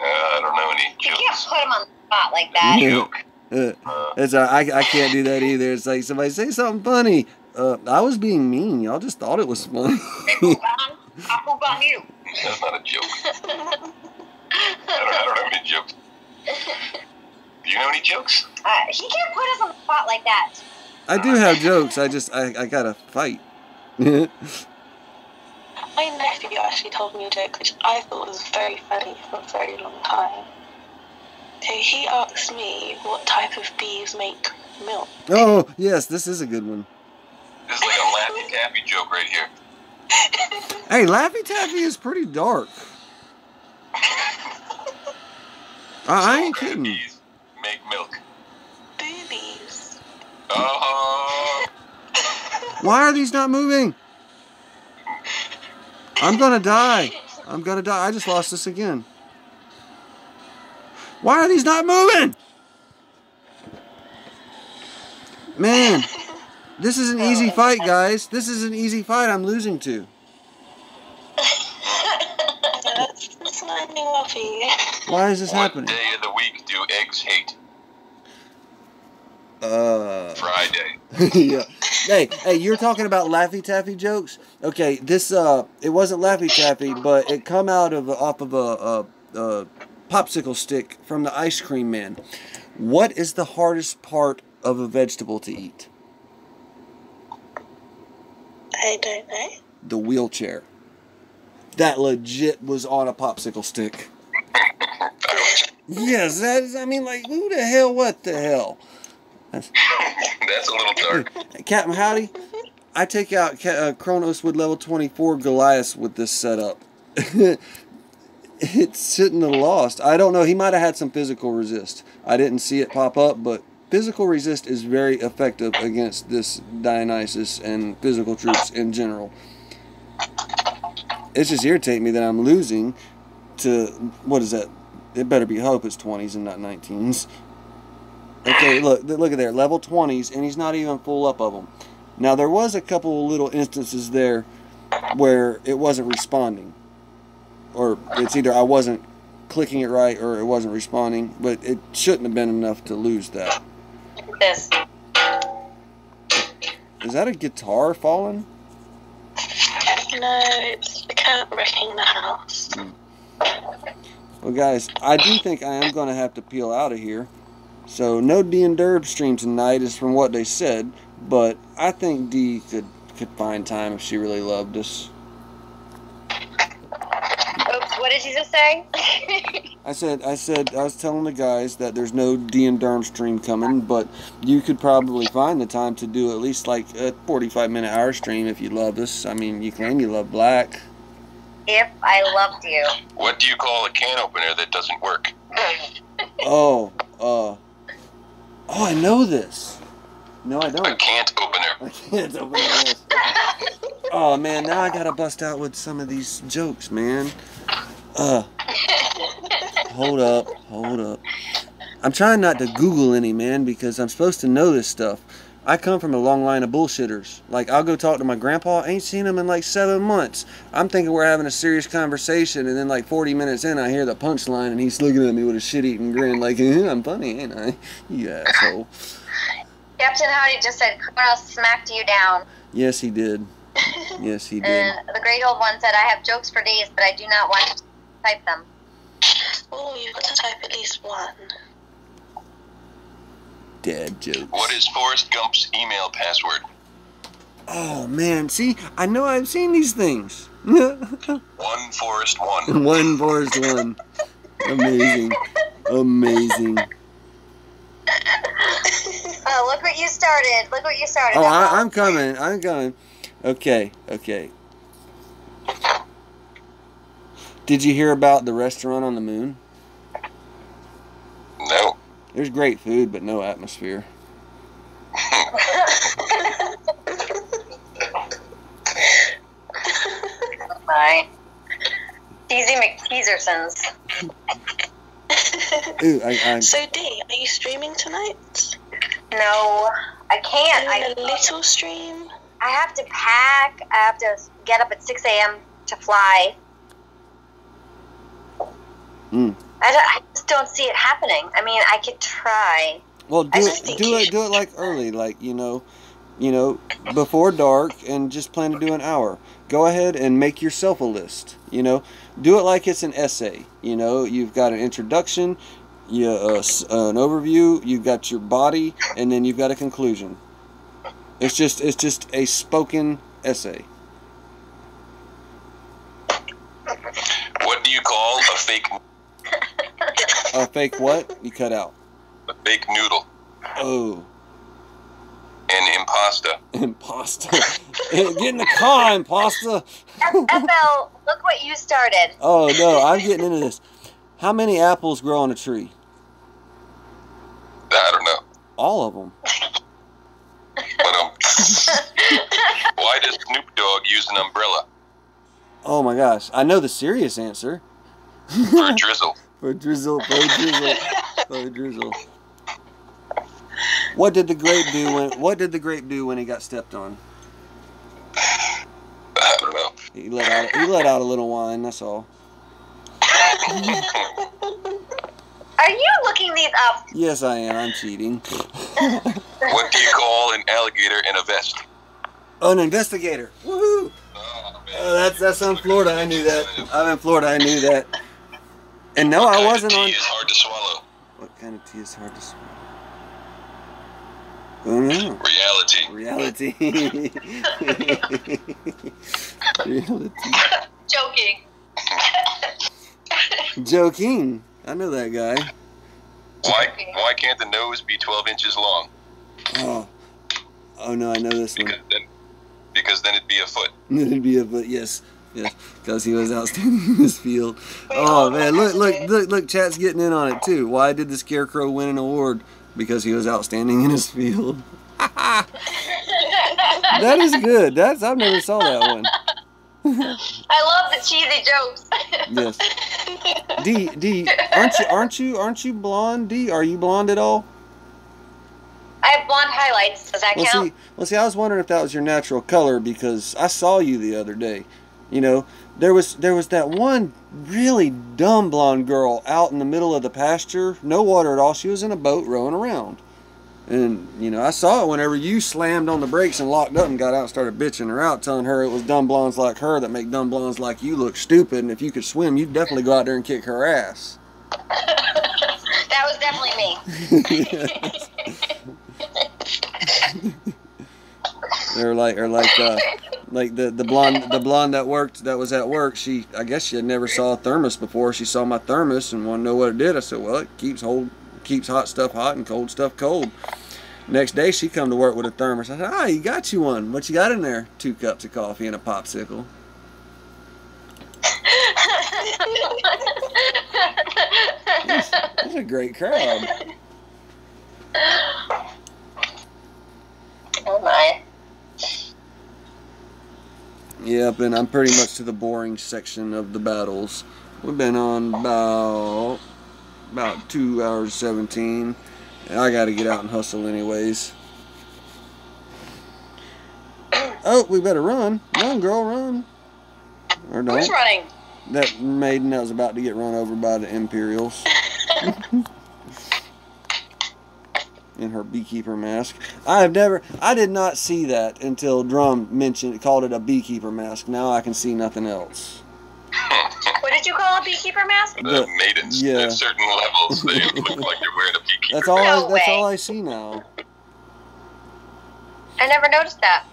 I don't know any You jokes. can't put him on the spot like that. I can't do that either. It's like somebody say something funny. I was being mean. Y'all just thought it was funny. I poop on you. That's not a joke. I don't have any jokes. Do you know any jokes? He can't put us on the spot like that. I do have jokes. I gotta fight. My nephew actually told me a joke which I thought was very funny for a very long time. So he asked me what type of bees make milk. Oh, yes, this is a good one. This is like a Laffy Taffy joke right here. Hey, Laffy Taffy is pretty dark. I ain't kidding. Bees make milk. Boobies. Why are these not moving? I'm gonna die. I just lost this again. Why are these not moving? Man, this is an easy fight, guys. This is an easy fight I'm losing to. That's not anything off you. Why is this happening? What day of the week do eggs hate? Friday. Yeah. Hey, you're talking about Laffy Taffy jokes? Okay, this it wasn't Laffy Taffy, but it come out of off of a popsicle stick from the ice cream man. What is the hardest part of a vegetable to eat? I don't know. The wheelchair. That legit was on a popsicle stick. Yes, that is, I mean, like, who the hell, what the hell? That's a little dark. Captain Howdy, I take out Kronos with level 24 Goliath with this setup. It shouldn't have lost. I don't know, he might have had some physical resist. I didn't see it pop up, but physical resist is very effective against this Dionysus and physical troops in general. It's just irritating me that I'm losing to, what is that? It better be, I hope it's 20s and not 19s. Okay, look at there, level 20s, and he's not even full up of them. Now, there was a couple little instances there where it wasn't responding. Or it's either I wasn't clicking it right or it wasn't responding, but it shouldn't have been enough to lose that. This. Is that a guitar falling? No, it's the cat wrecking the house. Well, guys, I do think I am going to have to peel out of here. So, no D and Derb stream tonight is from what they said, but I think Dee could find time if she really loved us. Oops, what did you just say? I was telling the guys that there's no D and Derm stream coming, but you could probably find the time to do at least like a 45-minute hour stream if you love us. I mean, you claim you love Black. If I loved you. What do you call a can opener that doesn't work? Oh, I know this. No, I don't. A can't opener. I can't open this. Oh, man, now I gotta bust out with some of these jokes, man. Hold up. I'm trying not to Google any, man, because I'm supposed to know this stuff. I come from a long line of bullshitters. Like, I'll go talk to my grandpa. I ain't seen him in like 7 months. I'm thinking we're having a serious conversation, and then like 40 minutes in, I hear the punchline, and he's looking at me with a shit-eating grin like, I'm funny, ain't I? You asshole. Captain Howdy just said Kronos smacked you down. Yes, he did. Yes, he did. And the great old one said, I have jokes for days, but I do not want to type them. Oh, you've got to type at least one. Dad jokes. What is Forrest Gump's email password? Oh, man. See, I know I've seen these things. 1 Forrest 1. 1 Forrest 1. Amazing. Oh, look what you started. Oh, I'm coming. Okay. Did you hear about the restaurant on the moon? No. There's great food, but no atmosphere. Bye. Teasy McTeasersons. Ooh, So, Dee, are you streaming tonight? No, I can't. A little stream? I have to pack. I have to get up at 6 a.m. to fly. I just don't see it happening. I mean, I could try. Well, do it like early, like before dark, and just plan to do an hour. Go ahead and make yourself a list. Do it like it's an essay. You've got an introduction, an overview. You've got your body, and then you've got a conclusion. It's just a spoken essay. What do you call a fake? A fake what? You cut out. A fake noodle. Oh. An impasta. Impasta. Get in the car, impasta. FL, look what you started. Oh, no, I'm getting into this. How many apples grow on a tree? I don't know. All of them. But why does Snoop Dogg use an umbrella? Oh my gosh, I know the serious answer. For a drizzle. For drizzle. What did the grape do when he got stepped on? I don't know. He let out a little wine, that's all. Are you looking these up? Yes, I am. I'm cheating. What do you call an alligator in a vest? Oh, an investigator. Woohoo! Oh, man. That's on Florida. I knew that. I'm in Florida. I knew that. And no, I wasn't tea on. is hard to swallow. What kind of tea is hard to swallow? Oh no. Reality. Reality. Joking. Joking. I know that guy. Why can't the nose be 12 inches long? Oh no, I know this one. Because then it'd be a foot. It'd be a but yes, because he was outstanding in this field. Oh man, look, chat's getting in on it too. Why did the Scarecrow win an award? Because he was outstanding in his field. That is good. I've never saw that one. I love the cheesy jokes. Yes. D, aren't you blonde? D, are you blonde at all? I have blonde highlights. Does that count? See, I was wondering if that was your natural color because I saw you the other day. You know, there was that one really dumb blonde girl out in the middle of the pasture, no water at all. She was in a boat rowing around. And, you know, I saw it whenever you slammed on the brakes and locked up and got out and started bitching her out, telling her it was dumb blondes like her that make dumb blondes like you look stupid, and if you could swim, you'd definitely go out there and kick her ass. That was definitely me. Or like the blonde that was at work. I guess she had never saw a thermos before. She saw my thermos and wanted to know what it did. I said, well, it keeps hot stuff hot and cold stuff cold. Next day she come to work with a thermos. I said, you got you one. What you got in there? 2 cups of coffee and a popsicle. That's a great crowd. Oh my. Yep, and I'm pretty much to the boring section of the battles. We've been on about 2 hours 17. And I gotta get out and hustle anyways. Oh, we better run. Run, girl, run. Or don't. Who's running? That maiden that was about to get run over by the Imperials. In her beekeeper mask. I did not see that until Drum called it a beekeeper mask. Now I can see nothing else. What did you call a beekeeper mask? The maidens at certain levels, they look like they're wearing a beekeeper That's all I see now. I never noticed that.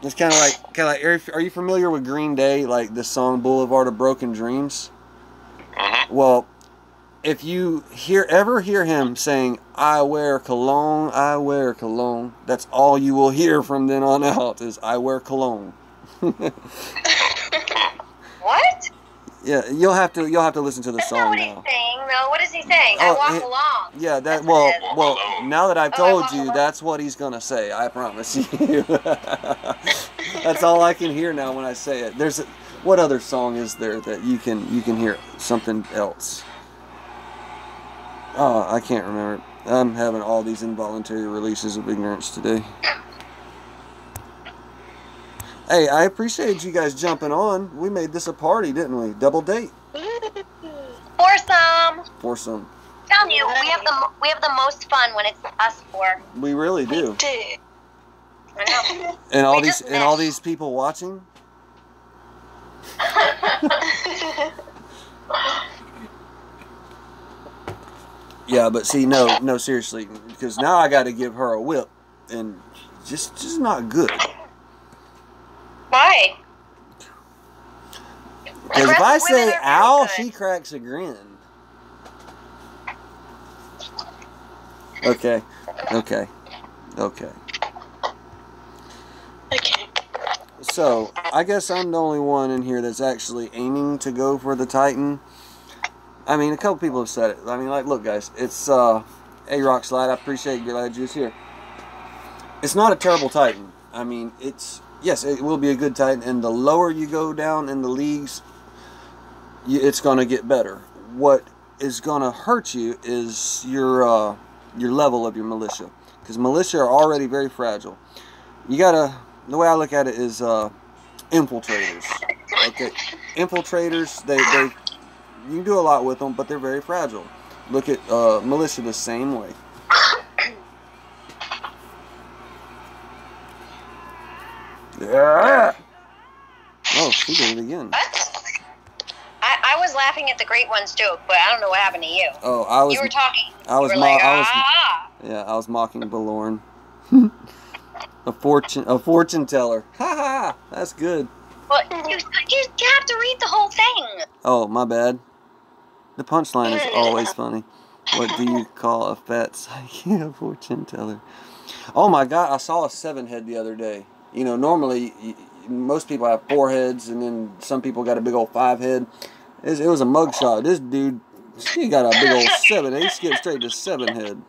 It's kind of like, are you familiar with Green Day, like the song Boulevard of Broken Dreams? Mm-hmm. Well, if you ever hear him saying, I wear cologne, that's all you will hear from then on out is, I wear cologne. What? Yeah, you'll have to listen to the That's song not what now. he's saying, though. What is he saying? I walk along. Yeah, That's what it is. well, now that I've I told walk you, along. that's what he's gonna say. I promise you. That's all I can hear now when I say it. What other song is there that you can hear something else? Oh, I can't remember. I'm having all these involuntary releases of ignorance today. Hey, I appreciate you guys jumping on. We made this a party, didn't we? Double date. Foursome. Telling you, we have the most fun when it's us four. We really do. I know. And all these people watching. Yeah, but see, no, seriously, because now I got to give her a whip, and just not good. Why? Because if I say ow, she cracks a grin. Okay. So, I guess I'm the only one in here that's actually aiming to go for the Titan. I mean, a couple people have said it. I mean, like, look, guys, it's A-Rock Slide. I appreciate you glad you're here. It's not a terrible Titan. I mean, yes, it will be a good Titan, and the lower you go down in the leagues, it's going to get better. What is going to hurt you is your level of your militia, because militia are already very fragile. You gotta. The way I look at it is infiltrators. Okay, infiltrators. you can do a lot with them, but they're very fragile. Look at Militia the same way. Yeah. Oh, she did it again. I was laughing at the Great One's joke, but I don't know what happened to you. Oh, I was. You were talking. I was. You were like, ah. I was mocking Balorn. a fortune teller. Ha ha. That's good. Well, you have to read the whole thing. Oh, my bad. The punchline is always funny. What do you call a fat psyche? A fortune teller. Oh my God! I saw a 7-head the other day. You know, normally most people have 4 heads, and then some people got a big old 5-head. It was a mugshot. This dude, he got a big old 7. He skipped straight to 7-head.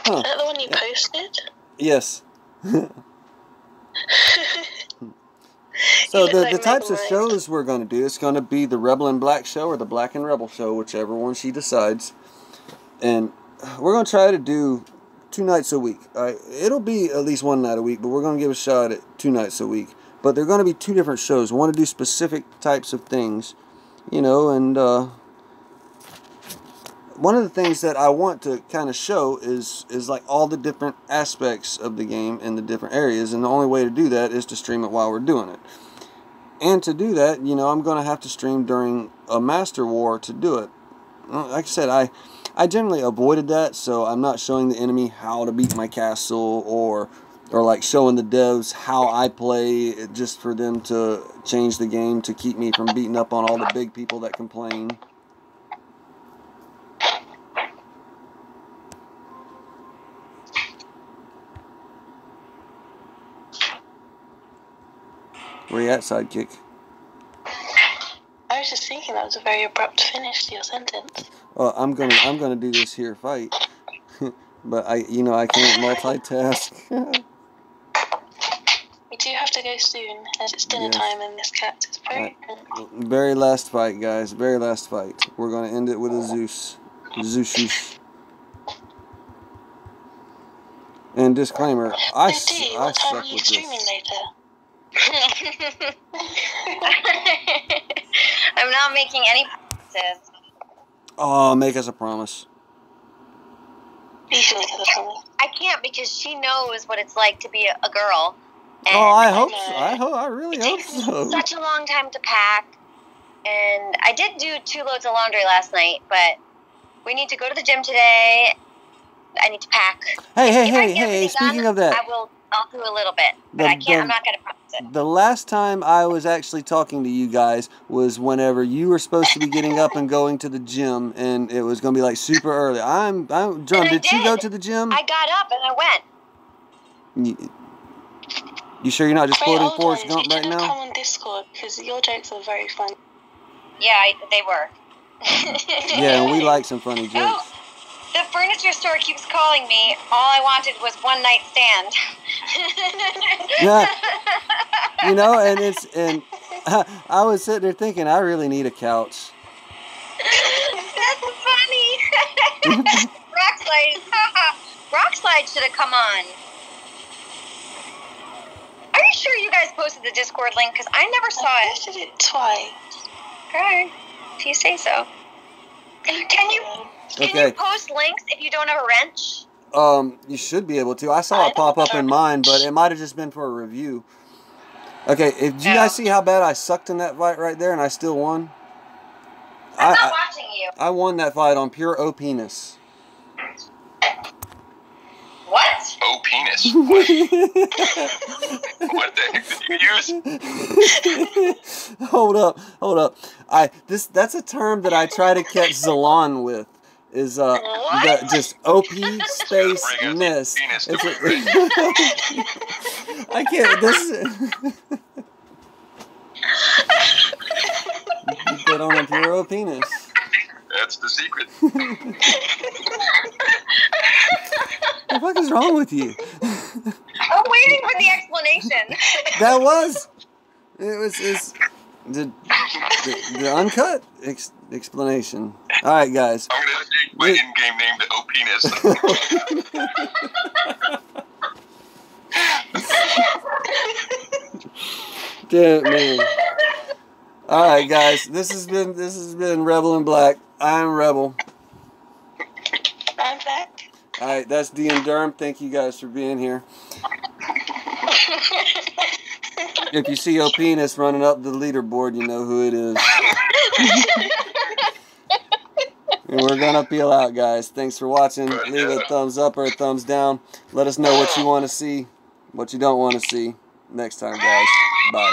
Huh. Is that the one you posted? Yes. So the types of shows we're going to do, it's going to be the Rebel and Black show or the Black and Rebel show, whichever one she decides. And we're going to try to do 2 nights a week. It'll be at least 1 night a week, but we're going to give a shot at 2 nights a week. But they're going to be 2 different shows. We want to do specific types of things, you know, and one of the things that I want to kind of show is like all the different aspects of the game in the different areas, and the only way to do that is to stream it while we're doing it. And to do that, you know, I'm going to have to stream during a Master War to do it. Like I said, I generally avoided that, so I'm not showing the enemy how to beat my castle or like showing the devs how I play just for them to change the game to keep me from beating up on all the big people that complain. Where you at, Sidekick? I was just thinking that was a very abrupt finish to your sentence. Well, I'm gonna do this here fight, but I can't multitask. We do have to go soon, as it's dinner time and this cat is pregnant. Very last fight, guys. Very last fight. We're gonna end it with a Zeus. Zeus. And disclaimer, I what time suck are you with streaming this. later? I'm not making any promises. Oh, make us a promise. You should make us a promise. I can't because she knows what it's like to be a girl. And Oh, I hope so. I really hope so. such a long time to pack. And I did do 2 loads of laundry last night, but we need to go to the gym today. I need to pack. Hey, speaking of that. I'll do a little bit, but I can't, I'm not going to promise it. The last time I was actually talking to you guys was whenever you were supposed to be getting up and going to the gym, and it was going to be like super early. I'm Drum, did you go to the gym? I got up and I went. You sure you're not just quoting Forrest Gump right now? You now? come on Discord, because your jokes are very funny. Yeah, they were. Yeah, we like some funny jokes. Oh, the furniture store keeps calling me. All I wanted was 1 night stand. Yeah. You know, and I was sitting there thinking, I really need a couch. That's funny. Rockslide should have come on. Are you sure you guys posted the Discord link? Because I never saw it. I posted it twice. Okay, if you say so. Can you post links if you don't have a wrench? You should be able to. I saw it pop up in mine, but it might have just been for a review. Okay, did you guys see how bad I sucked in that fight right there, and I still won? I'm not watching you. I won that fight on pure O-penis. What? O-penis? What? What the heck did you use? Hold up. That's a term that I try to catch Zalon with. Is just OP space ness. I can't. You put on a pure penis. That's the secret. What the fuck is wrong with you? I'm waiting for the explanation. That was. It's the uncut explanation. All right, guys. I'm gonna take my in-game name to O-penis. Damn, man. All right, guys. This has been Rebel in Black. I'm Rebel. I'm back. All right, that's D and Durham. Thank you guys for being here. If you see your penis running up the leaderboard, you know who it is. And we're gonna peel out, guys. Thanks for watching. Leave a thumbs up or a thumbs down. Let us know what you want to see, what you don't want to see next time, guys. Bye.